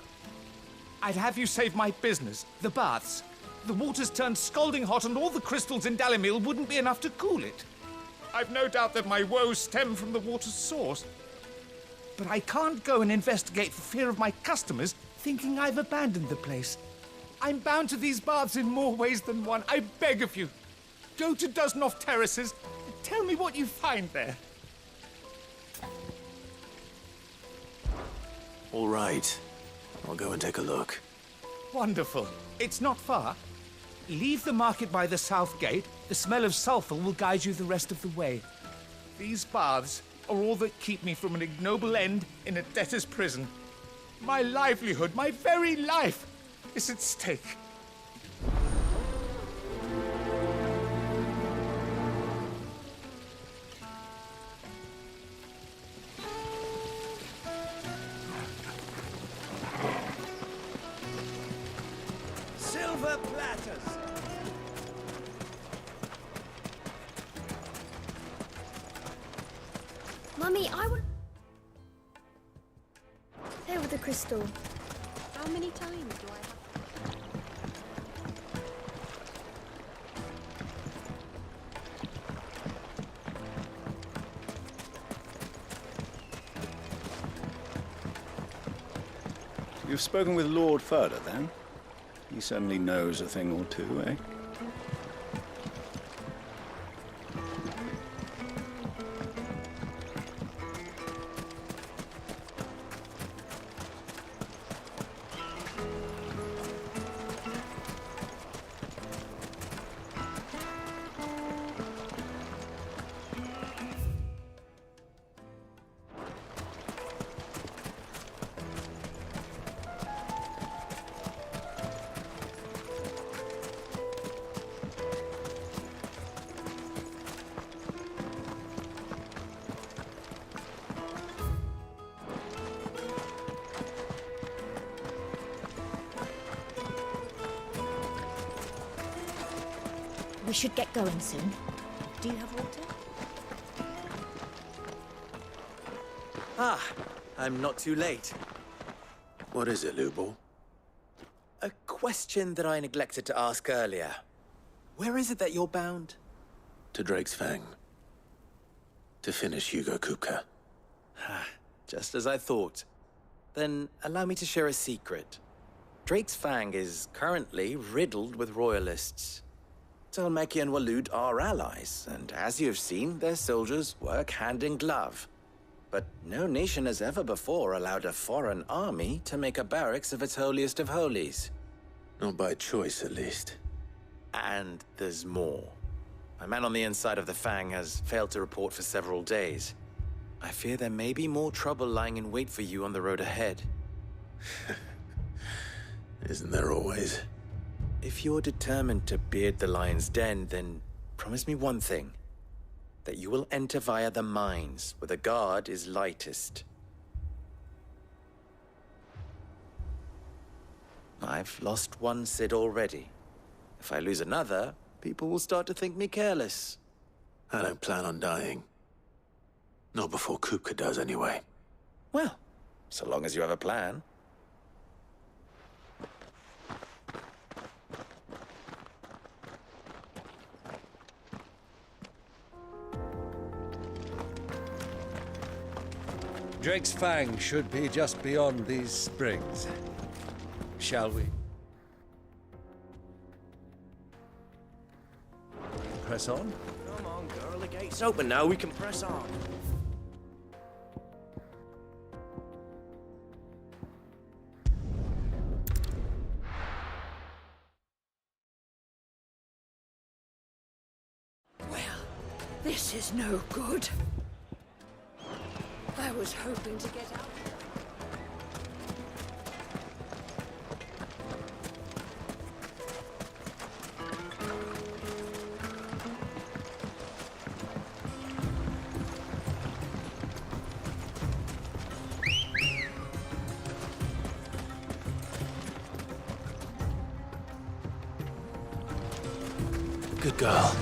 I'd have you save my business, the baths. The water's turned scalding hot and all the crystals in Dalamil wouldn't be enough to cool it. I've no doubt that my woes stem from the water's source. But I can't go and investigate for fear of my customers thinking I've abandoned the place. I'm bound to these baths in more ways than one. I beg of you. Go to Dusnoff Terraces. Tell me what you find there. All right. I'll go and take a look. Wonderful. It's not far. Leave the market by the south gate. The smell of sulfur will guide you the rest of the way. These baths are all that keep me from an ignoble end in a debtor's prison. My livelihood, my very life, is at stake. Silver platters! Mummy, I want... There with the crystal. How many times do I have? You've spoken with Lord Furder, then? He certainly knows a thing or two, eh? We should get going soon. Do you have water? Ah, I'm not too late. What is it, Lubo? A question that I neglected to ask earlier. Where is it that you're bound? To Drake's Fang. To finish Hugo Kupka. Just as I thought. Then allow me to share a secret. Drake's Fang is currently riddled with royalists. Talmeki and Walud are allies, and as you have seen, their soldiers work hand in glove. But no nation has ever before allowed a foreign army to make a barracks of its holiest of holies. Not by choice, at least. And there's more. My man on the inside of the Fang has failed to report for several days. I fear there may be more trouble lying in wait for you on the road ahead. Isn't there always? If you're determined to beard the lion's den, then promise me one thing. That you will enter via the mines, where the guard is lightest. I've lost one Sid already. If I lose another, people will start to think me careless. I don't plan on dying. Not before Kupka does, anyway. Well, so long as you have a plan. Drake's Fang should be just beyond these springs. Shall we? Press on? Come on, girl, the gate's open now, we can press on. Well, this is no good. I was hoping to get out. Good girl.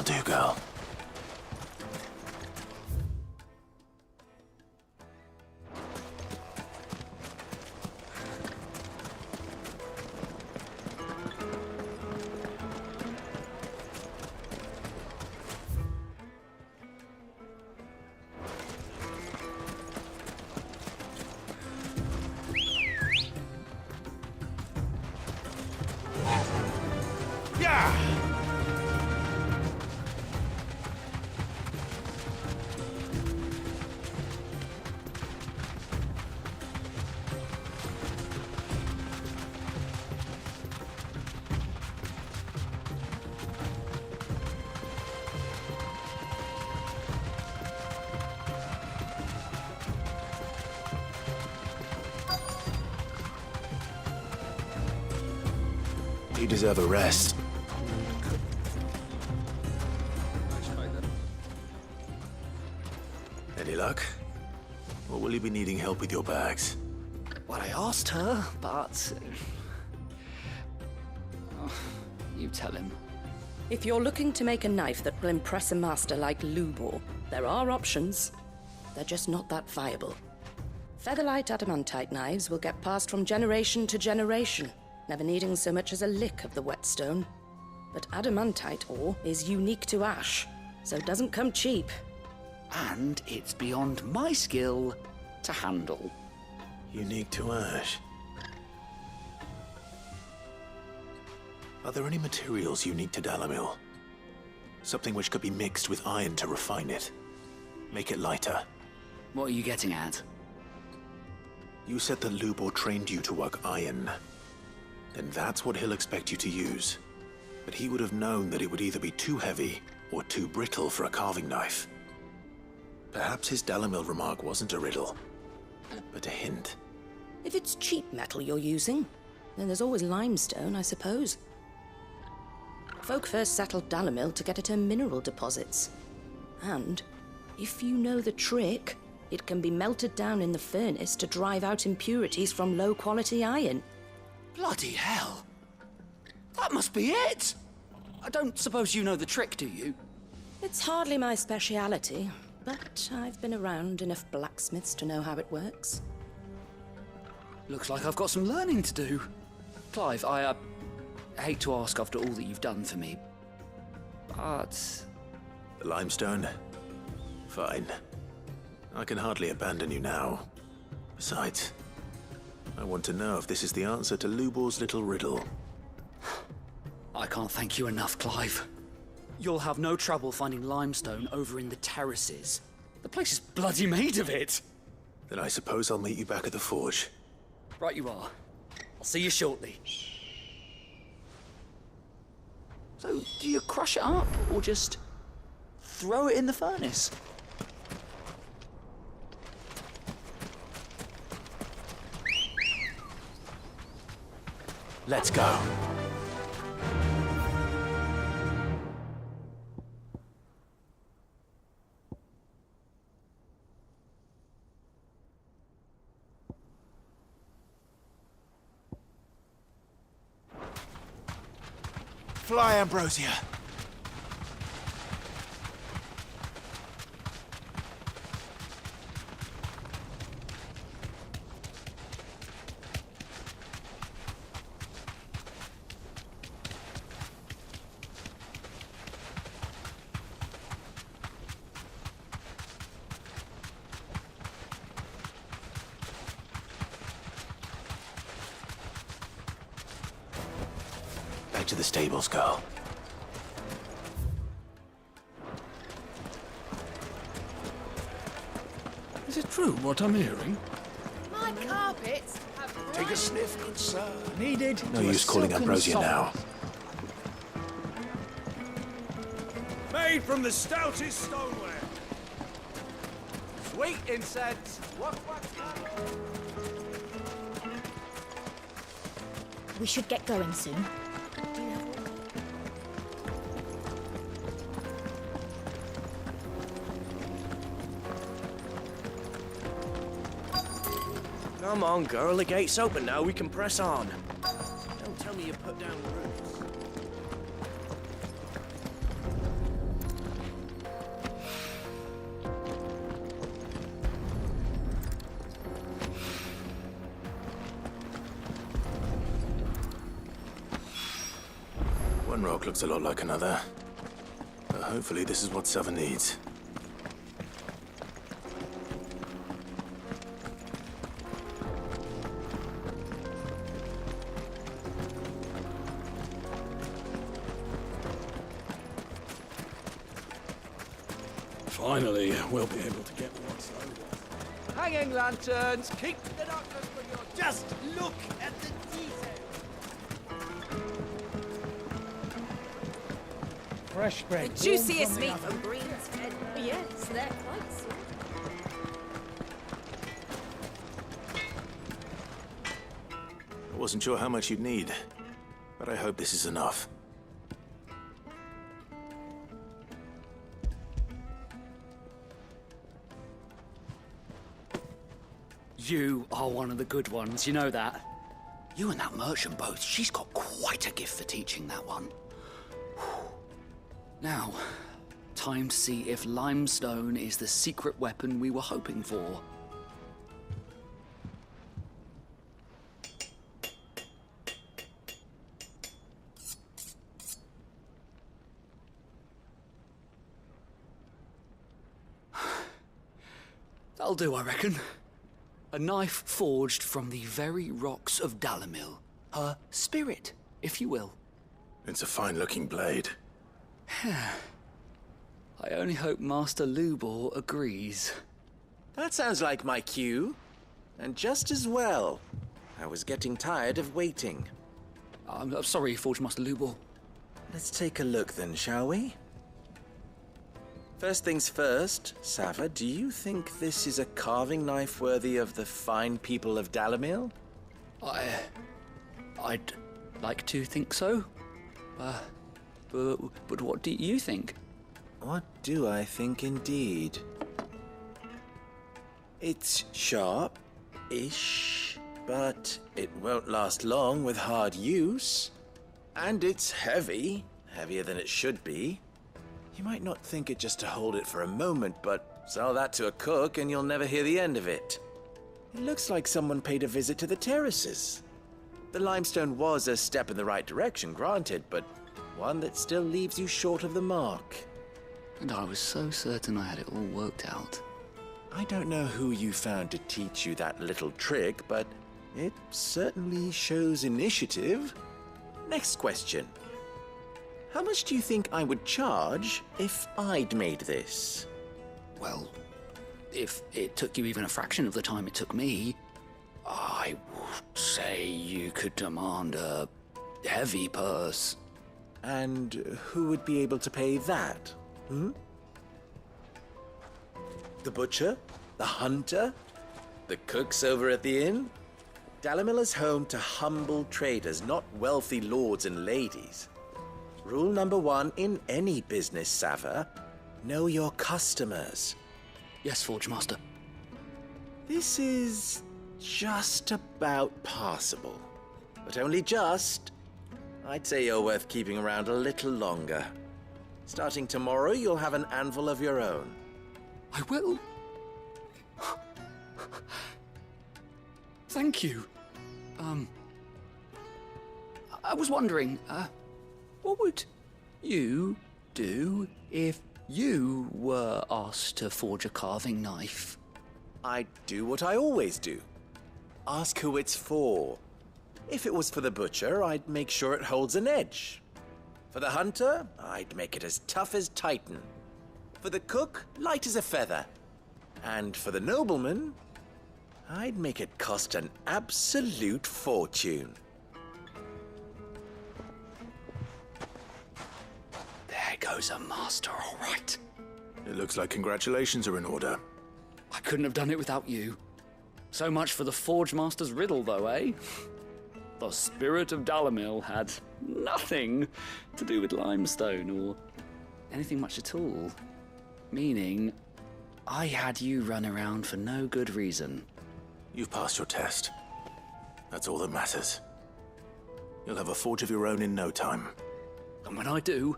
That'll do, girl. You deserve a rest. Any luck? Or will you be needing help with your bags? Well, I asked her, but... Oh, you tell him. If you're looking to make a knife that will impress a master like Lubor, there are options. They're just not that viable. Featherlight adamantite knives will get passed from generation to generation, never needing so much as a lick of the whetstone. But adamantite ore is unique to ash, so it doesn't come cheap. And it's beyond my skill to handle. Unique to ash. Are there any materials unique to Dalamil? Something which could be mixed with iron to refine it. Make it lighter. What are you getting at? You said that Lubor trained you to work iron. Then that's what he'll expect you to use. But he would have known that it would either be too heavy or too brittle for a carving knife. Perhaps his Dalamil remark wasn't a riddle, but a hint. If it's cheap metal you're using, then there's always limestone, I suppose. Folk first settled Dalamil to get at her mineral deposits. And, if you know the trick, it can be melted down in the furnace to drive out impurities from low-quality iron. Bloody hell! That must be it! I don't suppose you know the trick, do you? It's hardly my speciality, but I've been around enough blacksmiths to know how it works. Looks like I've got some learning to do. Clive, I hate to ask after all that you've done for me, but... The limestone? Fine. I can hardly abandon you now. Besides, I want to know if this is the answer to Lubor's little riddle. I can't thank you enough, Clive. You'll have no trouble finding limestone over in the terraces. The place is bloody made of it. Then I suppose I'll meet you back at the forge. Right you are. I'll see you shortly. So, do you crush it up, or just throw it in the furnace? Let's go. Fly, Ambrosia. Back to the stables, girl. Is it true what I'm hearing? My carpets have Take a sniff, good sir. Needed. No use calling Ambrosia now. Made from the stoutest stoneware. Sweet incense. What? We should get going soon. Come on, girl. The gate's open now. We can press on. Don't tell me you put down roots. One rock looks a lot like another. But hopefully this is what Sava needs. Finally, we'll be able to get what's over. Hanging lanterns, keep the darkness from your... Just look at the detail. Fresh bread. The juiciest meat from Green's Head. Yes, they're quite sweet. I wasn't sure how much you'd need, but I hope this is enough. You are one of the good ones, you know that? You and that merchant both, she's got quite a gift for teaching that one. Now, time to see if limestone is the secret weapon we were hoping for. That'll do, I reckon. A knife forged from the very rocks of Dalamil. Her spirit, if you will. It's a fine-looking blade. I only hope Master Lubor agrees. That sounds like my cue. And just as well. I was getting tired of waiting. I'm sorry, Forge Master Lubor. Let's take a look then, shall we? First things first, Sava, do you think this is a carving knife worthy of the fine people of Dalamil? I'd like to think so. But what do you think? What do I think indeed? It's sharp-ish, but it won't last long with hard use. And it's heavy, heavier than it should be. You might not think it just to hold it for a moment, but sell that to a cook and you'll never hear the end of it. It looks like someone paid a visit to the terraces. The limestone was a step in the right direction, granted, but one that still leaves you short of the mark. And I was so certain I had it all worked out. I don't know who you found to teach you that little trick, but it certainly shows initiative. Next question. How much do you think I would charge if I'd made this? Well, if it took you even a fraction of the time it took me, I would say you could demand a heavy purse. And who would be able to pay that? The butcher? The hunter? The cooks over at the inn? Dalamil is home to humble traders, not wealthy lords and ladies. Rule number 1 in any business, Sava, know your customers. Yes, Forge Master. This is just about passable, but only just. I'd say you're worth keeping around a little longer. Starting tomorrow, you'll have an anvil of your own. I will. Thank you. I was wondering, what would you do if you were asked to forge a carving knife? I'd do what I always do. Ask who it's for. If it was for the butcher, I'd make sure it holds an edge. For the hunter, I'd make it as tough as Titan. For the cook, light as a feather. And for the nobleman, I'd make it cost an absolute fortune. There goes a master, all right. It looks like congratulations are in order. I couldn't have done it without you. So much for the Forge Master's riddle, though, eh? The spirit of Dalamil had nothing to do with limestone or anything much at all. Meaning, I had you run around for no good reason. You've passed your test. That's all that matters. You'll have a forge of your own in no time. And when I do,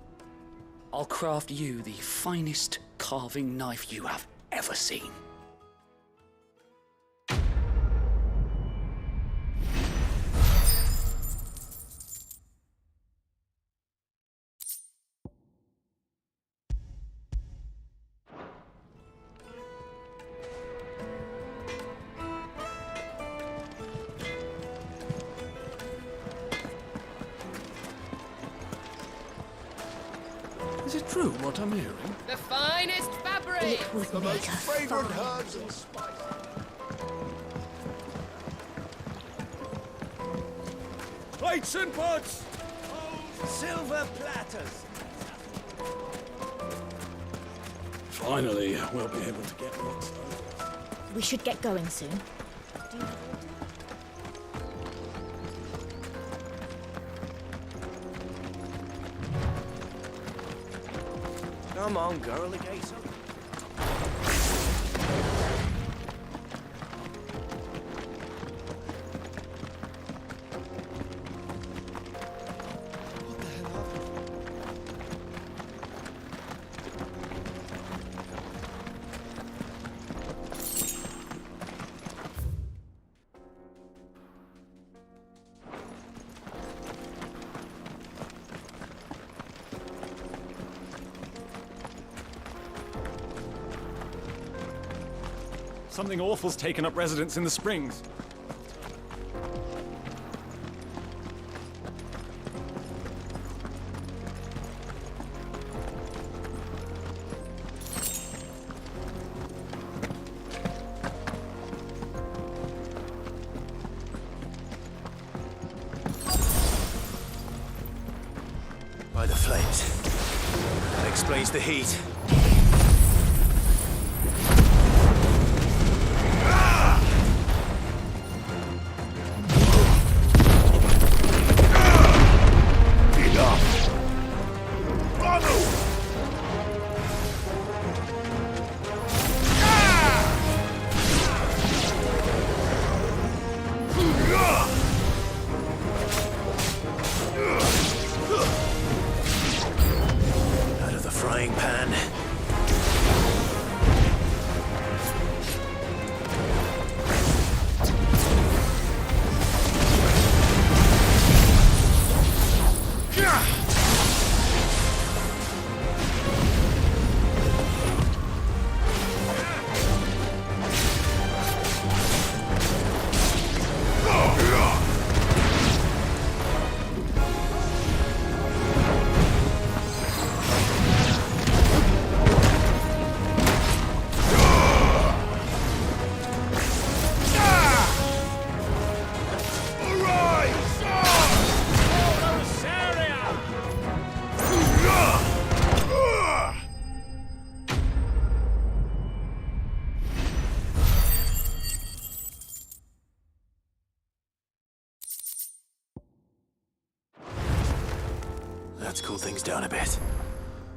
I'll craft you the finest carving knife you have ever seen. Is it true what I'm hearing? The finest fabric! It would The make most a fragrant fine. herbs and spices. Plates and pots! Silver platters! Finally, we'll be able to get what's over. We should get going soon. Come on, girl, the gate's open. Something awful's taken up residence in the springs. By the flames. That explains the heat. Out of the frying pan. Let's cool things down a bit.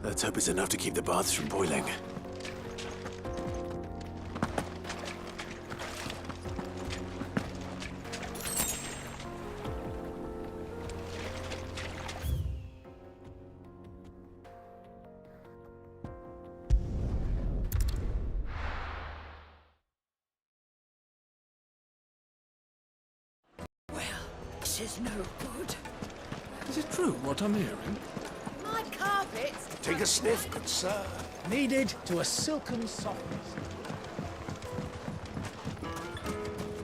Let's hope it's enough to keep the baths from boiling. This is no good. Is it true what I'm hearing? My carpets! Take a sniff, good sir. Kneaded to a silken softness.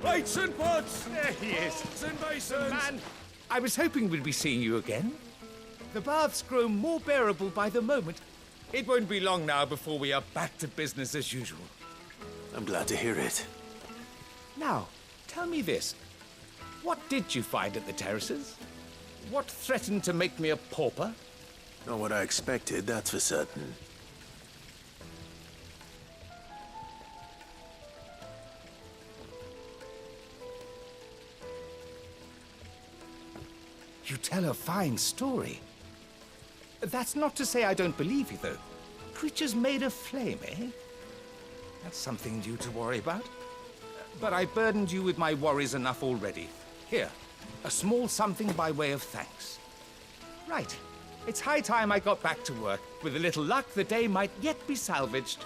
Plates and pots! There he is. Pots and basins! Man, I was hoping we'd be seeing you again. The baths grow more bearable by the moment. It won't be long now before we are back to business as usual. I'm glad to hear it. Now, tell me this. What did you find at the terraces? What threatened to make me a pauper? Not what I expected, that's for certain. You tell a fine story. That's not to say I don't believe you, though. Creatures made of flame, eh? That's something new to worry about. But I burdened you with my worries enough already. Here, a small something by way of thanks. Right. It's high time I got back to work. With a little luck, the day might yet be salvaged.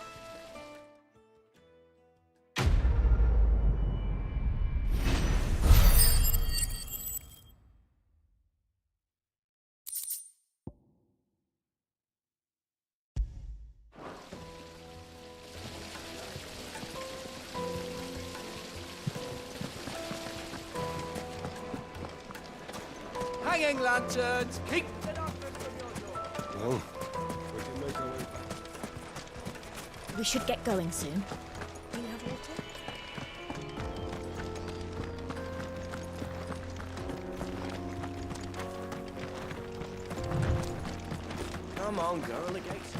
Hanging lanterns! Keep it up from your door! Well, We'll make our way back. We should get going soon. Do you have water? Come on, girl, the gates.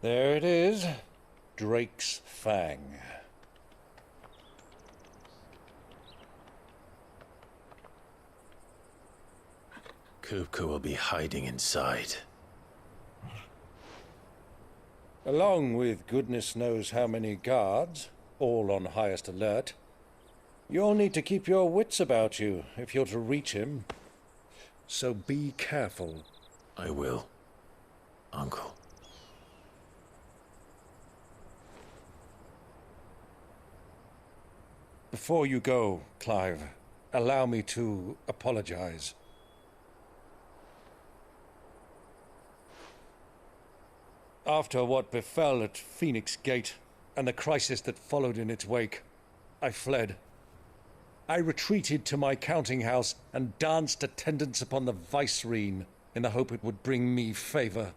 There it is. Drake's Fang. Kupka will be hiding inside. Along with goodness knows how many guards, all on highest alert. You'll need to keep your wits about you if you're to reach him. So be careful. I will, Uncle. Before you go, Clive, allow me to apologize. After what befell at Phoenix Gate and the crisis that followed in its wake, I fled. I retreated to my counting house and danced attendance upon the vicereine in the hope it would bring me favor.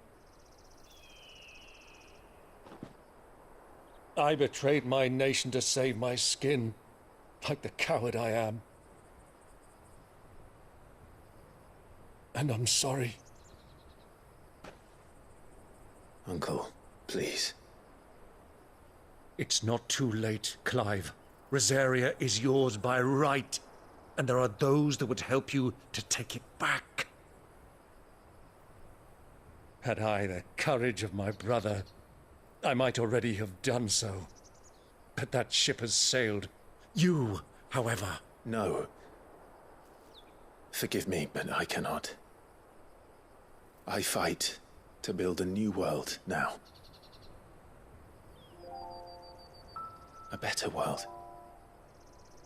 I betrayed my nation to save my skin, like the coward I am. And I'm sorry. Uncle, please. It's not too late, Clive. Rosaria is yours by right, and there are those that would help you to take it back. Had I the courage of my brother, I might already have done so. But that ship has sailed. You, however... No. Forgive me, but I cannot. I fight to build a new world now. A better world.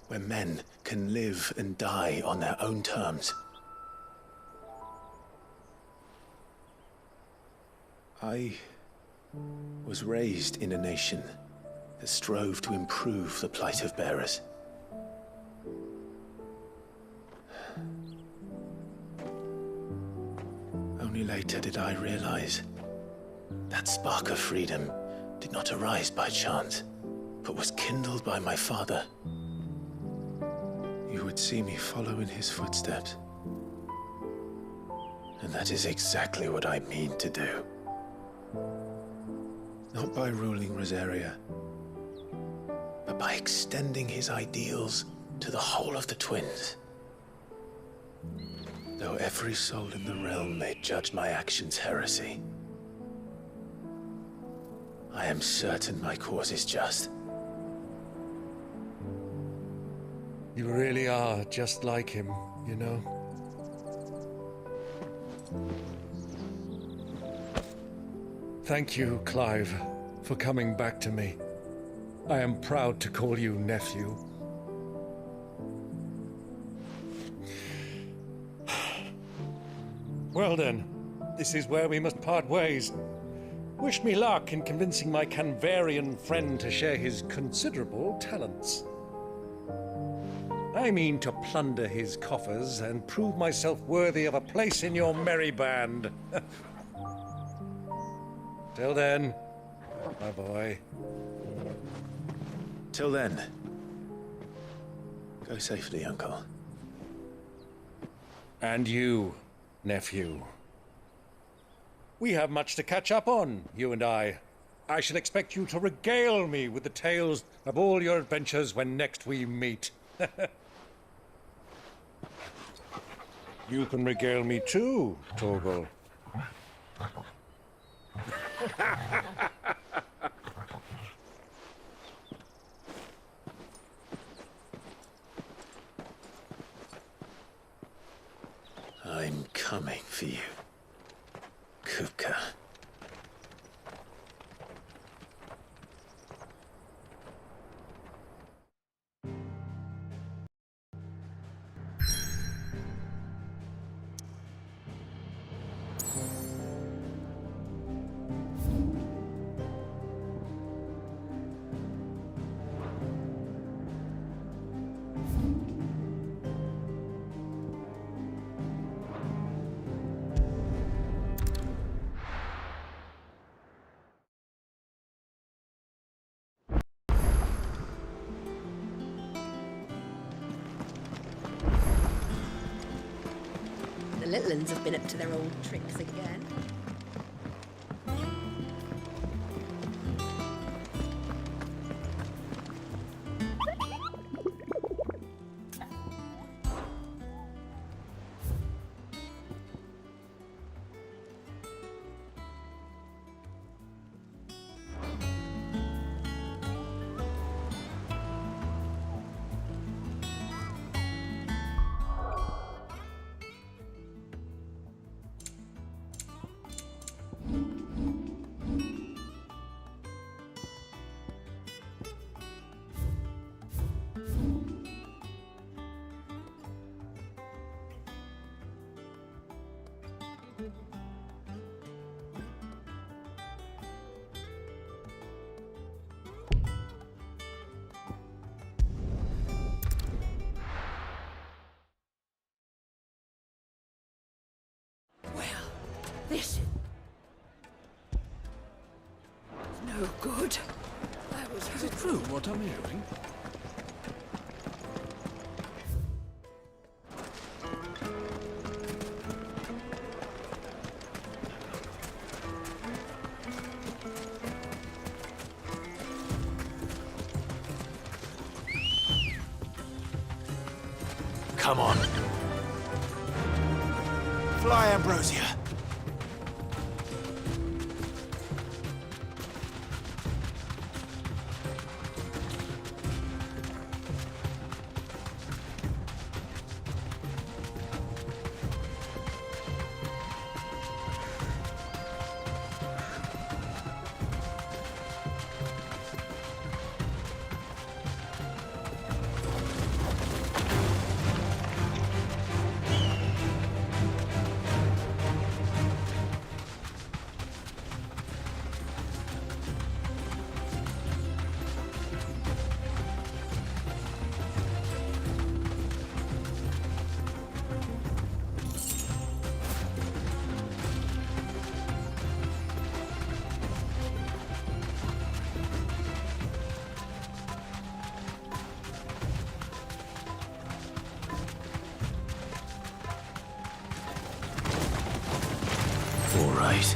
Where men can live and die on their own terms. I was raised in a nation that strove to improve the plight of bearers. Only later did I realize that spark of freedom did not arise by chance, but was kindled by my father. You would see me follow in his footsteps. And that is exactly what I mean to do. Not by ruling Rosaria, but by extending his ideals to the whole of the twins. Though every soul in the realm may judge my actions heresy, I am certain my cause is just. You really are just like him, you know? Thank you, Clive, for coming back to me. I am proud to call you nephew. Well then, this is where we must part ways. Wish me luck in convincing my Canvarian friend to share his considerable talents. I mean to plunder his coffers and prove myself worthy of a place in your merry band. Till then, my boy. Till then, go safely, Uncle. And you, nephew. We have much to catch up on, you and I. I shall expect you to regale me with the tales of all your adventures when next we meet. You can regale me too, Torgal. I'm coming for you, Kupka. The little uns have been up to their old tricks again. This is no good. Is it true what I'm hearing? Come on. Fly, Ambrosia. All right.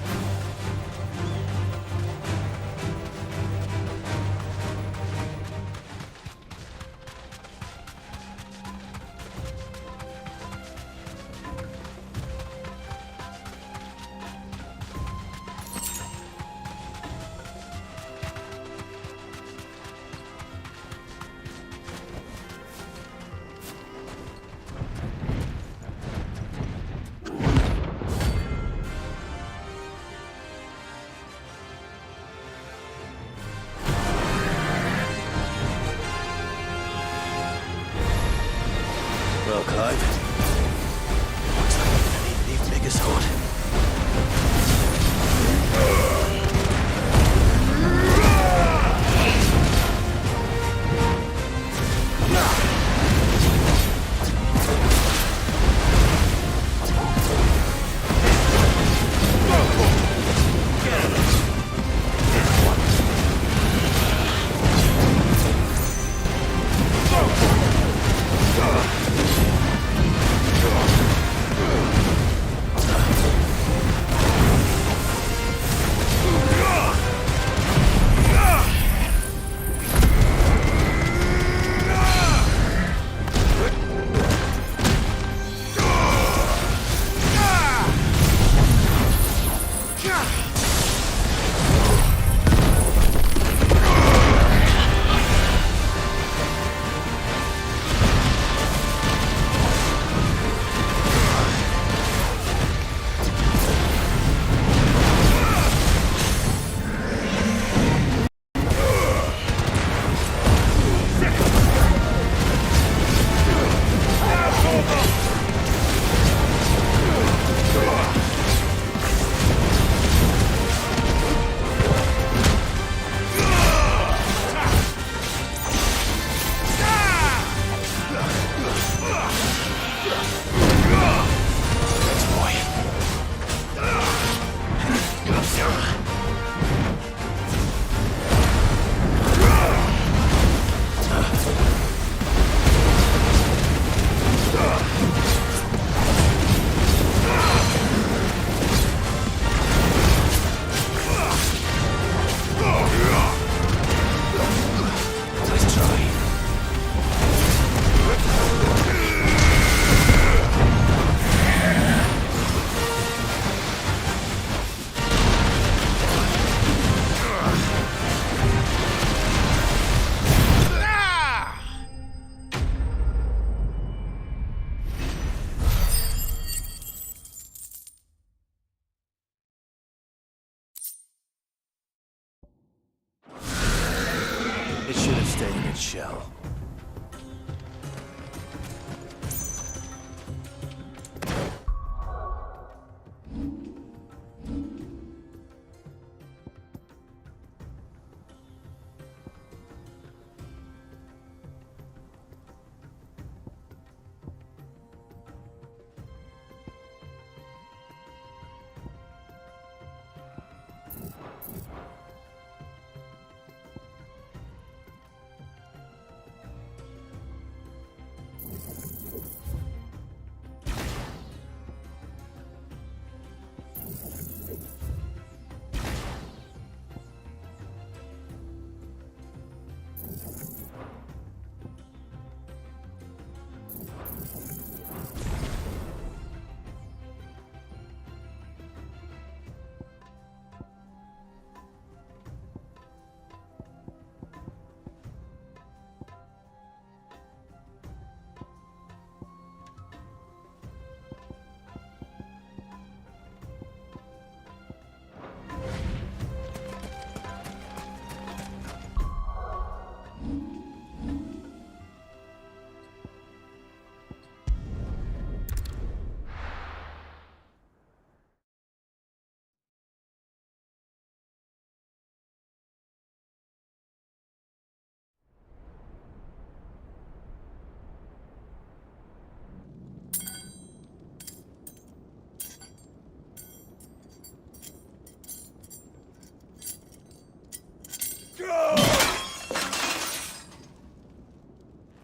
Well, Clive, looks like we're gonna need an even bigger sword. It should have stayed in its shell.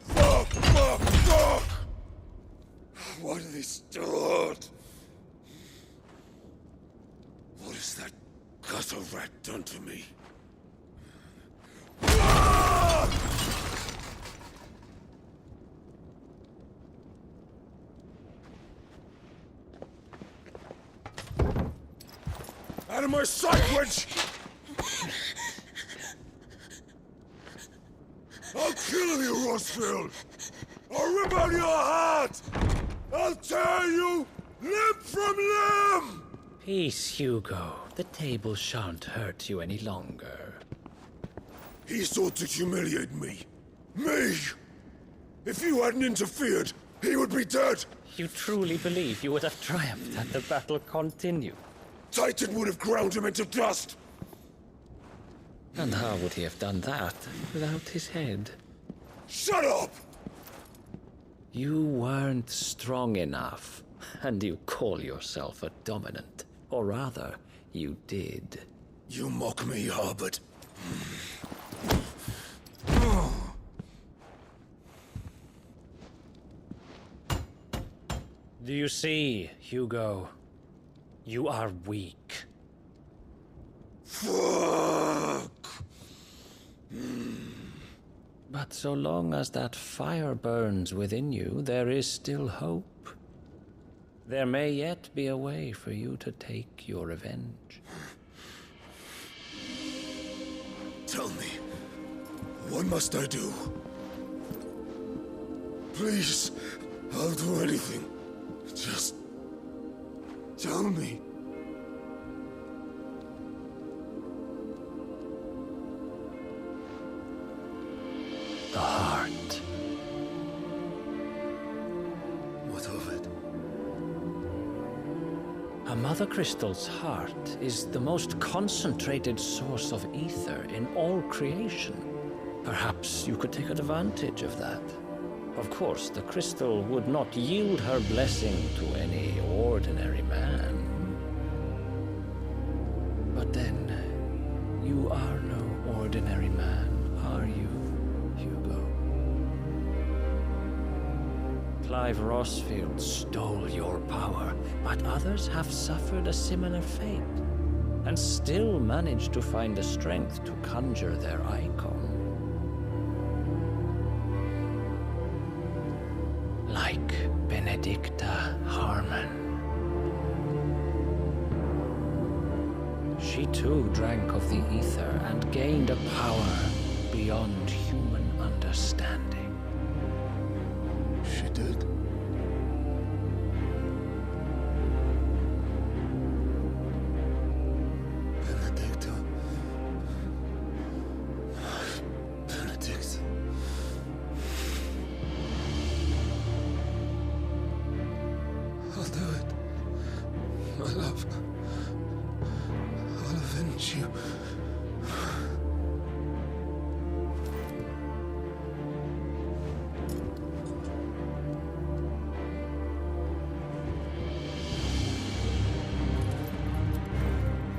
Fuck! Why do they start? What has that gutter rat done to me? Out of my sight, wench! I'll kill you, Rossfield! I'll rip out your heart! I'll tear you limb from limb! Peace, Hugo. The table shan't hurt you any longer. He sought to humiliate me. Me! If you hadn't interfered, he would be dead! You truly believe you would have triumphed had the battle continued? Titan would have ground him into dust! And how would he have done that without his head? Shut up! You weren't strong enough, and you call yourself a dominant. Or rather, you did. You mock me, Harbert. Do you see, Hugo? You are weak. Fuck! But so long as that fire burns within you, there is still hope. There may yet be a way for you to take your revenge. Tell me, what must I do? Please, I'll do anything. Just tell me. The heart. What of it? A Mother Crystal's heart is the most concentrated source of ether in all creation. Perhaps you could take advantage of that. Of course, the crystal would not yield her blessing to any ordinary man. But then, you are no ordinary man, are you? Hugo. Clive Rossfield stole your power, but others have suffered a similar fate, and still managed to find the strength to conjure their icon. Like Benedicta Harmon. She too drank of the ether and gained a power beyond human understanding. She did. Benedicta. you.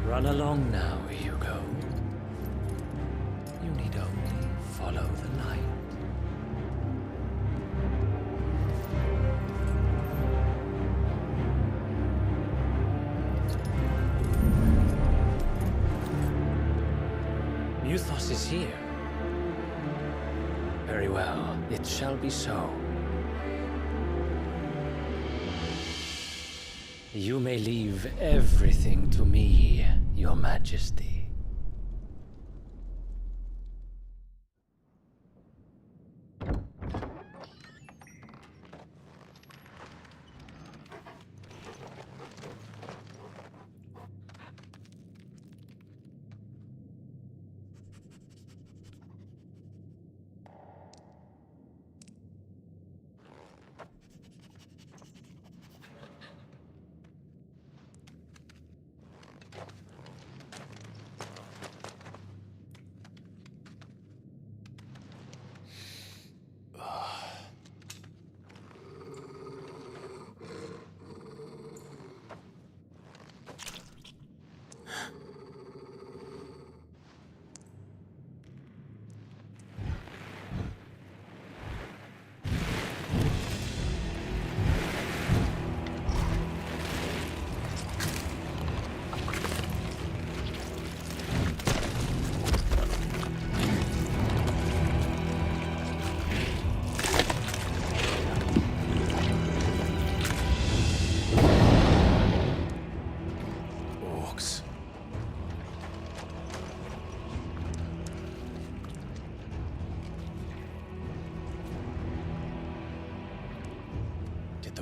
Run along now, Hugo. You need only follow the light. Muthos is here. Very well, it shall be so. You may leave everything to me, Your Majesty.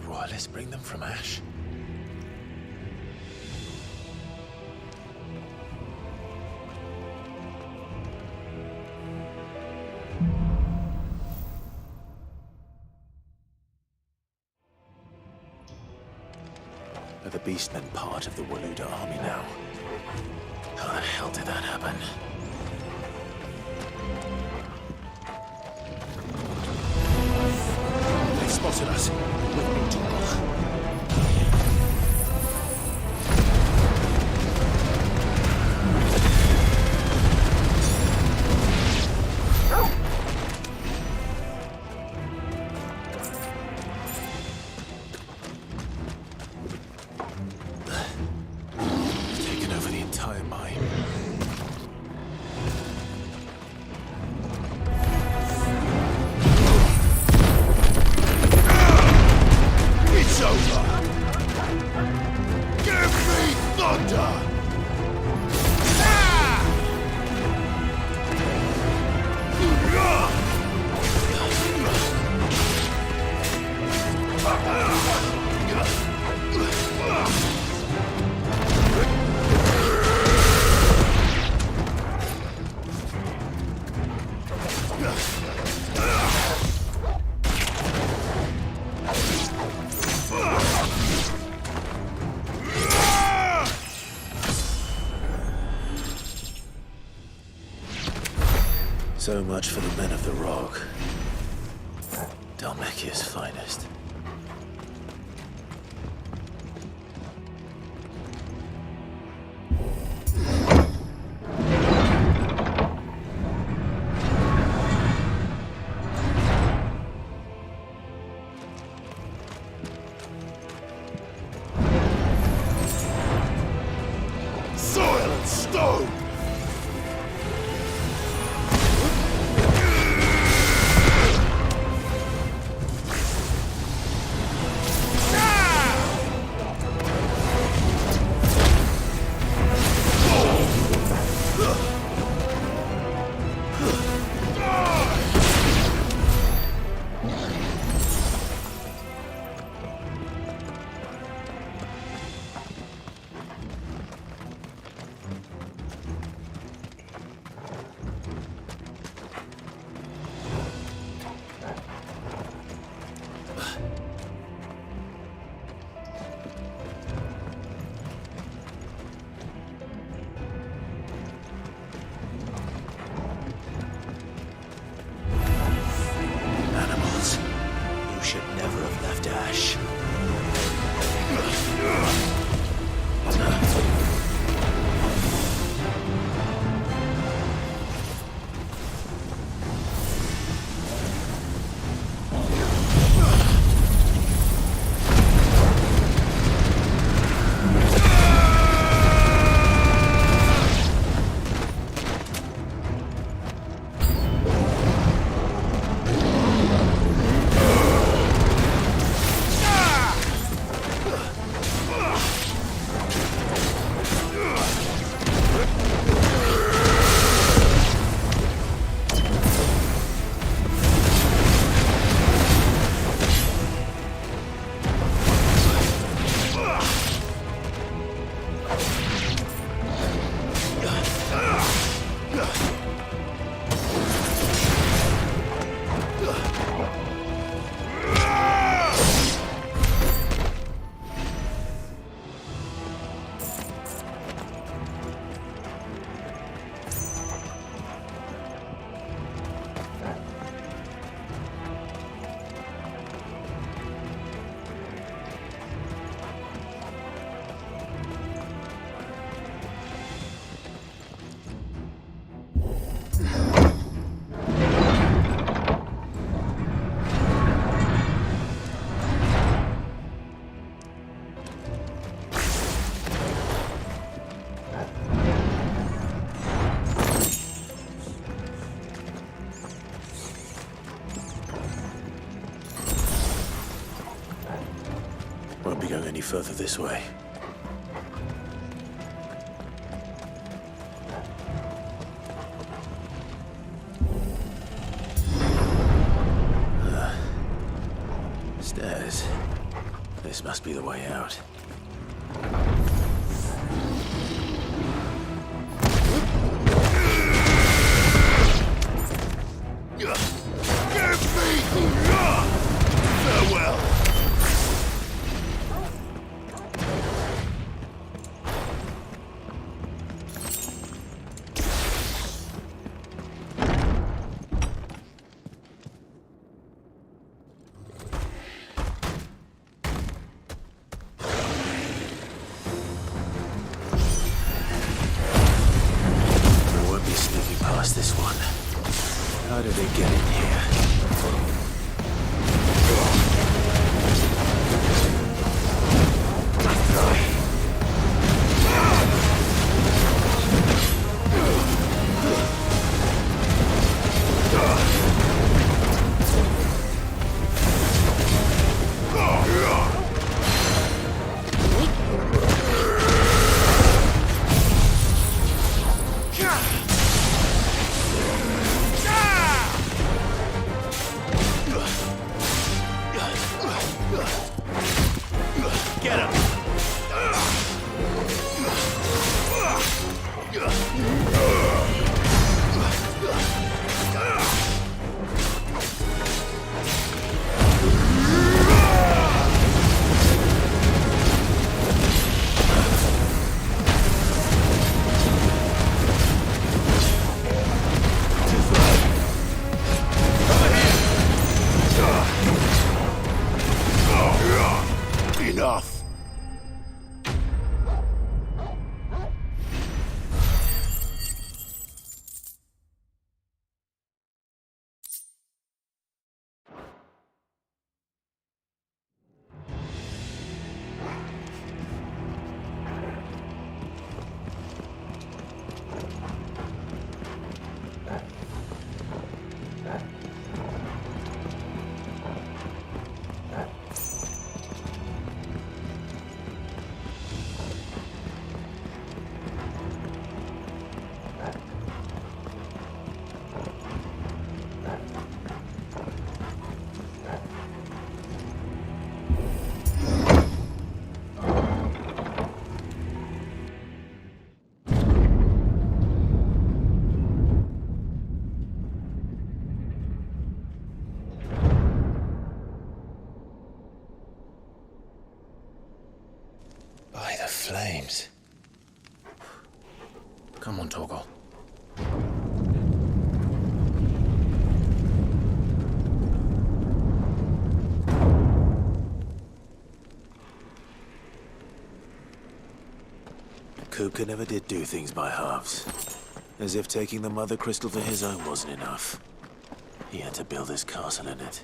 Royalists bring them from Ash? Are the Beastmen part of the Waluda army now? How the hell did that happen? They spotted us. With me, Toggle. Taken over the entire mine. It's over! Give me thunder! So much for the men of the Rock. Dhalmekia's finest. Soil and stone! won't be going any further this way. Stairs. This must be the way out. Farewell! We won't be sneaking past this one. How did they get in here? Get him! Enough! By the flames. Come on, Torgal. Kupka never did do things by halves. As if taking the mother crystal for his own wasn't enough. He had to build his castle in it.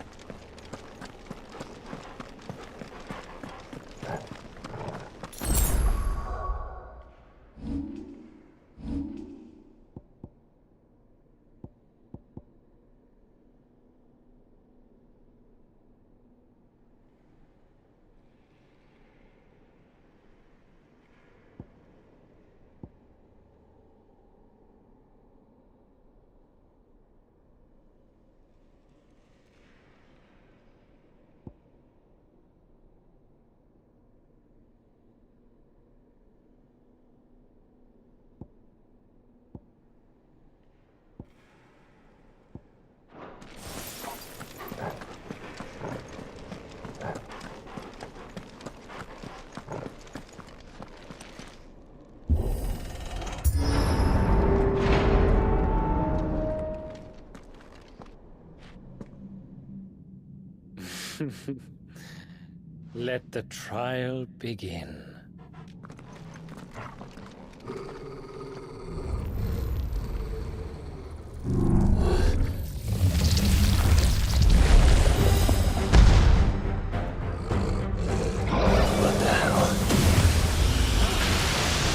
Let the trial begin. What the hell?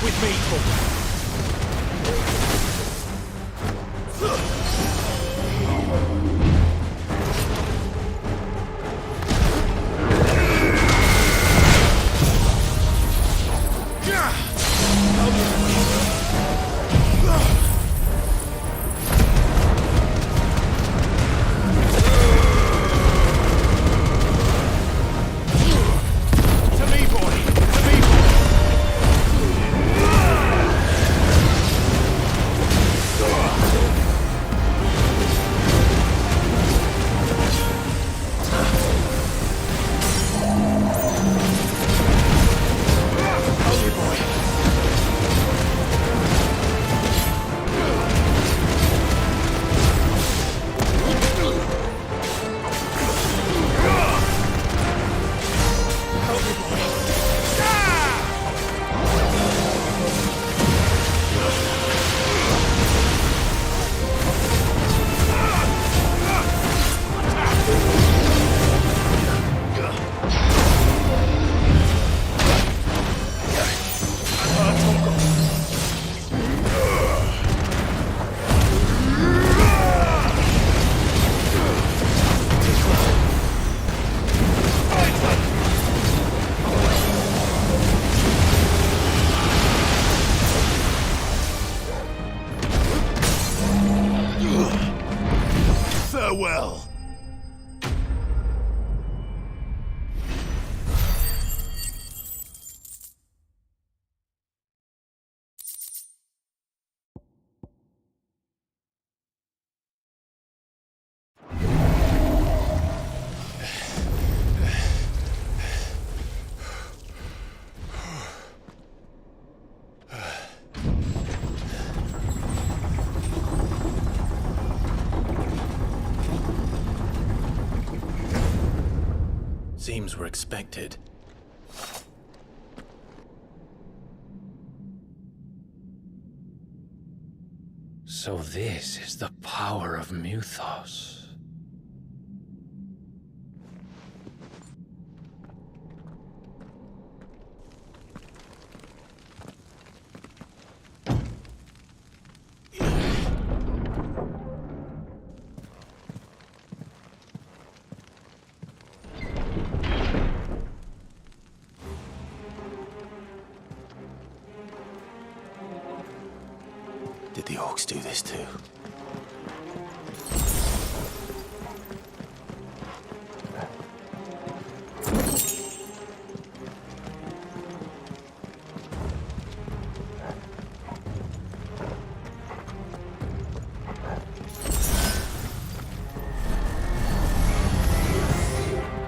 With me, Kupka. Farewell. Seems we're expected. So this is the power of Mythos. Did the orcs do this too?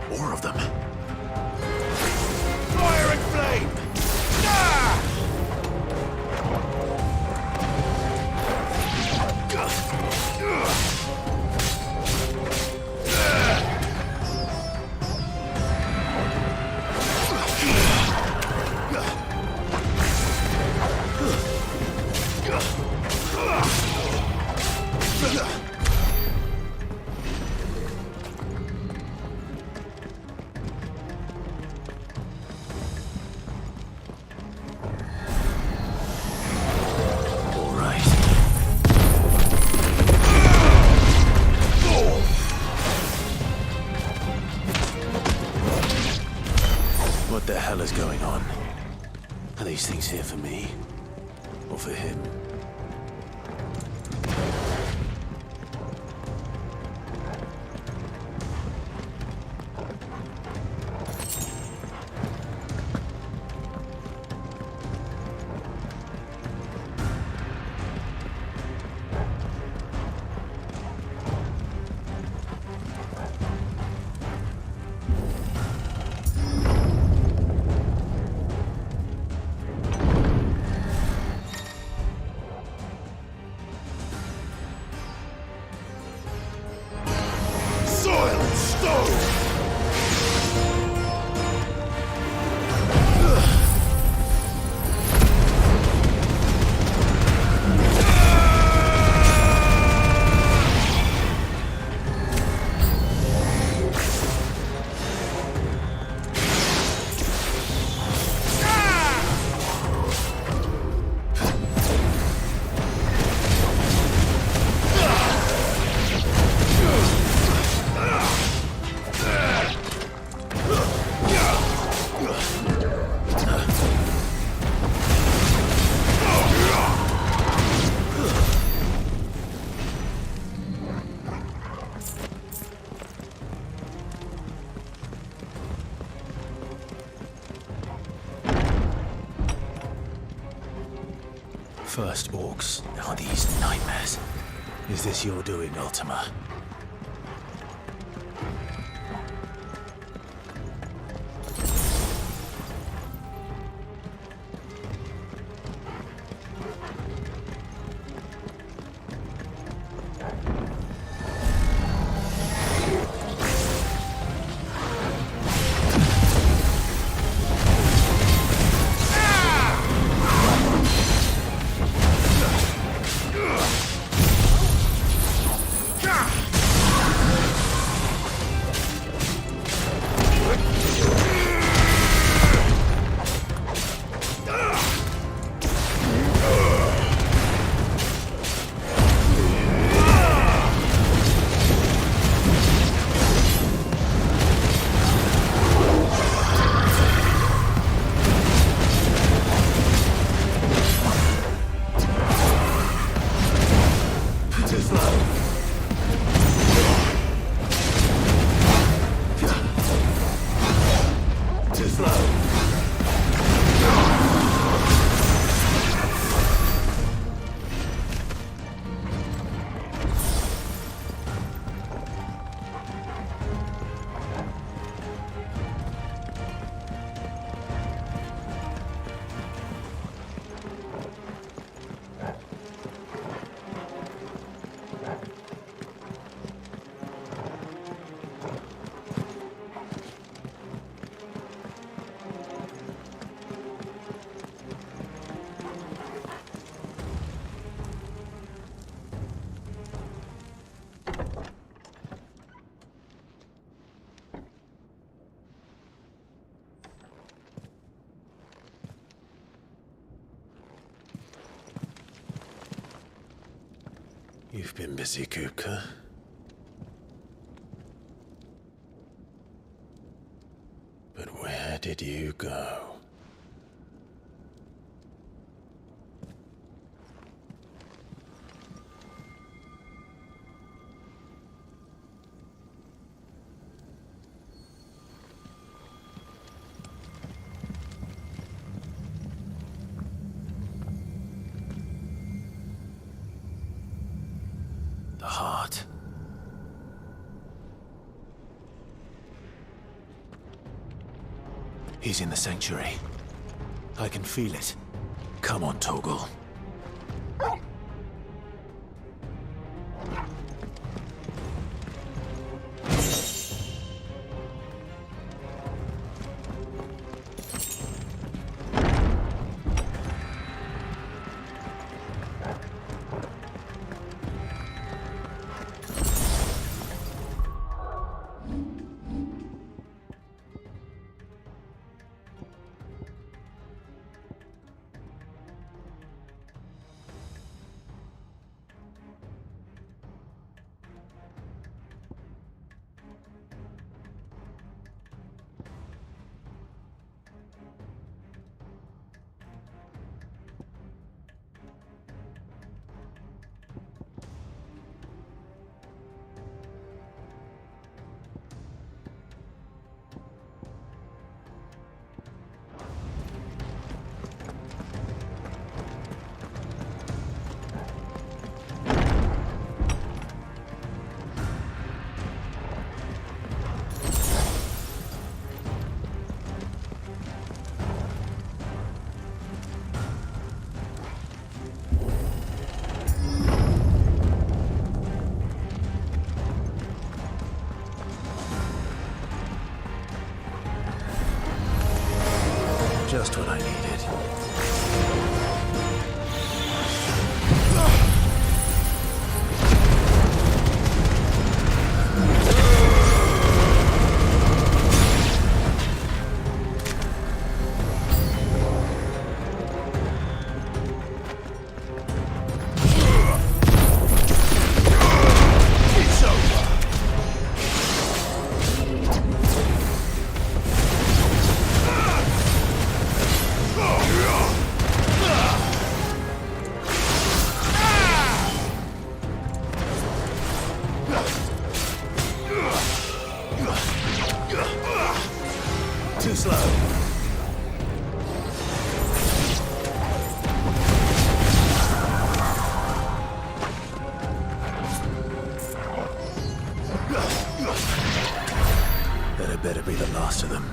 More of them. Fire and flame! Ah! What the hell is going on? Are these things here for me? Or for him? First orcs, now these nightmares. Is this your doing, Ultima? Ah! You've been busy, Kupka. But where did you go? The heart. He's in the sanctuary. I can feel it. Come on, Toggle. Just what I needed. Too slow. That had better be the last of them.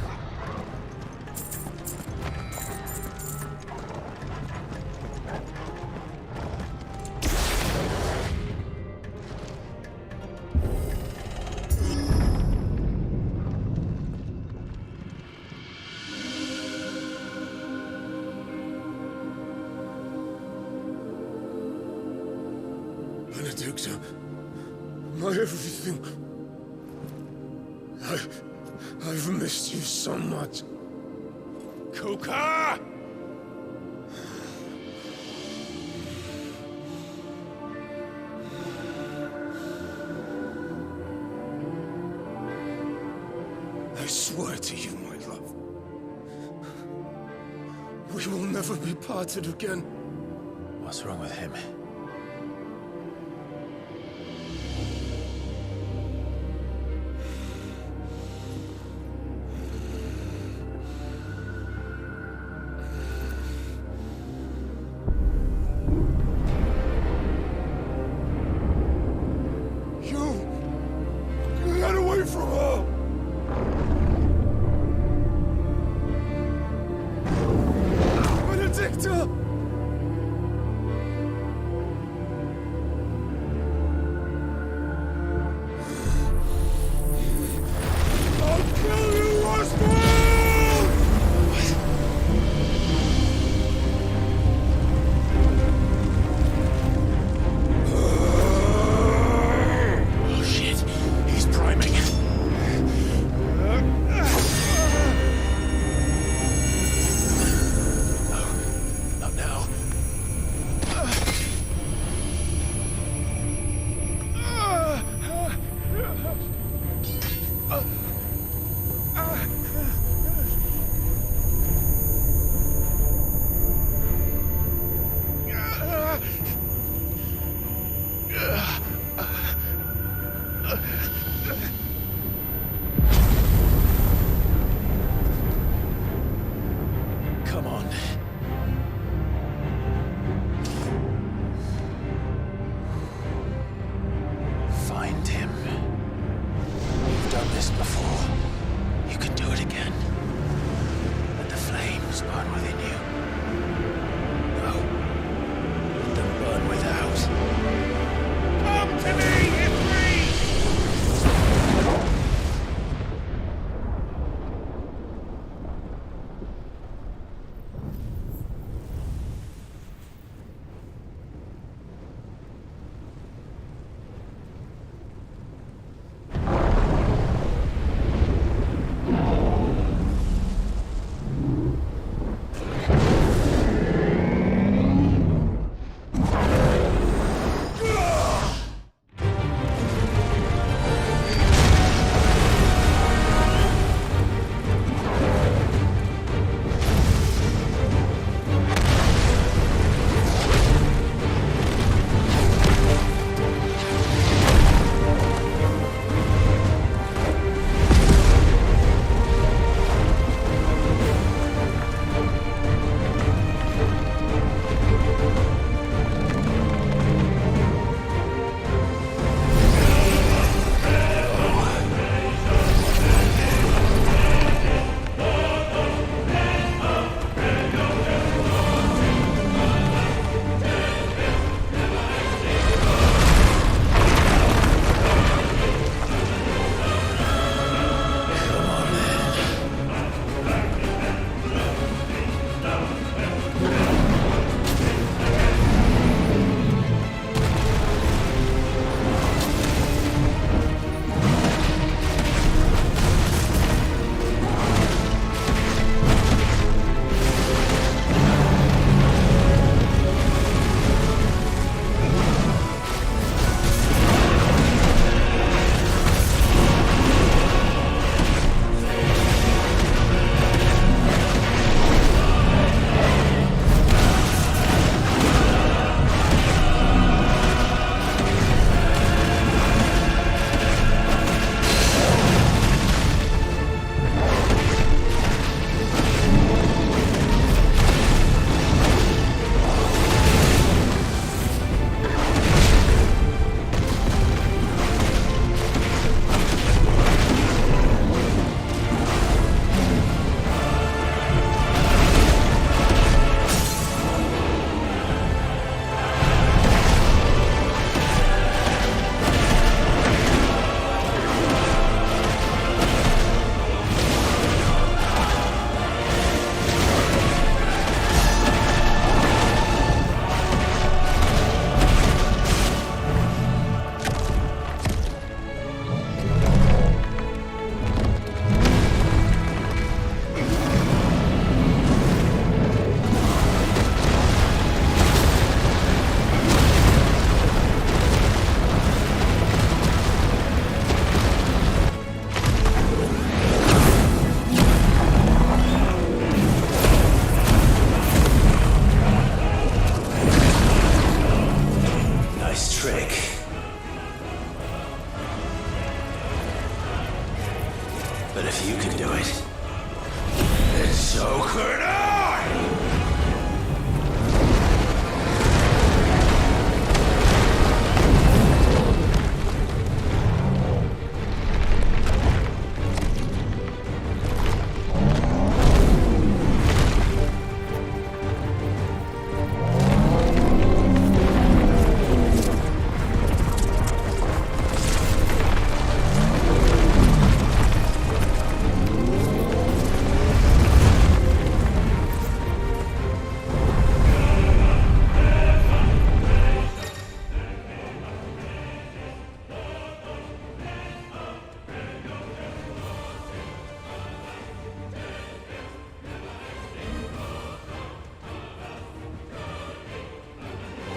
My everything. I've missed you so much. Kupka! I swear to you, my love. We will never be parted again. What's wrong with him? Get away from her! Benedicta! I'll kill you, Roswell! Oh shit, he's priming. Come on. Find him. You've done this before. You can do it again. Let the flames burn within you. No. Let them burn without. Come to me, Ifrit!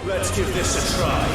Let's give this a try.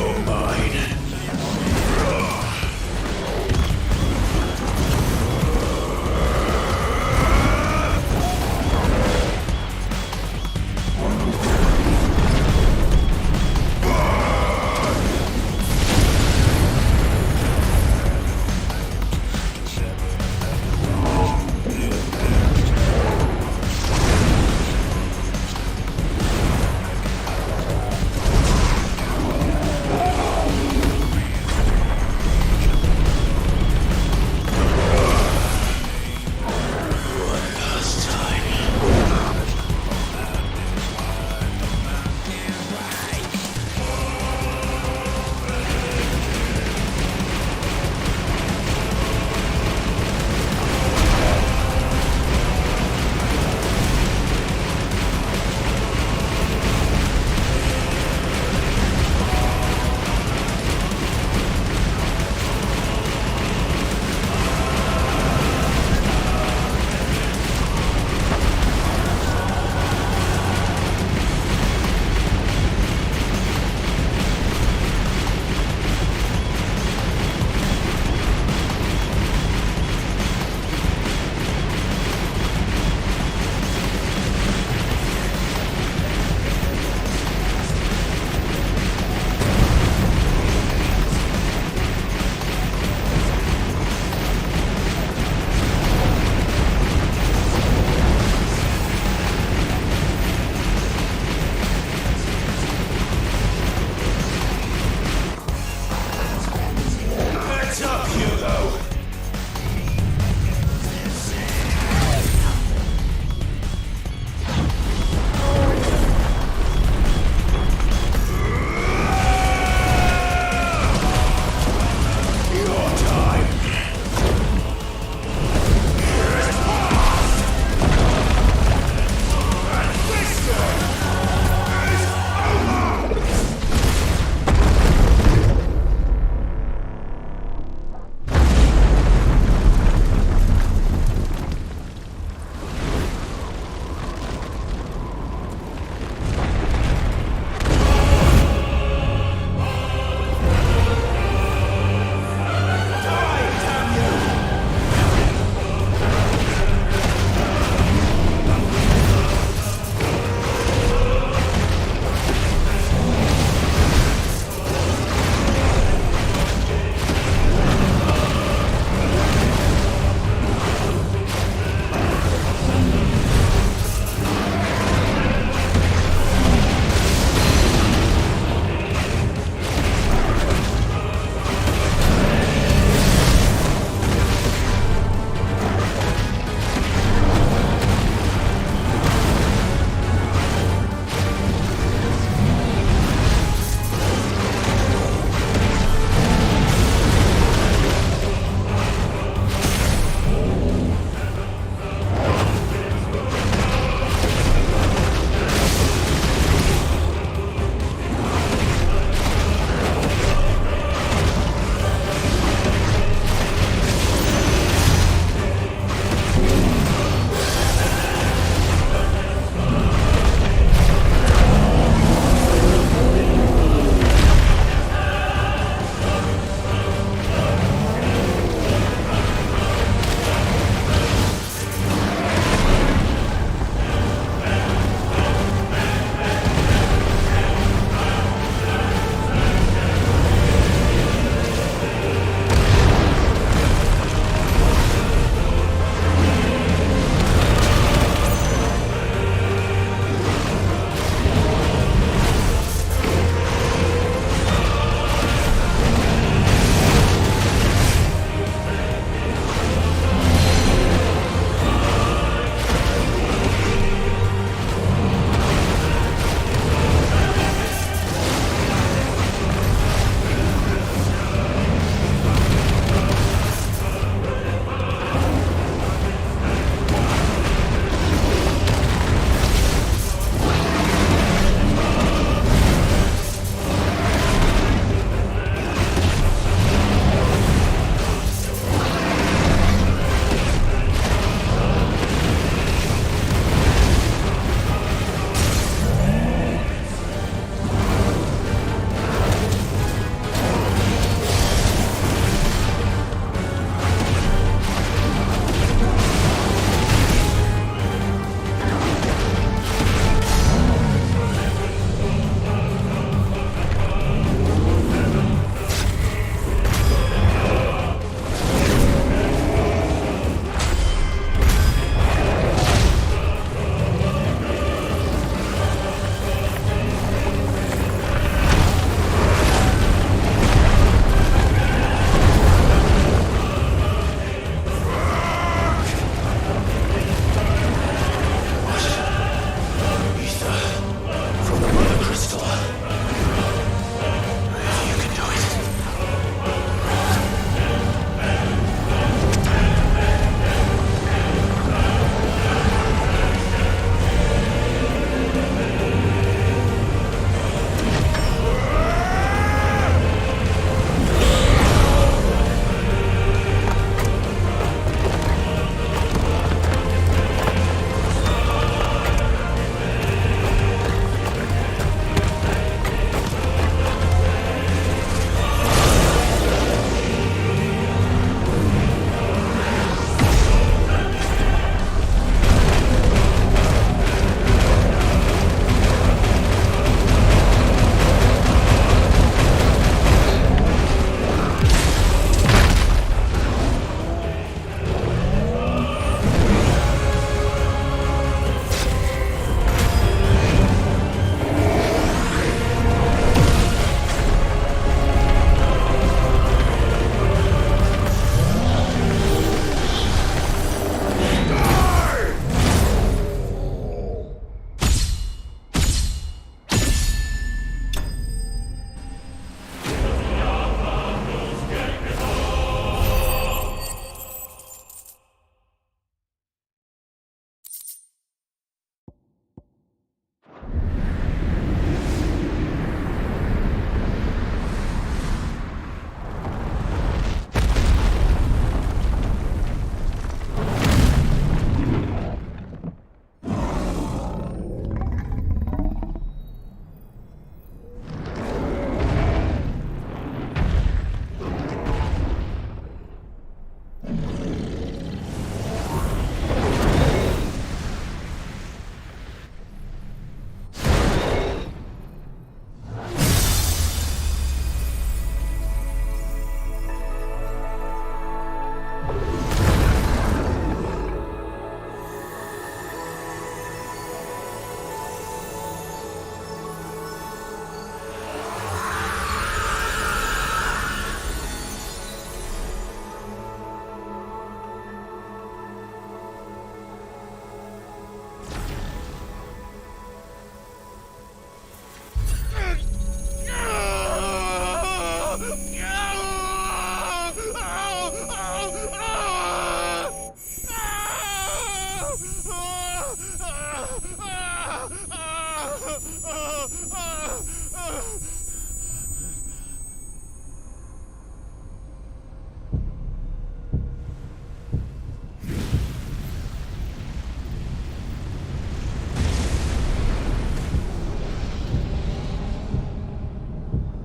You're mine.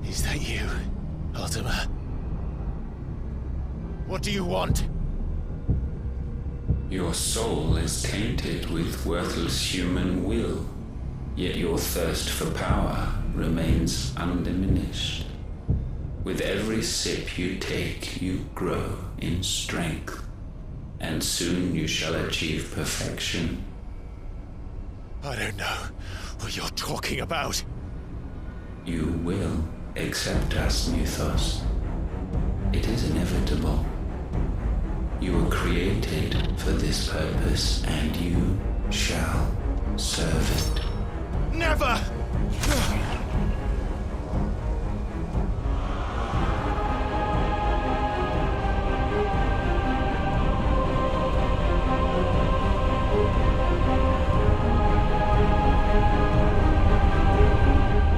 Is that you, Ultima? What do you want? Your soul is tainted with worthless human will, yet your thirst for power remains undiminished. With every sip you take, you grow in strength, and soon you shall achieve perfection. I don't know what you're talking about. You will accept us, Mythos. It is inevitable. You were created for this purpose, and you shall serve it. Never!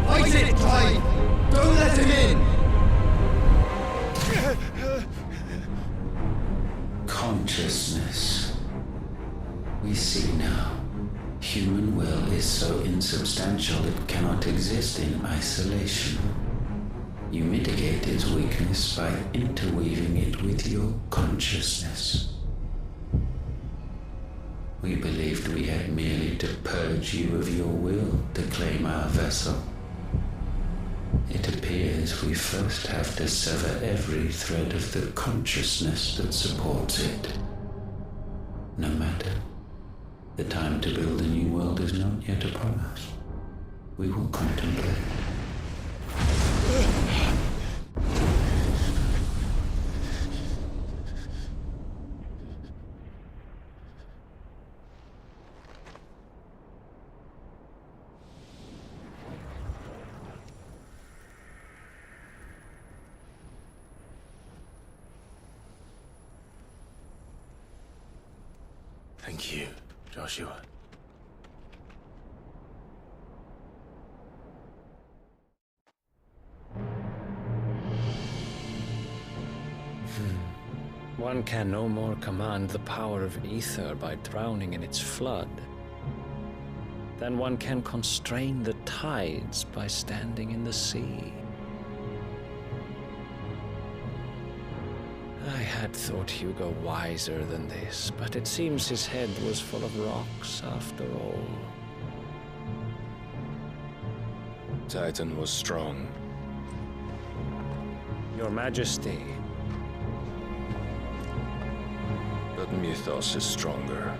Fight it, Clive! Don't let him in! Consciousness. We see now. Human will is so insubstantial it cannot exist in isolation. You mitigate its weakness by interweaving it with your consciousness. We believed we had merely to purge you of your will to claim our vessel. It appears we first have to sever every thread of the consciousness that supports it. No matter. The time to build a new world is not yet upon us. We will contemplate. Thank you, Joshua. One can no more command the power of ether by drowning in its flood than one can constrain the tides by standing in the sea. I had thought Hugo wiser than this, but it seems his head was full of rocks after all. Titan was strong. Your Majesty. But Mythos is stronger.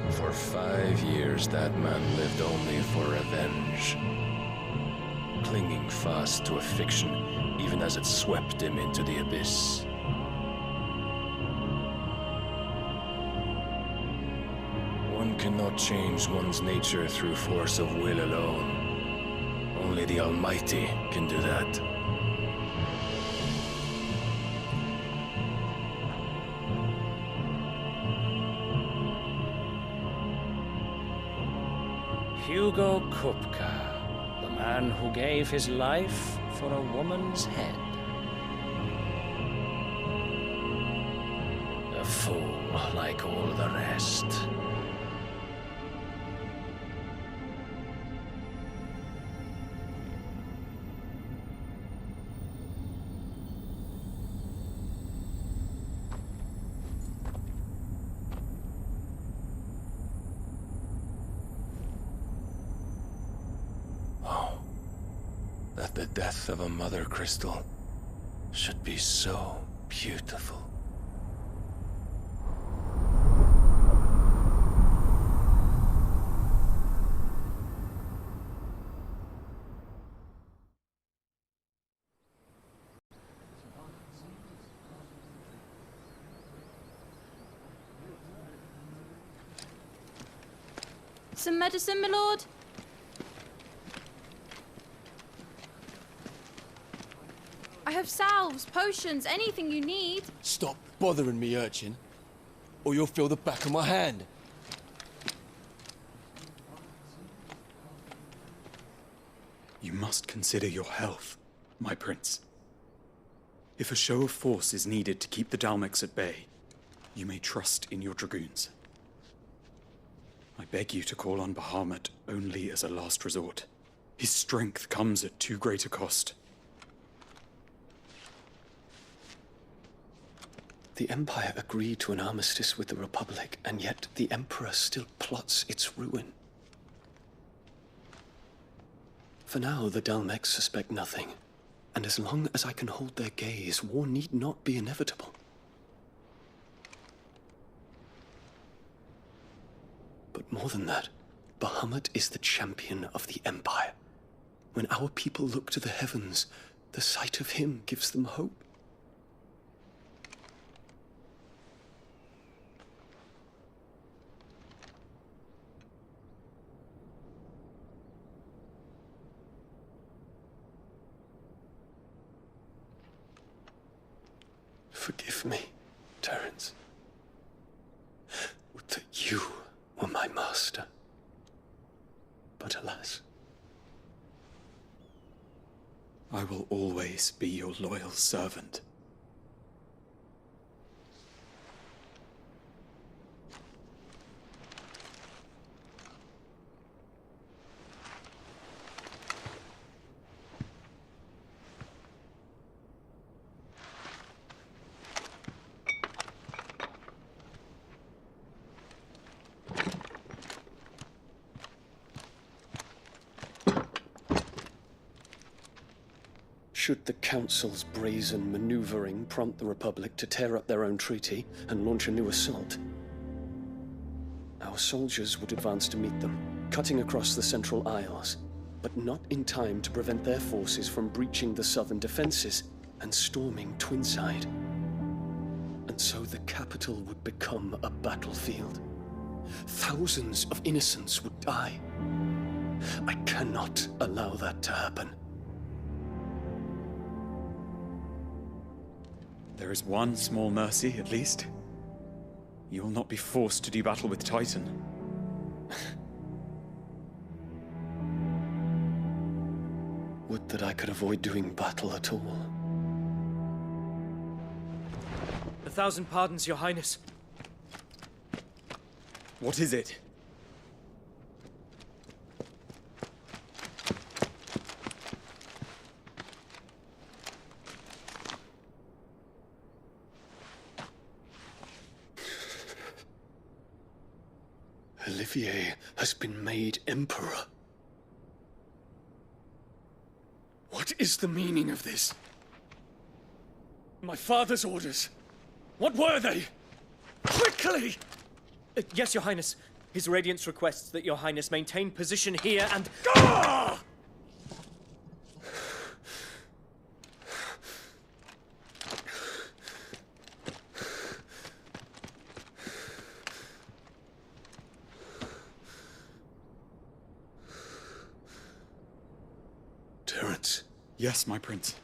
For 5 years, that man lived only for revenge. Clinging fast to a fiction, even as it swept him into the abyss. One cannot change one's nature through force of will alone. Only the Almighty can do that. Hugo Kupka. The man who gave his life for a woman's head. A fool like all the rest. That the death of a mother crystal should be so beautiful. Some medicine, my lord? I have salves, potions, anything you need. Stop bothering me, urchin, or you'll feel the back of my hand. You must consider your health, my prince. If a show of force is needed to keep the Dalmex at bay, you may trust in your dragoons. I beg you to call on Bahamut only as a last resort. His strength comes at too great a cost. The Empire agreed to an armistice with the Republic, and yet the Emperor still plots its ruin. For now, the Dalmex suspect nothing, and as long as I can hold their gaze, war need not be inevitable. But more than that, Bahamut is the champion of the Empire. When our people look to the heavens, the sight of him gives them hope. Forgive me, Terence. Would that you were my master. But alas. I will always be your loyal servant. Should the Council's brazen maneuvering prompt the Republic to tear up their own treaty and launch a new assault, our soldiers would advance to meet them, cutting across the Central Isles, but not in time to prevent their forces from breaching the southern defenses and storming Twinside. And so the capital would become a battlefield. Thousands of innocents would die. I cannot allow that to happen. There is one small mercy, at least. You will not be forced to do battle with Titan. Would that I could avoid doing battle at all. 1,000 pardons, Your Highness. What is it? Olivier has been made Emperor. What is the meaning of this? My father's orders. What were they? Quickly! Yes, Your Highness. His Radiance requests that Your Highness maintain position here and... Ah! Terence. Yes, my prince.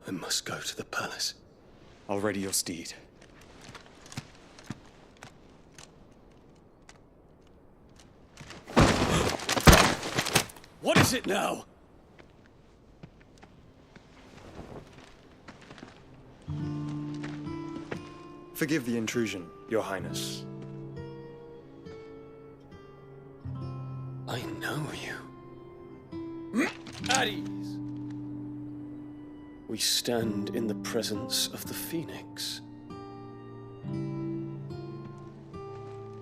I must go to the palace. I'll ready your steed. What is it now? Forgive the intrusion, Your Highness. I know you. At ease. We stand in the presence of the Phoenix.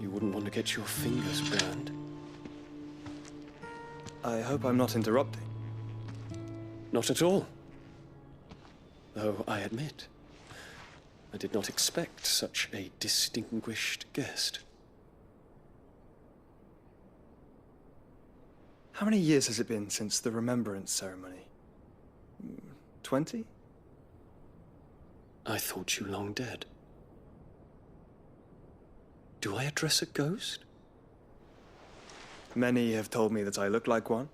You wouldn't want to get your fingers burned. I hope I'm not interrupting. Not at all. Though I admit, I did not expect such a distinguished guest. How many years has it been since the Remembrance ceremony? 20? I thought you long dead. Do I address a ghost? Many have told me that I look like one.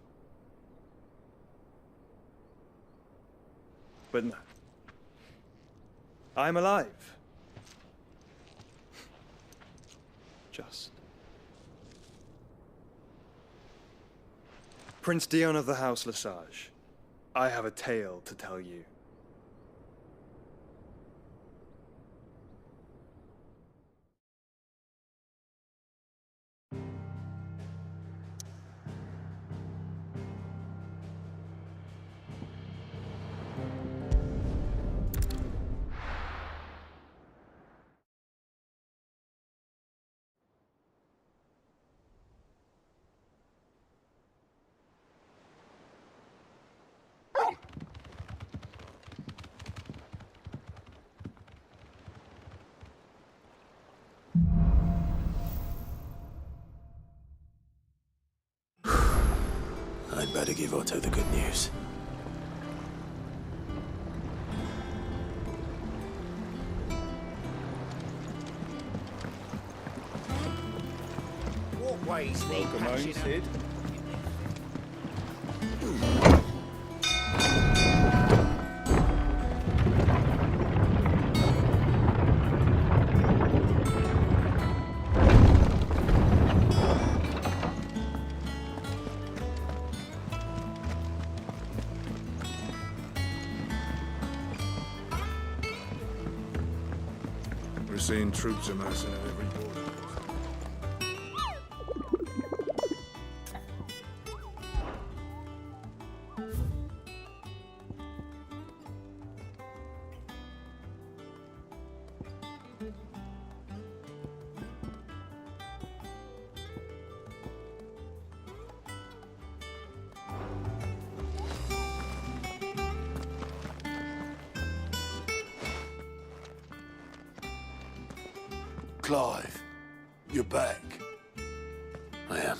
But no. I'm alive. Just. Prince Dion of the House Lesage, I have a tale to tell you. I'd better give Otto the good news. What ways need Welcome home, patching up? Sid. We're seeing troops amassing at every border. Clive, you're back. I am.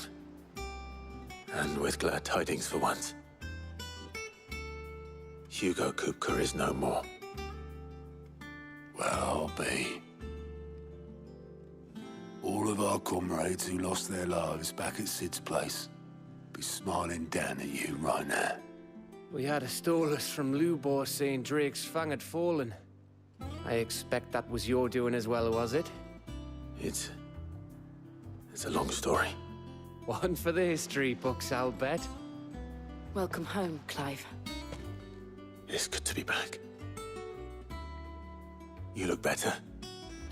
And with glad tidings for once. Hugo Kupka is no more. Well, I'll be. All of our comrades who lost their lives back at Sid's place be smiling down at you right now. We had a stolus from Lubor saying Drake's Fang had fallen. I expect that was your doing as well, was it? It's a long story. One for the history books, I'll bet. Welcome home, Clive. It's good to be back. You look better.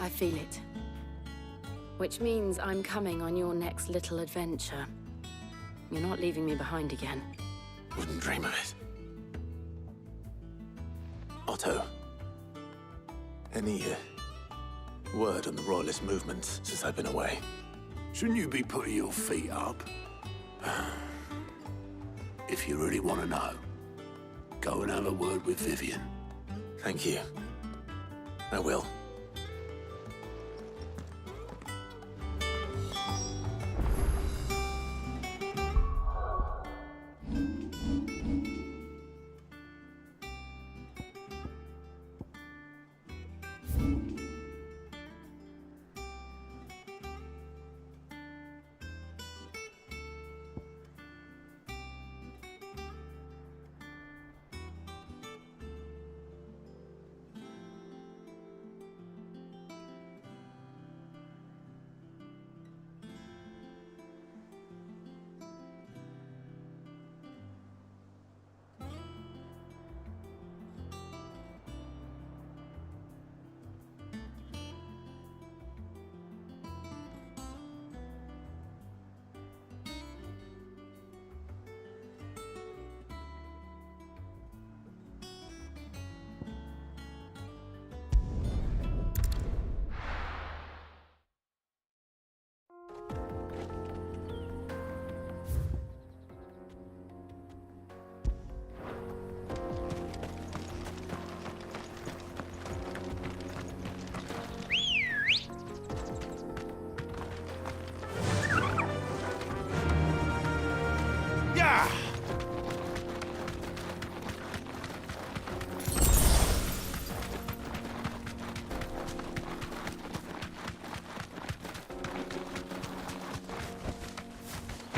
I feel it. Which means I'm coming on your next little adventure. You're not leaving me behind again. Wouldn't dream of it. Otto, any word on the Royalist movements since I've been away? Shouldn't you be putting your feet up? If you really want to know, go and have a word with Vivian. Thank you. I will.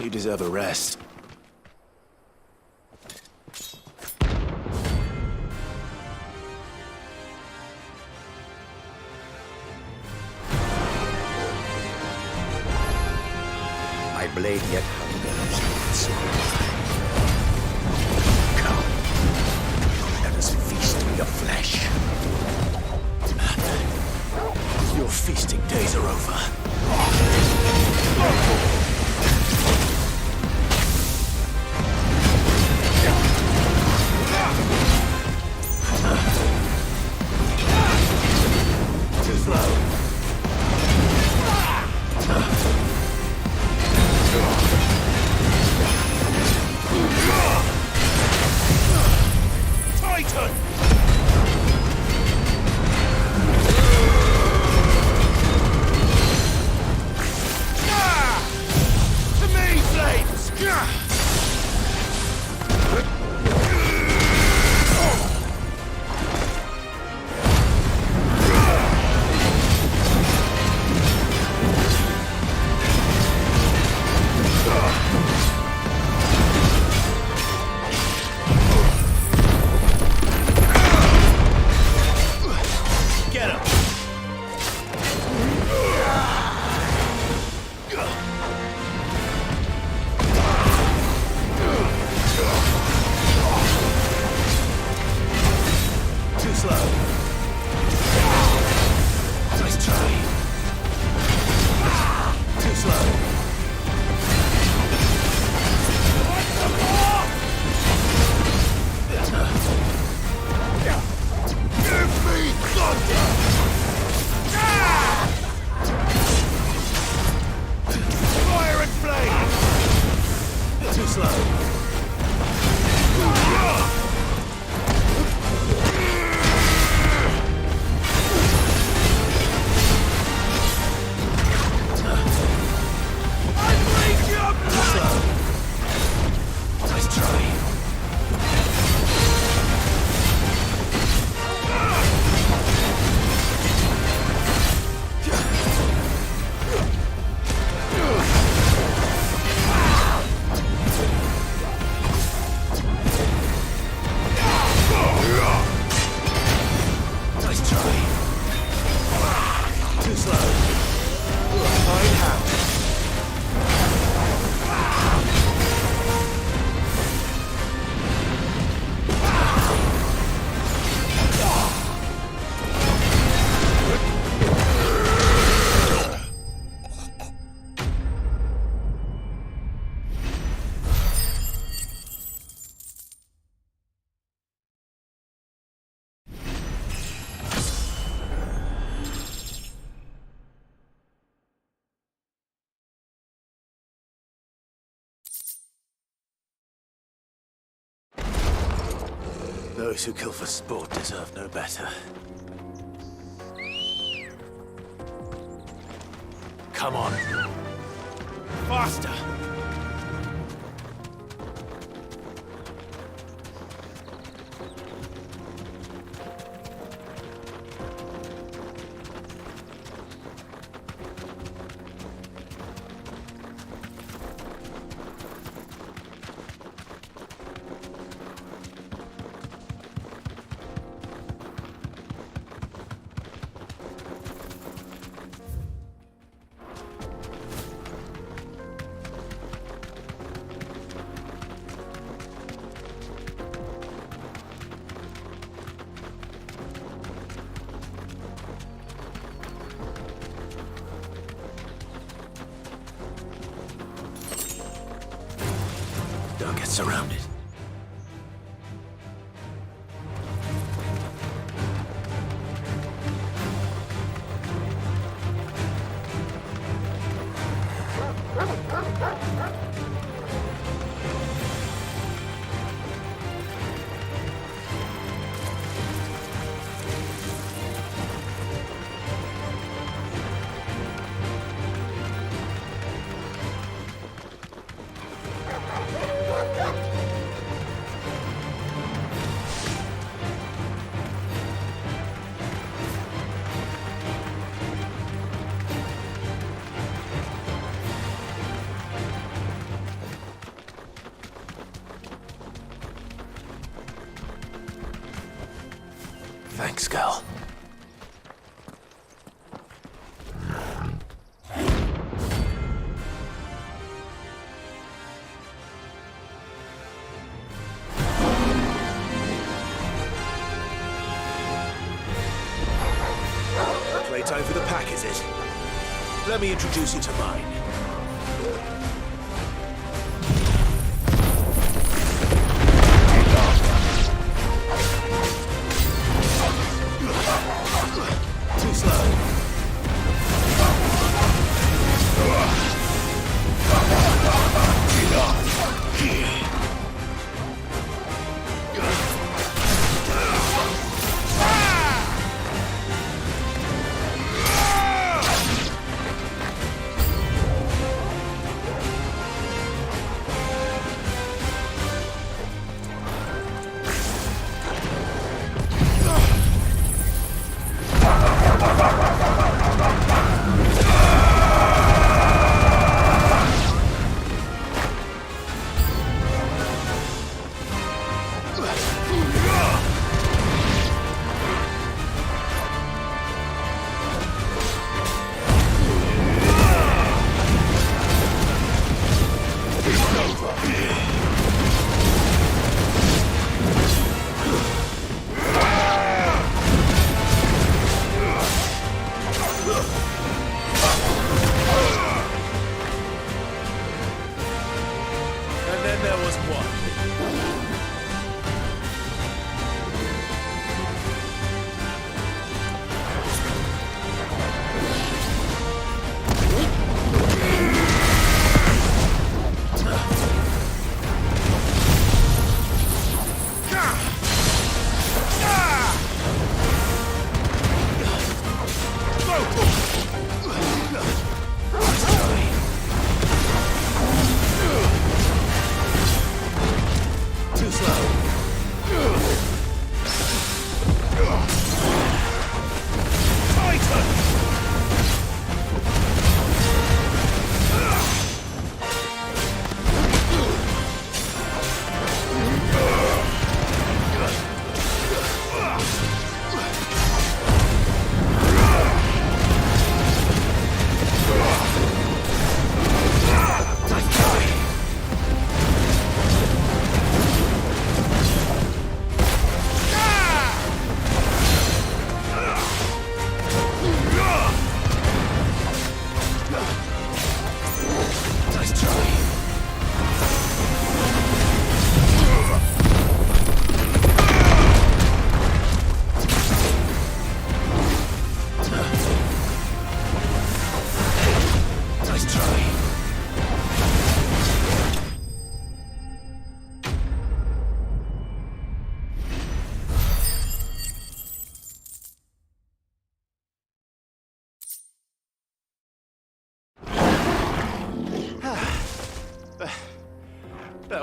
You deserve a rest. My blade yet hungers with soul. Come, let us feast on your flesh. Your feasting days are over. Too slow. Those who kill for sport deserve no better. Come on. Faster! Don't get surrounded. Thanks, girl. Playtime for the pack, is it? Let me introduce you to mine. Too slow.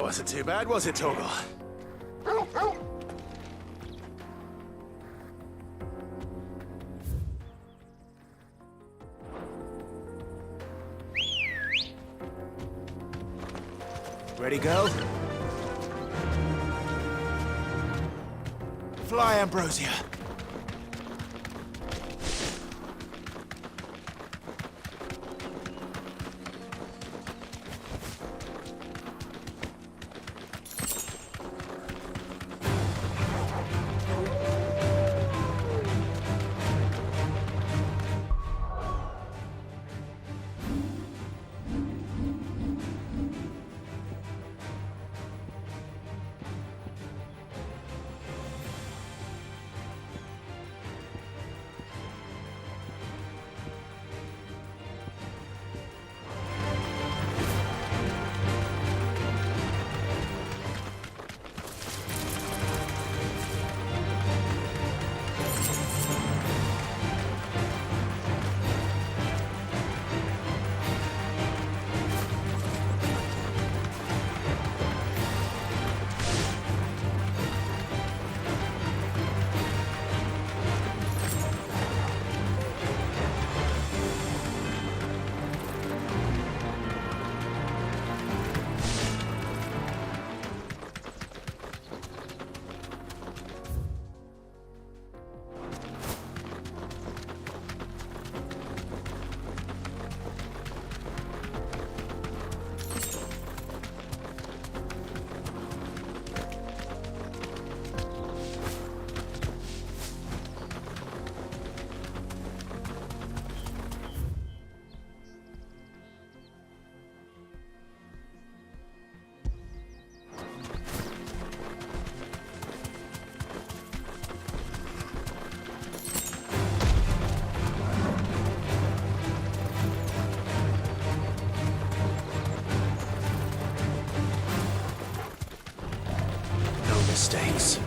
wasn't too bad, was it, Torgal? Ready, girl? Fly, Ambrosia. Mistakes.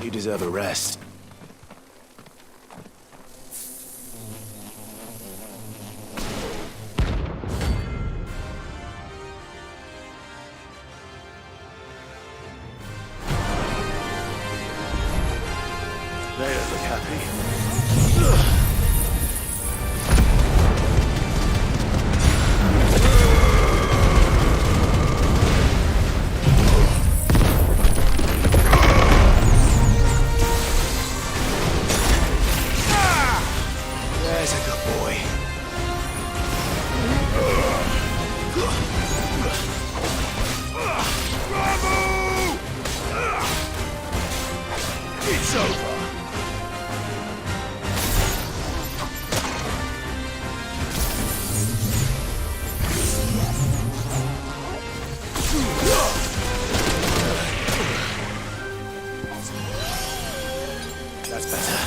You deserve a rest. They don't look happy. There's a good boy. Bravo! It's over. That's better.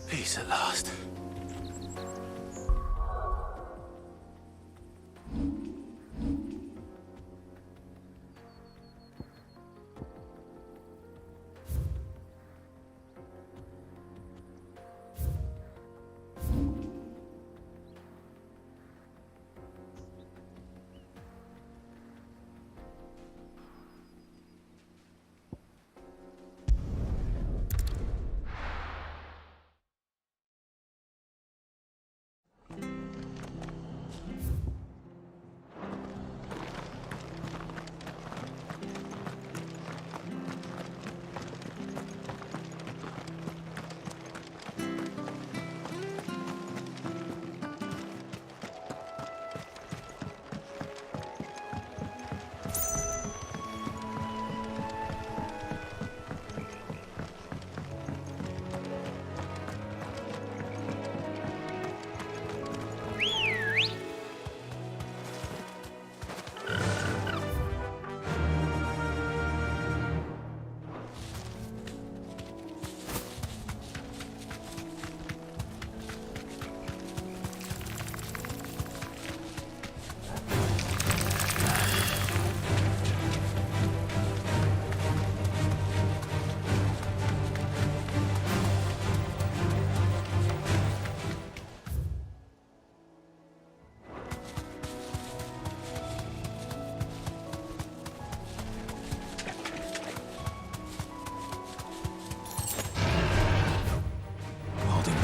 Peace at last.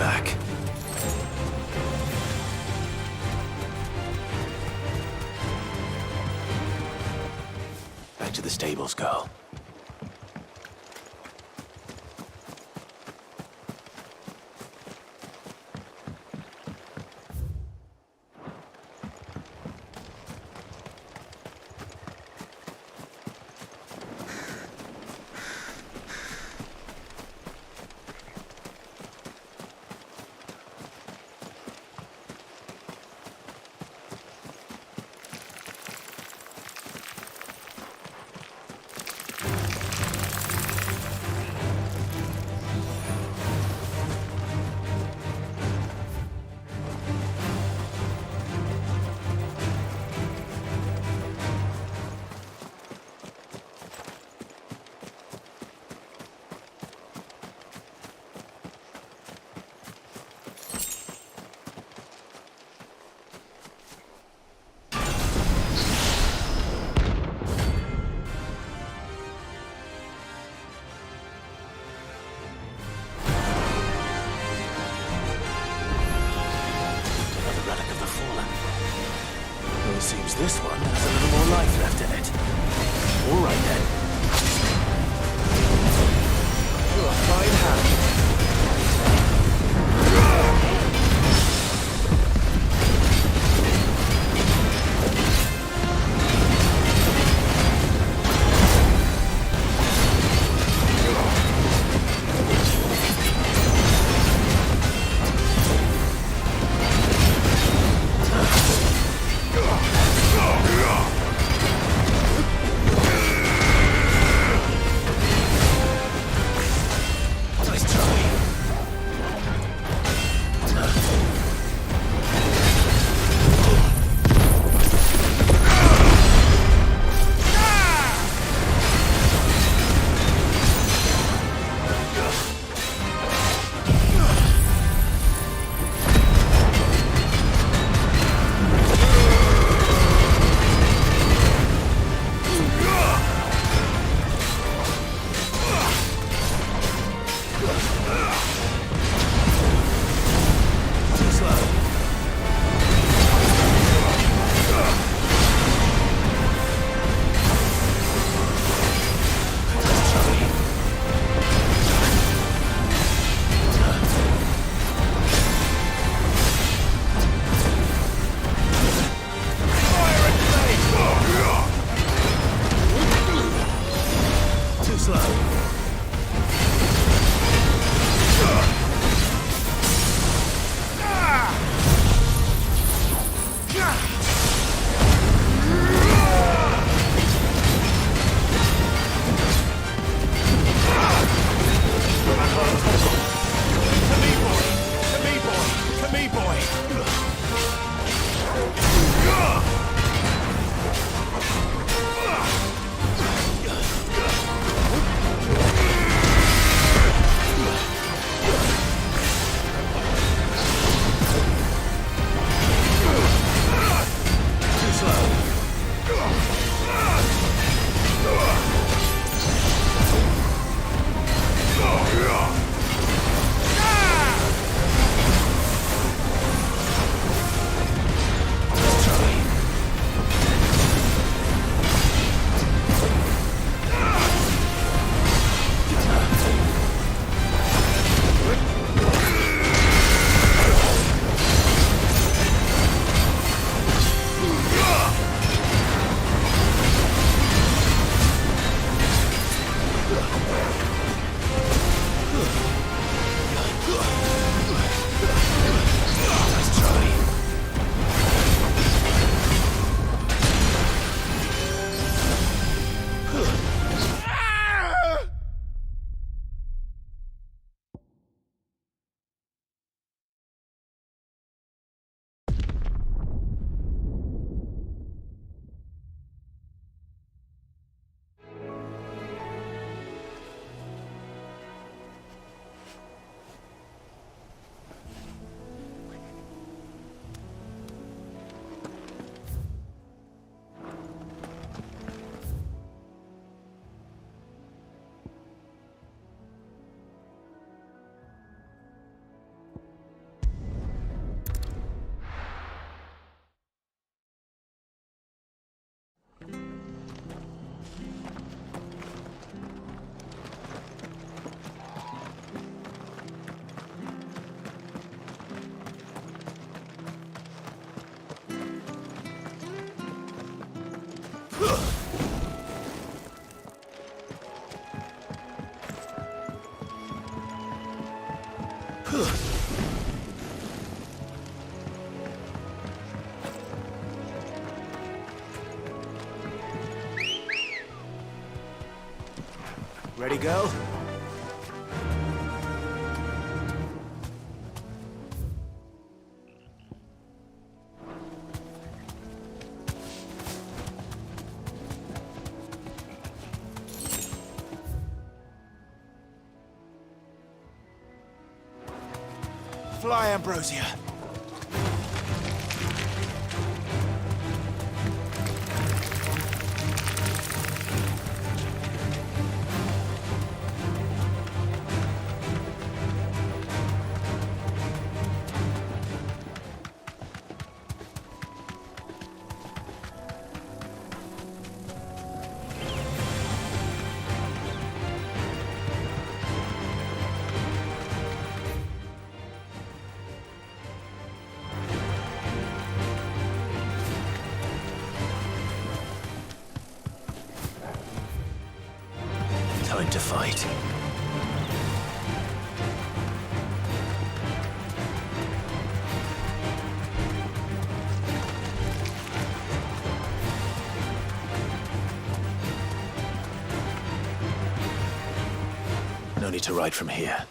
back. Back to the stables, girl. Seems this one has a little more life left in it. All right then. You're a fine hand. Yeah! Ready, go? Fly, Ambrosia. Time to fight. No need to ride from here.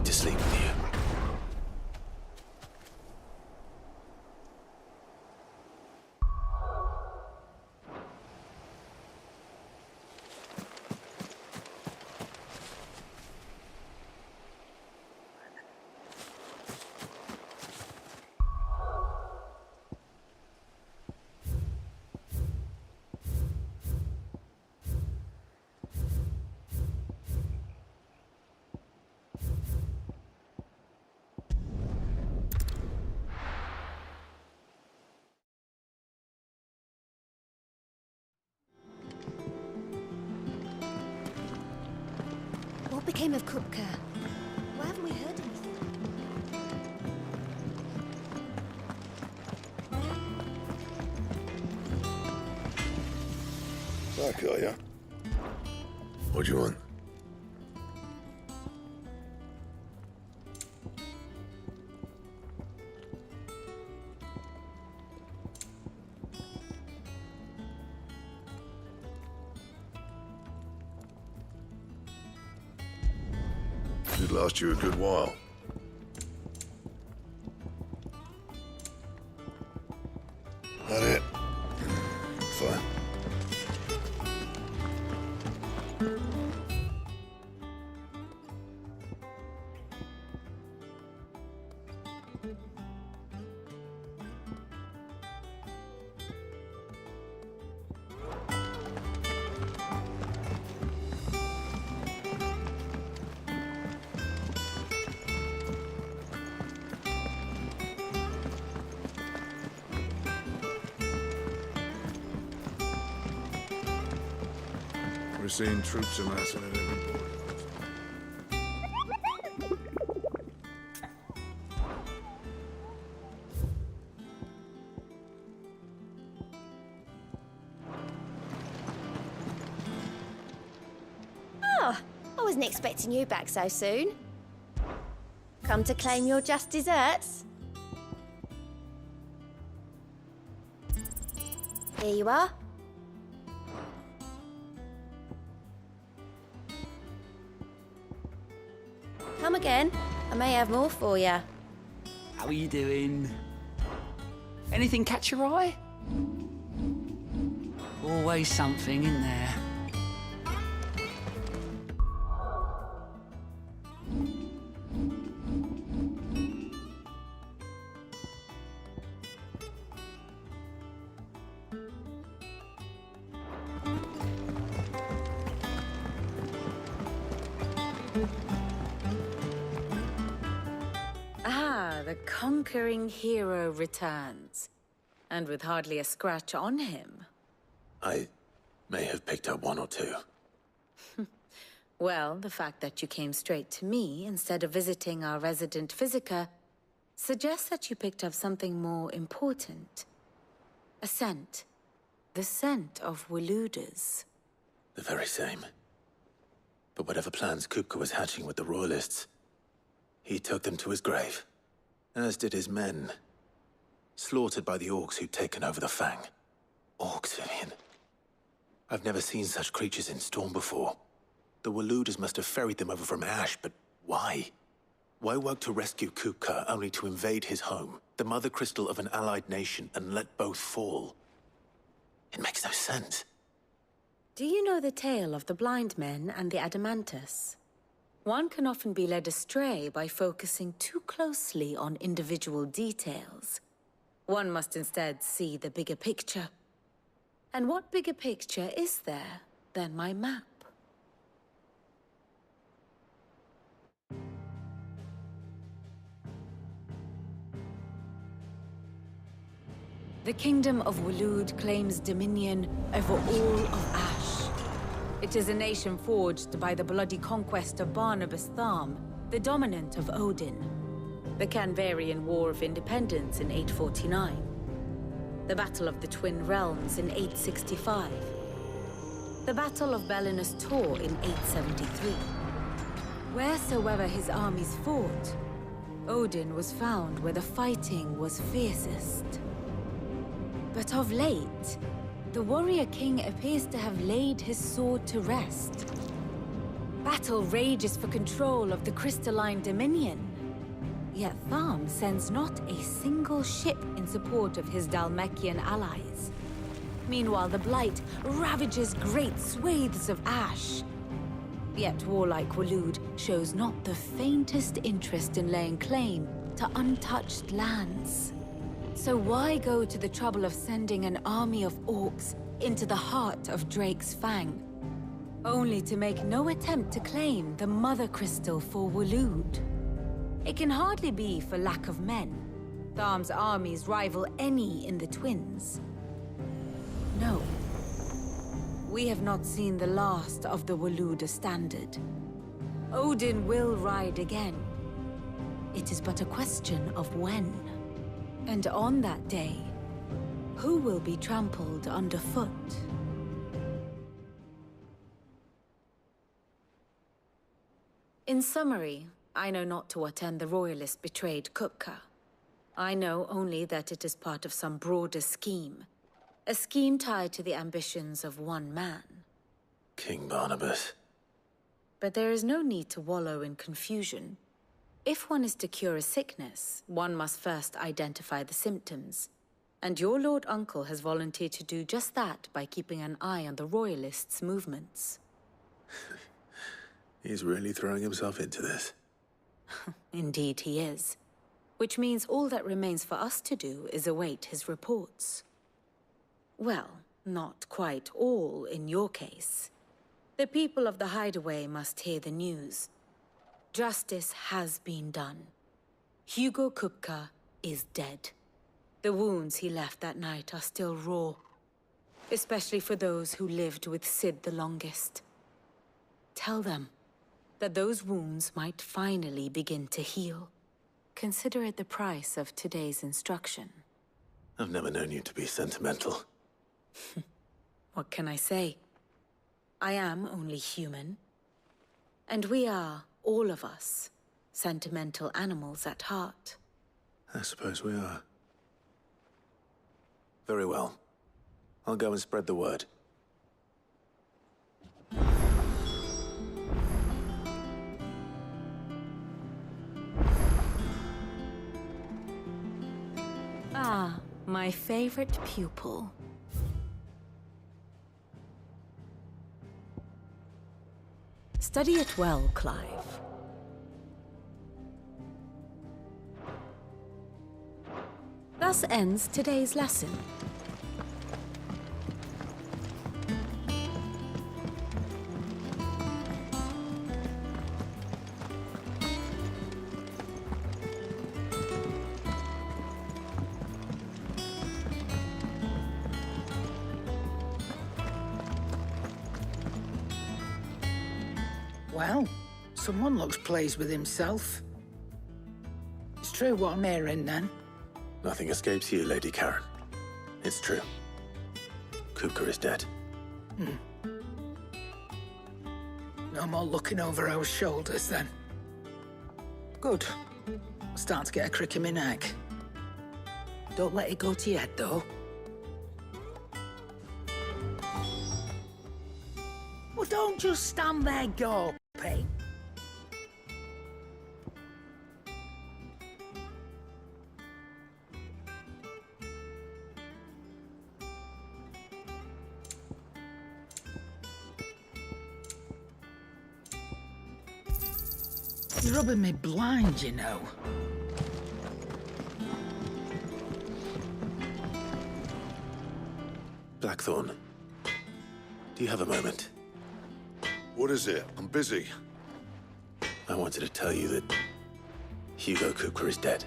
to sleep with you. What became of Kupka? Why haven't we heard anything? Back, are ya? What do you want? Should last you a good while. That it? Fine. We're seeing troops amassing at every border. Oh, I wasn't expecting you back so soon. Come to claim your just desserts? Here you are. Come again. I may have more for you. How are you doing? Anything catch your eye? Always something in there. The conquering hero returns, and with hardly a scratch on him. I may have picked up one or two. Well, the fact that you came straight to me instead of visiting our resident physiker suggests that you picked up something more important. A scent. The scent of Waludas. The very same. But whatever plans Kupka was hatching with the Royalists, he took them to his grave. As did his men. Slaughtered by the orcs who'd taken over the Fang. Orcs, Vivian. I've never seen such creatures in Storm before. The Waludas must have ferried them over from Ash, but why? Why work to rescue Kupka only to invade his home, the mother crystal of an allied nation, and let both fall? It makes no sense. Do you know the tale of the blind men and the Adamantus? One can often be led astray by focusing too closely on individual details. One must instead see the bigger picture. And what bigger picture is there than my map? The Kingdom of Walud claims dominion over all of Ash. It is a nation forged by the bloody conquest of Barnabas Tharm, the dominant of Odin. The Canvarian War of Independence in 849. The Battle of the Twin Realms in 865. The Battle of Belinus Tor in 873. Wheresoever his armies fought, Odin was found where the fighting was fiercest. But of late, the warrior king appears to have laid his sword to rest. Battle rages for control of the crystalline dominion. Yet Tharm sends not a single ship in support of his Dhalmekian allies. Meanwhile, the Blight ravages great swathes of ash. Yet warlike Waloed shows not the faintest interest in laying claim to untouched lands. So why go to the trouble of sending an army of orcs into the heart of Drake's Fang, only to make no attempt to claim the Mother Crystal for Waloed? It can hardly be for lack of men. Tharm's armies rival any in the Twins. No. We have not seen the last of the Waloed standard. Odin will ride again. It is but a question of when. And on that day, who will be trampled underfoot? In summary, I know not to what end the Royalists betrayed Kupka. I know only that it is part of some broader scheme. A scheme tied to the ambitions of one man. King Barnabas. But there is no need to wallow in confusion. If one is to cure a sickness, one must first identify the symptoms. And your Lord Uncle has volunteered to do just that by keeping an eye on the Royalists' movements. He's really throwing himself into this. Indeed he is. Which means all that remains for us to do is await his reports. Well, not quite all in your case. The people of the Hideaway must hear the news. Justice has been done. Hugo Kupka is dead. The wounds he left that night are still raw, especially for those who lived with Sid the longest. Tell them that those wounds might finally begin to heal. Consider it the price of today's instruction. I've never known you to be sentimental. What can I say? I am only human. And we are, all of us, sentimental animals at heart. I suppose we are. Very well. I'll go and spread the word. Ah, my favorite pupil. Study it well, Clive. Thus ends today's lesson. Well, someone looks pleased with himself. It's true what I'm hearing, then. Nothing escapes you, Lady Karen. It's true. Kupka is dead. No more looking over our shoulders, then. Good. I'm starting to get a crick in my neck. Don't let it go to your head, though. Well, don't just stand there gawping. You're rubbing me blind, you know. Blackthorn, do you have a moment? What is it? I'm busy. I wanted to tell you that Hugo Kupka is dead.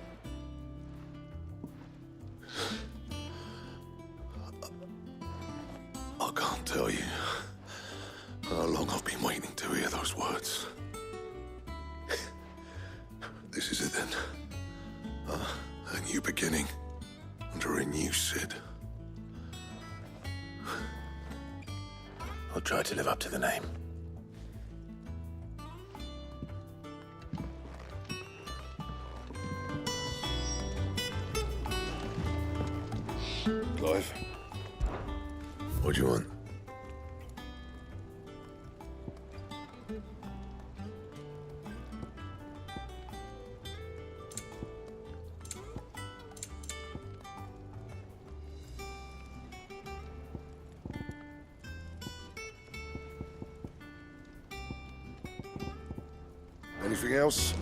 I can't tell you how long I've been waiting to hear those words. This is it then. A new beginning under a new Sid. I'll try to live up to the name. Clive, what do you want? Anything else?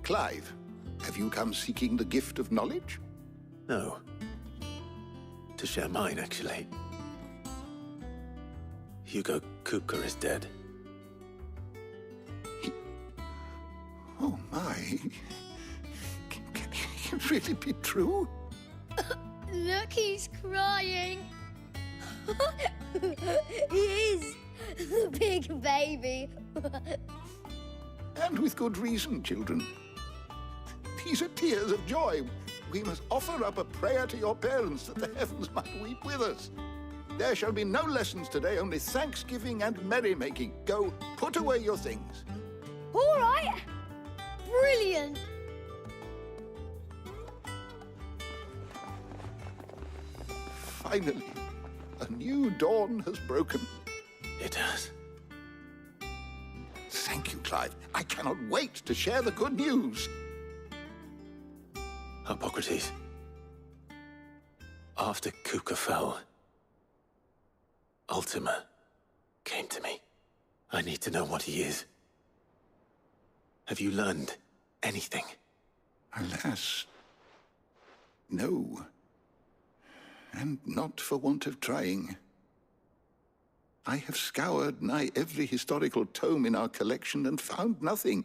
Clive, have you come seeking the gift of knowledge? No. To share mine, actually. Hugo Kupka is dead. Oh my. Can it really be true? Look, he's crying. He is. The big baby. And with good reason, children. These are tears of joy. We must offer up a prayer to your parents that the heavens might weep with us. There shall be no lessons today, only thanksgiving and merrymaking. Go, put away your things. All right. Brilliant. Finally, a new dawn has broken. It has. Thank you, Clive. I cannot wait to share the good news. Hippocrates. After Kupka fell, Ultima came to me. I need to know what he is. Have you learned anything? Alas, no. And not for want of trying. I have scoured nigh every historical tome in our collection and found nothing.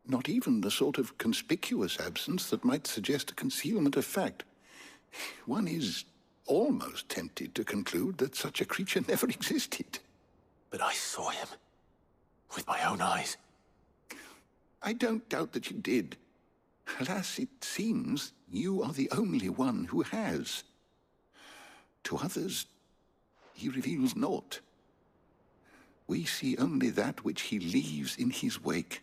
Not even the sort of conspicuous absence that might suggest a concealment of fact. One is almost tempted to conclude that such a creature never existed. But I saw him. With my own eyes. I don't doubt that you did. Alas, it seems you are the only one who has. To others, he reveals naught. We see only that which he leaves in his wake,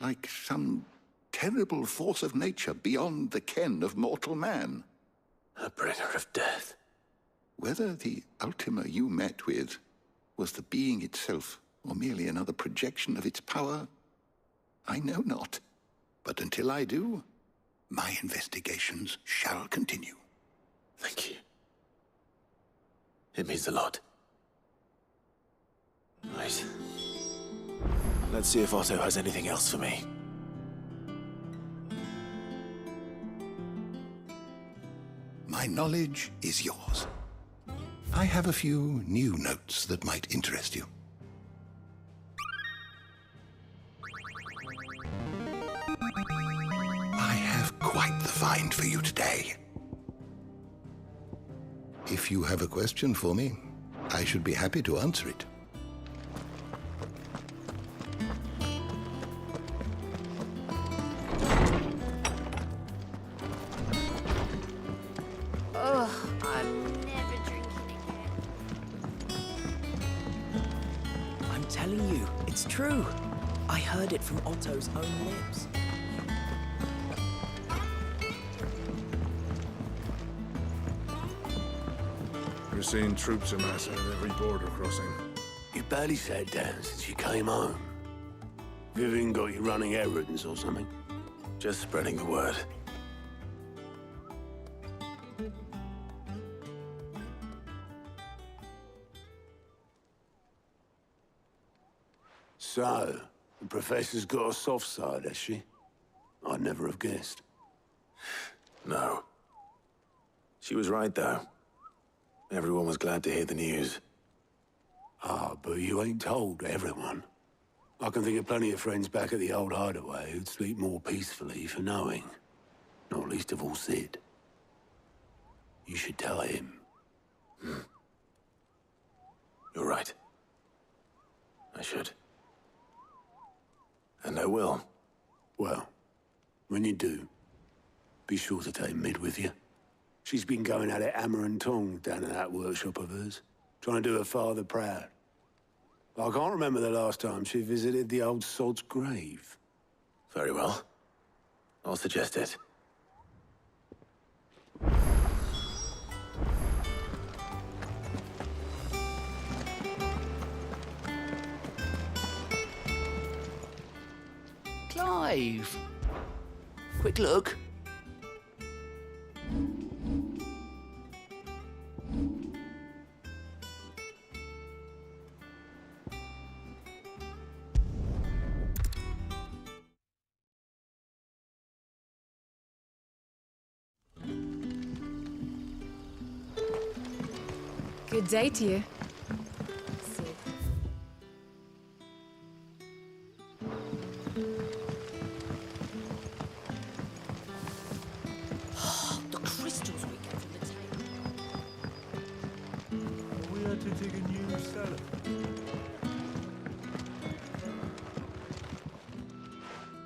like some terrible force of nature beyond the ken of mortal man. A bringer of death. Whether the Ultima you met with was the being itself, or merely another projection of its power, I know not. But until I do, my investigations shall continue. Thank you. It means a lot. Right. Let's see if Otto has anything else for me. My knowledge is yours. I have a few new notes that might interest you. I have quite the find for you today. If you have a question for me, I should be happy to answer it. Ugh, I'm never drinking again. I'm telling you, it's true. I heard it from Otto's own lips. We're seeing troops amassing at every border crossing. You barely sat down since you came home. Vivian got you running errands or something? Just spreading the word. So, the Professor's got a soft side, has she? I'd never have guessed. No. She was right, though. Everyone was glad to hear the news. Ah, but you ain't told everyone. I can think of plenty of friends back at the old Hideaway who'd sleep more peacefully for knowing. Not least of all Sid. You should tell him. You're right. I should. And I will. Well, when you do, be sure to take Mid with you. She's been going at it hammer and tong down in that workshop of hers, trying to do her father proud. I can't remember the last time she visited the old sod's grave. Very well. I'll suggest it. cave. Quick look. Good day to you. The crystals we get from the table. We had to dig a new cellar.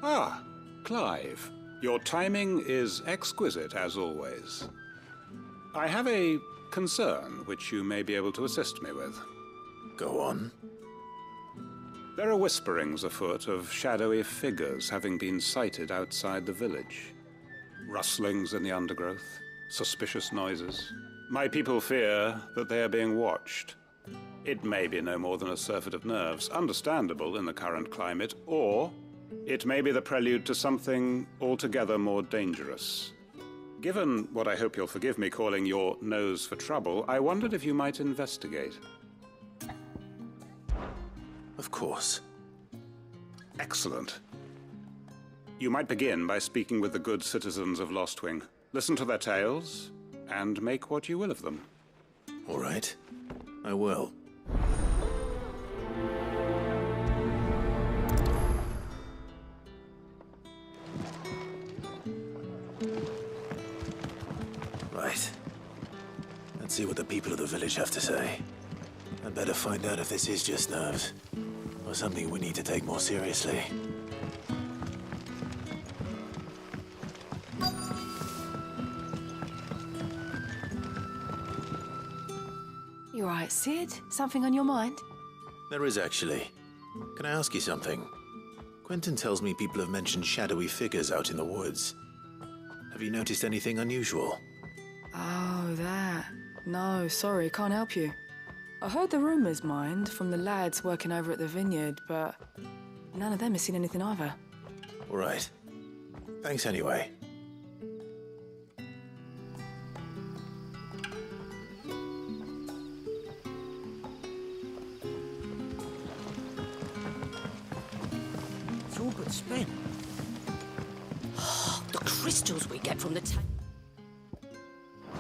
Ah, Clive. Your timing is exquisite, as always. I have a concern which you may be able to assist me with. Go on. There are whisperings afoot of shadowy figures having been sighted outside the village. Rustlings in the undergrowth, suspicious noises. My people fear that they are being watched. It may be no more than a surfeit of nerves, understandable in the current climate, or it may be the prelude to something altogether more dangerous. Given what I hope you'll forgive me calling your nose for trouble, I wondered if you might investigate. Of course. Excellent. You might begin by speaking with the good citizens of Lostwing. Listen to their tales, and make what you will of them. All right. I will. Right. Let's see what the people of the village have to say. I'd better find out if this is just nerves, or something we need to take more seriously. You all right, Sid? Something on your mind? There is actually. Can I ask you something? Quentin tells me people have mentioned shadowy figures out in the woods. Have you noticed anything unusual? Oh, that. No, sorry, can't help you. I heard the rumours, mind, from the lads working over at the vineyard, but none of them has seen anything either. All right. Thanks anyway. It's all but spent. The crystals we get from the table.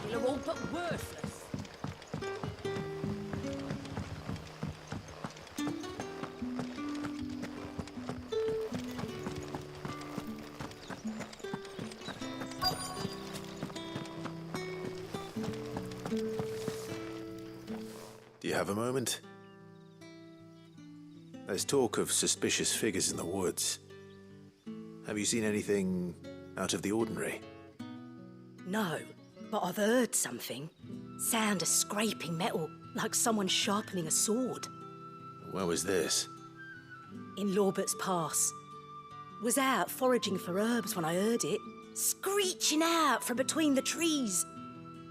They're all but worthless. Do you have a moment? There's talk of suspicious figures in the woods. Have you seen anything out of the ordinary? No, but I've heard something. Sound of scraping metal, like someone sharpening a sword. Where was this? In Lorbert's Pass. Was out foraging for herbs when I heard it, screeching out from between the trees.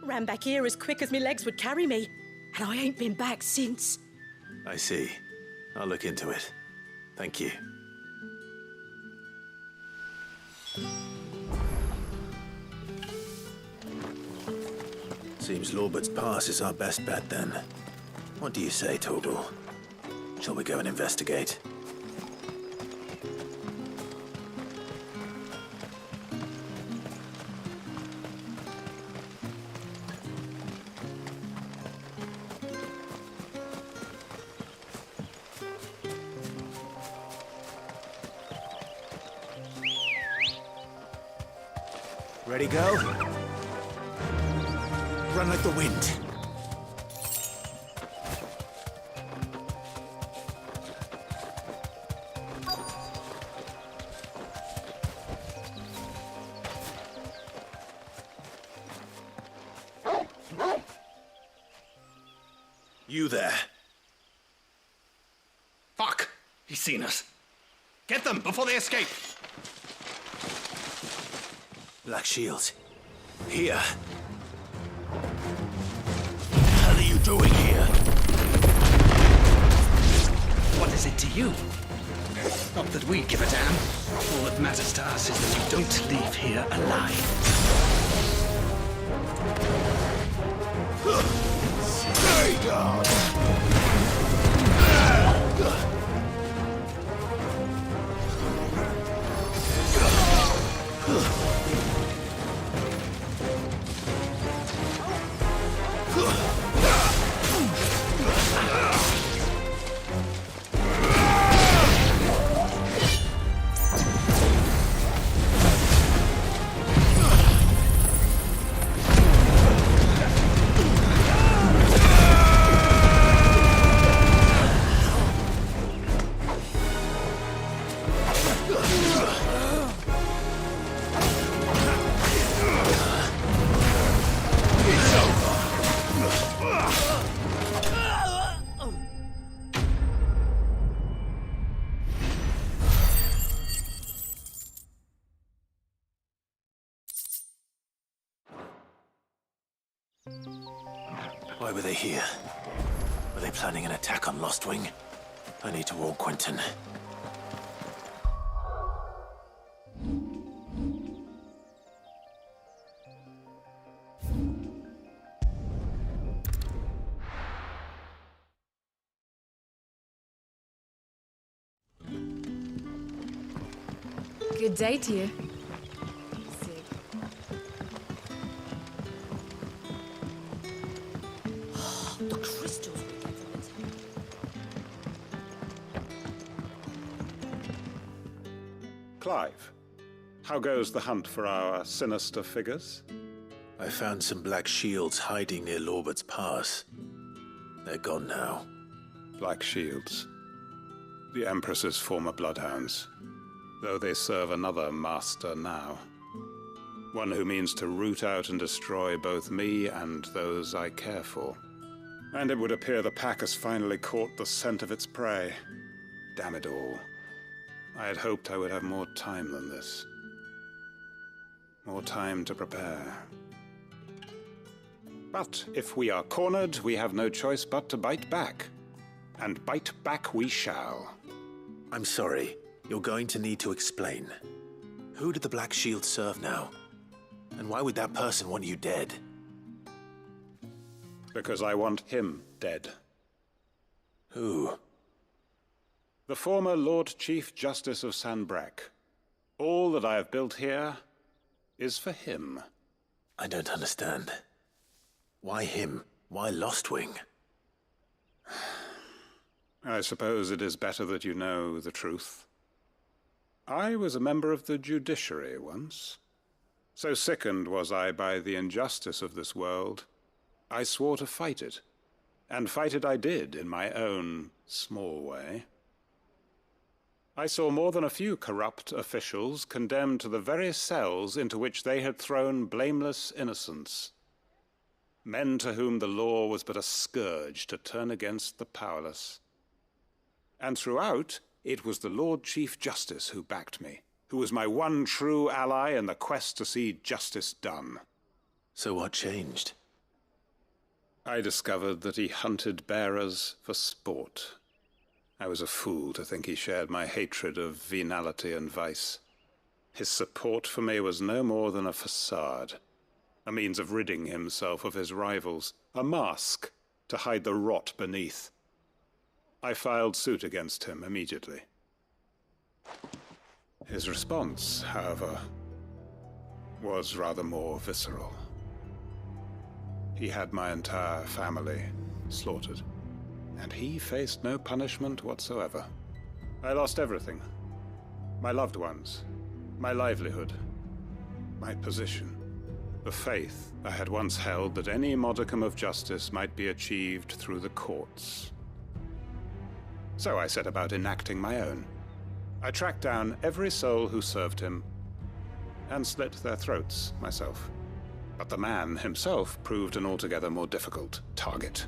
Ran back here as quick as my legs would carry me, and I ain't been back since. I see. I'll look into it. Thank you. Seems Lorbert's Pass is our best bet, then. What do you say, Toggle? Shall we go and investigate? Ready, go? Run like the wind. You there. Fuck! He's seen us. Get them before they escape! Black Shield. Here. What the hell are you doing here? What is it to you. Not that we give a damn. All that matters to us is that you don't leave here alive. Stay down! Why were they here? Were they planning an attack on Lost Wing? I need to warn Quentin. Good day to you. The crystals we get from the temple. Clive, how goes the hunt for our sinister figures? I found some black shields hiding near Lorbert's Pass. They're gone now. Black shields. The Empress's former bloodhounds. Though they serve another master now. One who means to root out and destroy both me and those I care for. And it would appear the pack has finally caught the scent of its prey. Damn it all. I had hoped I would have more time than this. More time to prepare. But if we are cornered, we have no choice but to bite back. And bite back we shall. I'm sorry. You're going to need to explain. Who did the Black Shield serve now? And why would that person want you dead? Because I want him dead. Who? The former Lord Chief Justice of Sanbreque. All that I have built here is for him. I don't understand. Why him? Why Lost Wing? I suppose it is better that you know the truth. I was a member of the judiciary once. So sickened was I by the injustice of this world, I swore to fight it. And fight it I did, in my own small way. I saw more than a few corrupt officials condemned to the very cells into which they had thrown blameless innocents. Men to whom the law was but a scourge to turn against the powerless. And throughout, it was the Lord Chief Justice who backed me, who was my one true ally in the quest to see justice done. So what changed? I discovered that he hunted bearers for sport. I was a fool to think he shared my hatred of venality and vice. His support for me was no more than a facade, a means of ridding himself of his rivals, a mask to hide the rot beneath. I filed suit against him immediately. His response, however, was rather more visceral. He had my entire family slaughtered, and he faced no punishment whatsoever. I lost everything. My loved ones, my livelihood, my position, the faith I had once held that any modicum of justice might be achieved through the courts. So I set about enacting my own. I tracked down every soul who served him, and slit their throats myself. But the man himself proved an altogether more difficult target.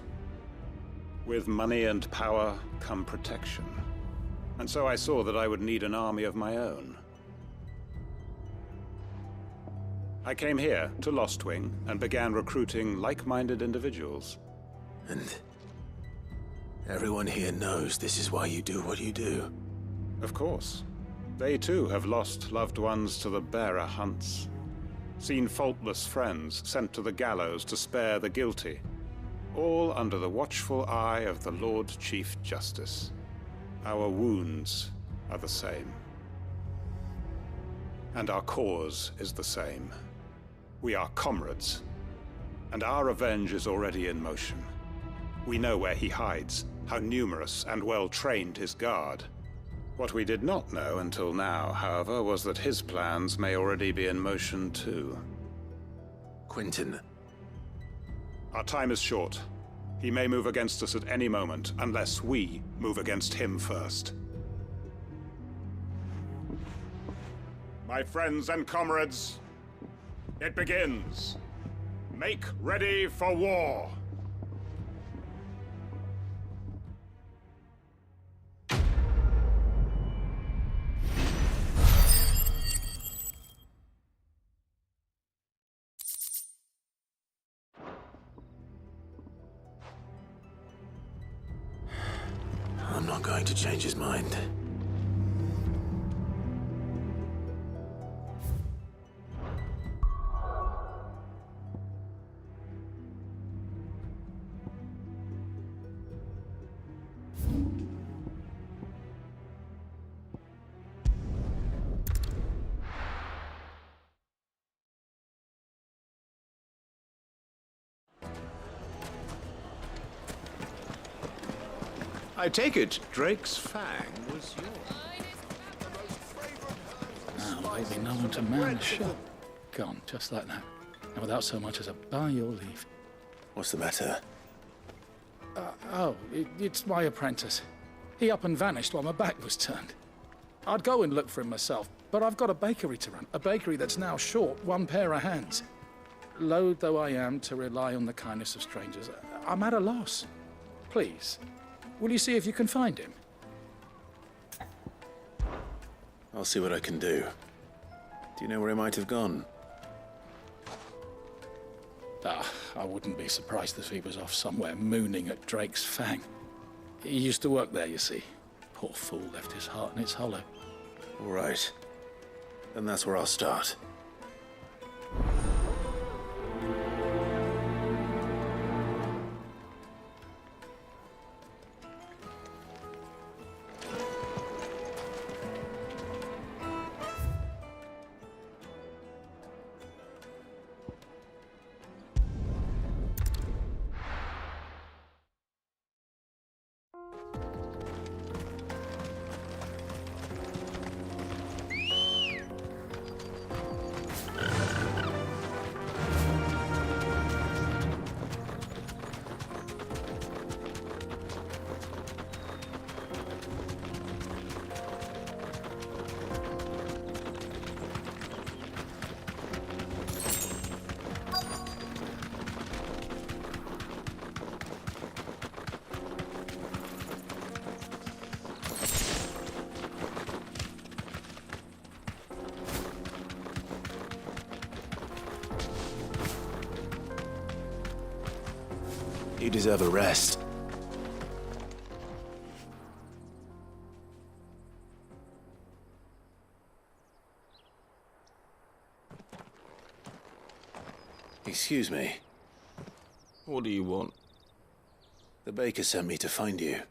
With money and power come protection, and so I saw that I would need an army of my own. I came here to Lost Wing and began recruiting like-minded individuals. Everyone here knows this is why you do what you do. Of course. They too have lost loved ones to the bearer hunts. Seen faultless friends sent to the gallows to spare the guilty. All under the watchful eye of the Lord Chief Justice. Our wounds are the same. And our cause is the same. We are comrades. And our revenge is already in motion. We know where he hides, how numerous and well-trained his guard. What we did not know until now, however, was that his plans may already be in motion too. Quentin. Our time is short. He may move against us at any moment, unless we move against him first. My friends and comrades, it begins. Make ready for war. I'm not going to change his mind. I take it Drake's Fang was yours. Now there'll be no one to man the shop. Gone, just like that. And without so much as a by your leave. What's the matter? It's my apprentice. He up and vanished while my back was turned. I'd go and look for him myself, but I've got a bakery to run. A bakery that's now short one pair of hands. Loath though I am to rely on the kindness of strangers, I'm at a loss. Please, will you see if you can find him? I'll see what I can do. Do you know where he might have gone? I wouldn't be surprised if he was off somewhere mooning at Drake's Fang. He used to work there, you see. Poor fool left his heart in its hollow. All right. Then that's where I'll start. You deserve a rest. Excuse me. What do you want? The baker sent me to find you.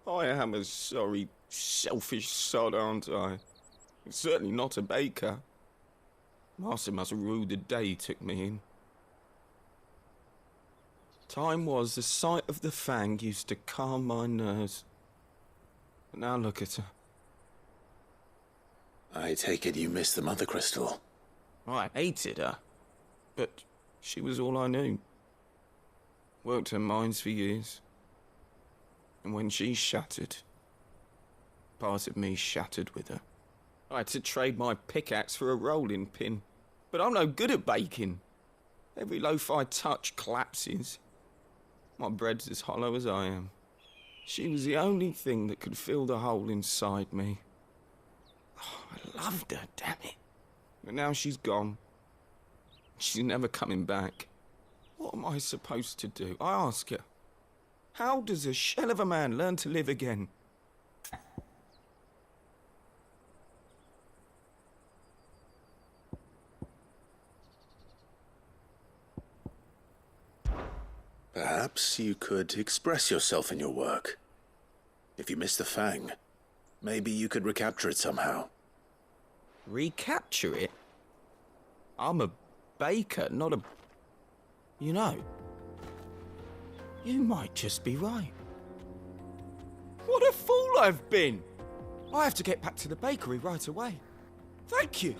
I am a sorry, selfish sod, aren't I? I'm certainly not a baker. Master must have ruled the day he took me in. Time was the sight of the Fang used to calm my nerves. But now look at her. I take it you missed the Mother Crystal. I hated her, but she was all I knew. Worked her mines for years. And when she shattered, part of me shattered with her. I had to trade my pickaxe for a rolling pin, but I'm no good at baking. Every loaf I touch collapses. My bread's as hollow as I am. She was the only thing that could fill the hole inside me. Oh, I loved her, damn it. But now she's gone. She's never coming back. What am I supposed to do? I ask her. How does a shell of a man learn to live again? Perhaps you could express yourself in your work. If you miss the Fang, maybe you could recapture it somehow. Recapture it? I'm a baker, not a... You know, you might just be right. What a fool I've been! I have to get back to the bakery right away. Thank you.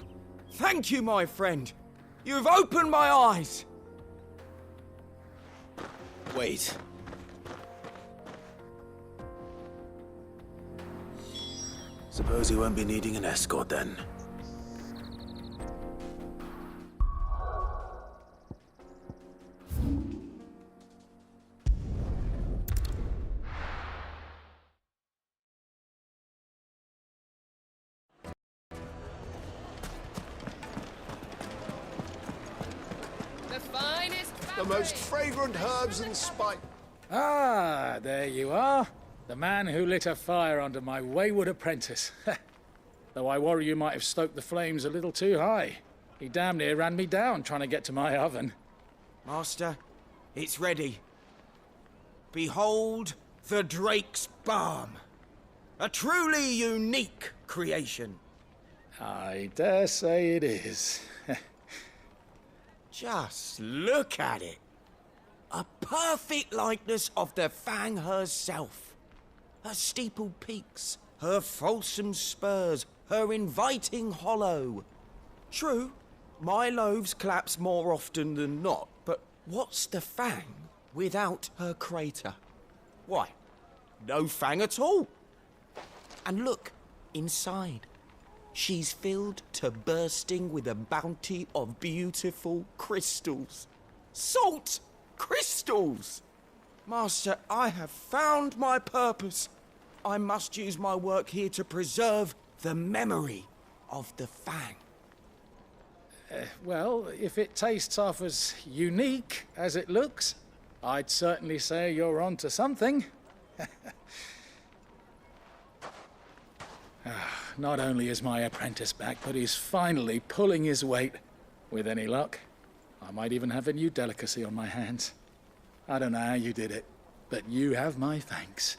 Thank you, my friend. You've opened my eyes. Wait. Suppose you won't be needing an escort then. The most fragrant herbs and spice. Ah, there you are. The man who lit a fire under my wayward apprentice. Though I worry you might have stoked the flames a little too high. He damn near ran me down trying to get to my oven. Master, it's ready. Behold the Drake's Balm. A truly unique creation. I dare say it is. Just look at it. A perfect likeness of the Fang herself. Her steepled peaks, her fulsome spurs, her inviting hollow. True, my loaves collapse more often than not, but what's the Fang without her crater? Why, no Fang at all. And look, inside. She's filled to bursting with a bounty of beautiful crystals. Salt crystals! Master, I have found my purpose. I must use my work here to preserve the memory of the Fang. Well, if it tastes half as unique as it looks, I'd certainly say you're onto something. Not only is my apprentice back, but he's finally pulling his weight. With any luck, I might even have a new delicacy on my hands. I don't know how you did it, but you have my thanks.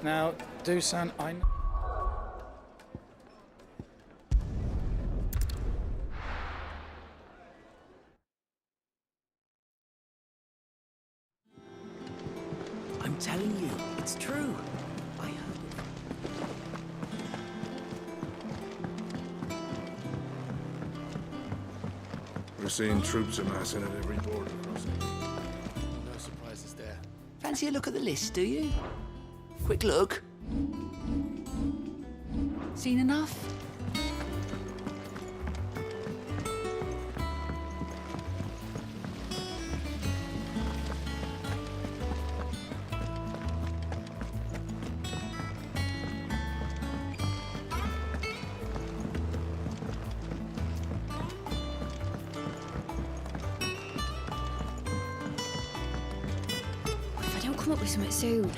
Now, Dusan, I know... I'm telling you, it's true. I heard it. We're seeing troops amassing at every border crossing. No surprises there. Fancy a look at the list, do you? Quick look. Seen enough? If I don't come up with something soon.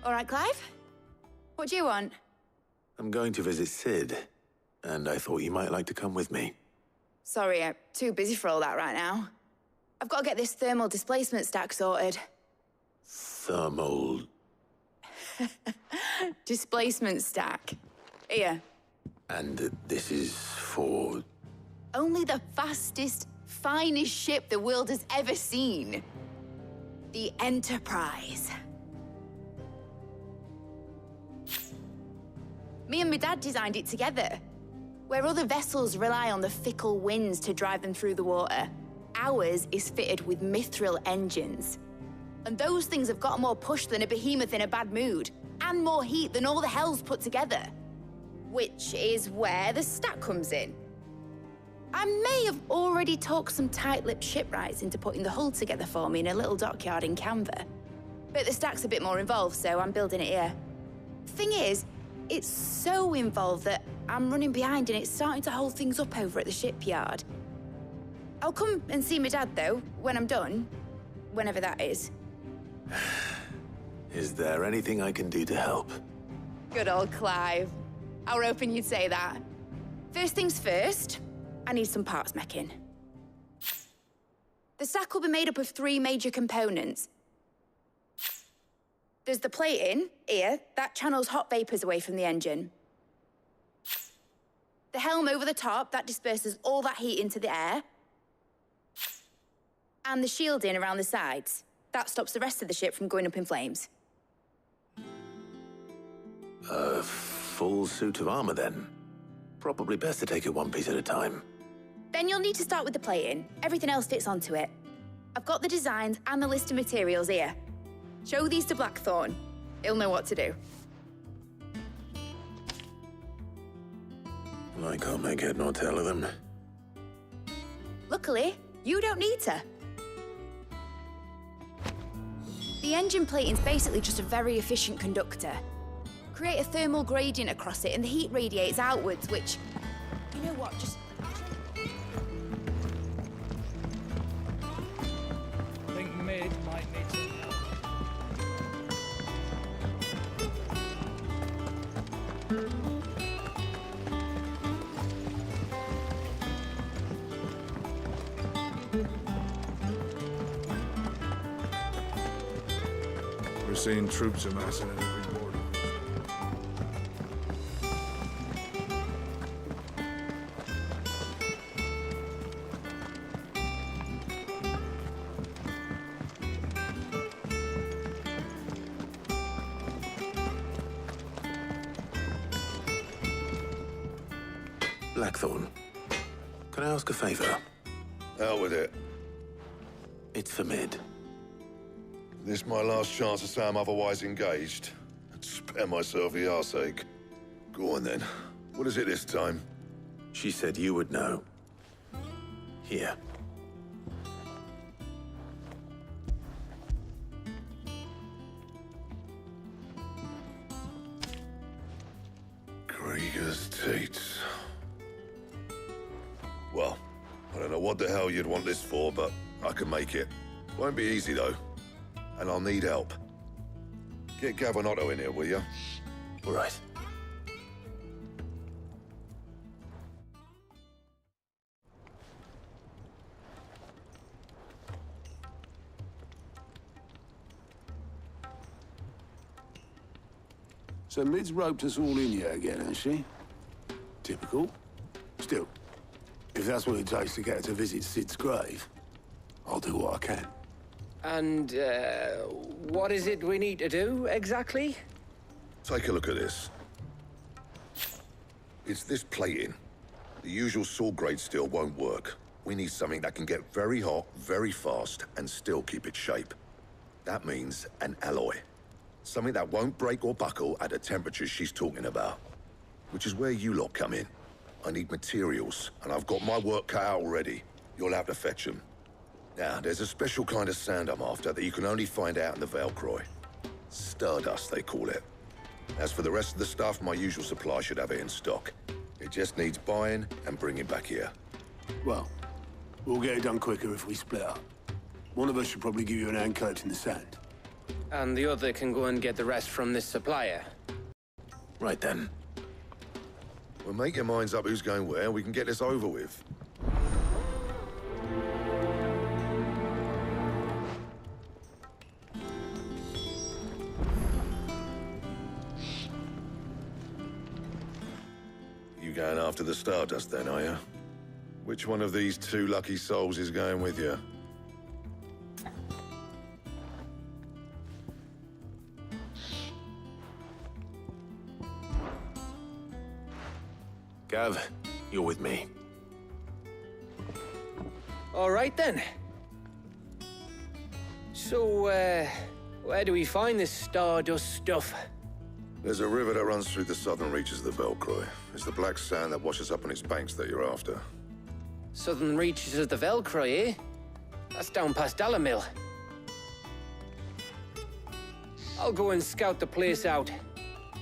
All right, Clive? What do you want? I'm going to visit Sid, and I thought you might like to come with me. Sorry, I'm too busy for all that right now. I've got to get this thermal displacement stack sorted. Thermal... Displacement stack. Here. And this is for... Only the fastest, finest ship the world has ever seen. The Enterprise. Me and my dad designed it together. Where other vessels rely on the fickle winds to drive them through the water, ours is fitted with mithril engines. And those things have got more push than a behemoth in a bad mood, and more heat than all the hells put together. Which is where the stack comes in. I may have already talked some tight-lipped shipwrights into putting the hull together for me in a little dockyard in Canva. But the stack's a bit more involved, so I'm building it here. Thing is, it's so involved that I'm running behind and it's starting to hold things up over at the shipyard. I'll come and see my dad, though, when I'm done. Whenever that is. Is there anything I can do to help? Good old Clive. I were hoping you'd say that. First things first, I need some parts meching. The stack will be made up of 3 major components. There's the plating, here, that channels hot vapors away from the engine. The helm over the top, that disperses all that heat into the air. And the shielding around the sides. That stops the rest of the ship from going up in flames. A full suit of armor, then. Probably best to take it one piece at a time. Then you'll need to start with the plating. Everything else fits onto it. I've got the designs and the list of materials here. Show these to Blackthorn. He'll know what to do. I can't make head nor tail of them. Luckily, you don't need to. The engine plating's basically just a very efficient conductor. Create a thermal gradient across it and the heat radiates outwards, which, you know what, just... I think mid might need some help. We're seeing troops amassing at every border. Blackthorn, can I ask a favor? Out with it. It's for mid. This my last chance to say I'm otherwise engaged. I'd spare myself the arseache. Go on then. What is it this time? She said you would know. Here. Krieger's teats. Well, I don't know what the hell you'd want this for, but I can make it. Won't be easy, though. And I'll need help. Get Gavin-Otto in here, will you? All right. So Mid's roped us all in here again, has she? Typical. Still, if that's what it takes to get her to visit Sid's grave, I'll do what I can. And, what is it we need to do, exactly? Take a look at this. It's this plating. The usual sword-grade steel won't work. We need something that can get very hot, very fast, and still keep its shape. That means an alloy. Something that won't break or buckle at the temperatures she's talking about. Which is where you lot come in. I need materials, and I've got my work cut out already. You'll have to fetch them. Now, there's a special kind of sand I'm after that you can only find out in the Valcroy. Stardust, they call it. As for the rest of the stuff, my usual supply should have it in stock. It just needs buying and bringing back here. Well, we'll get it done quicker if we split up. One of us should probably give you an hand collecting the sand. And the other can go and get the rest from this supplier. Right then. Well, make your minds up who's going where, and we can get this over with. You going after the Stardust then, are you? Which one of these 2 lucky souls is going with you? Gav, you're with me. All right, then. So, where do we find this Stardust stuff? There's a river that runs through the southern reaches of the Valcroy. It's the black sand that washes up on its banks that you're after. Southern reaches of the Velcro, eh? That's down past Dalamil. I'll go and scout the place out.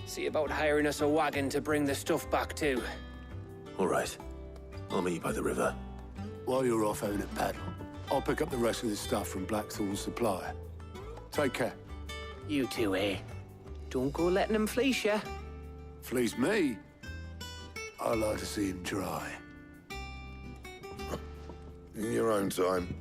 See about hiring us a wagon to bring the stuff back to. All right. I'll meet you by the river. While you're off having a paddle, I'll pick up the rest of the stuff from Blackthorn's supplier. Take care. You two, eh? Don't go letting him fleece ya. Fleece me? I like to see him try. In your own time.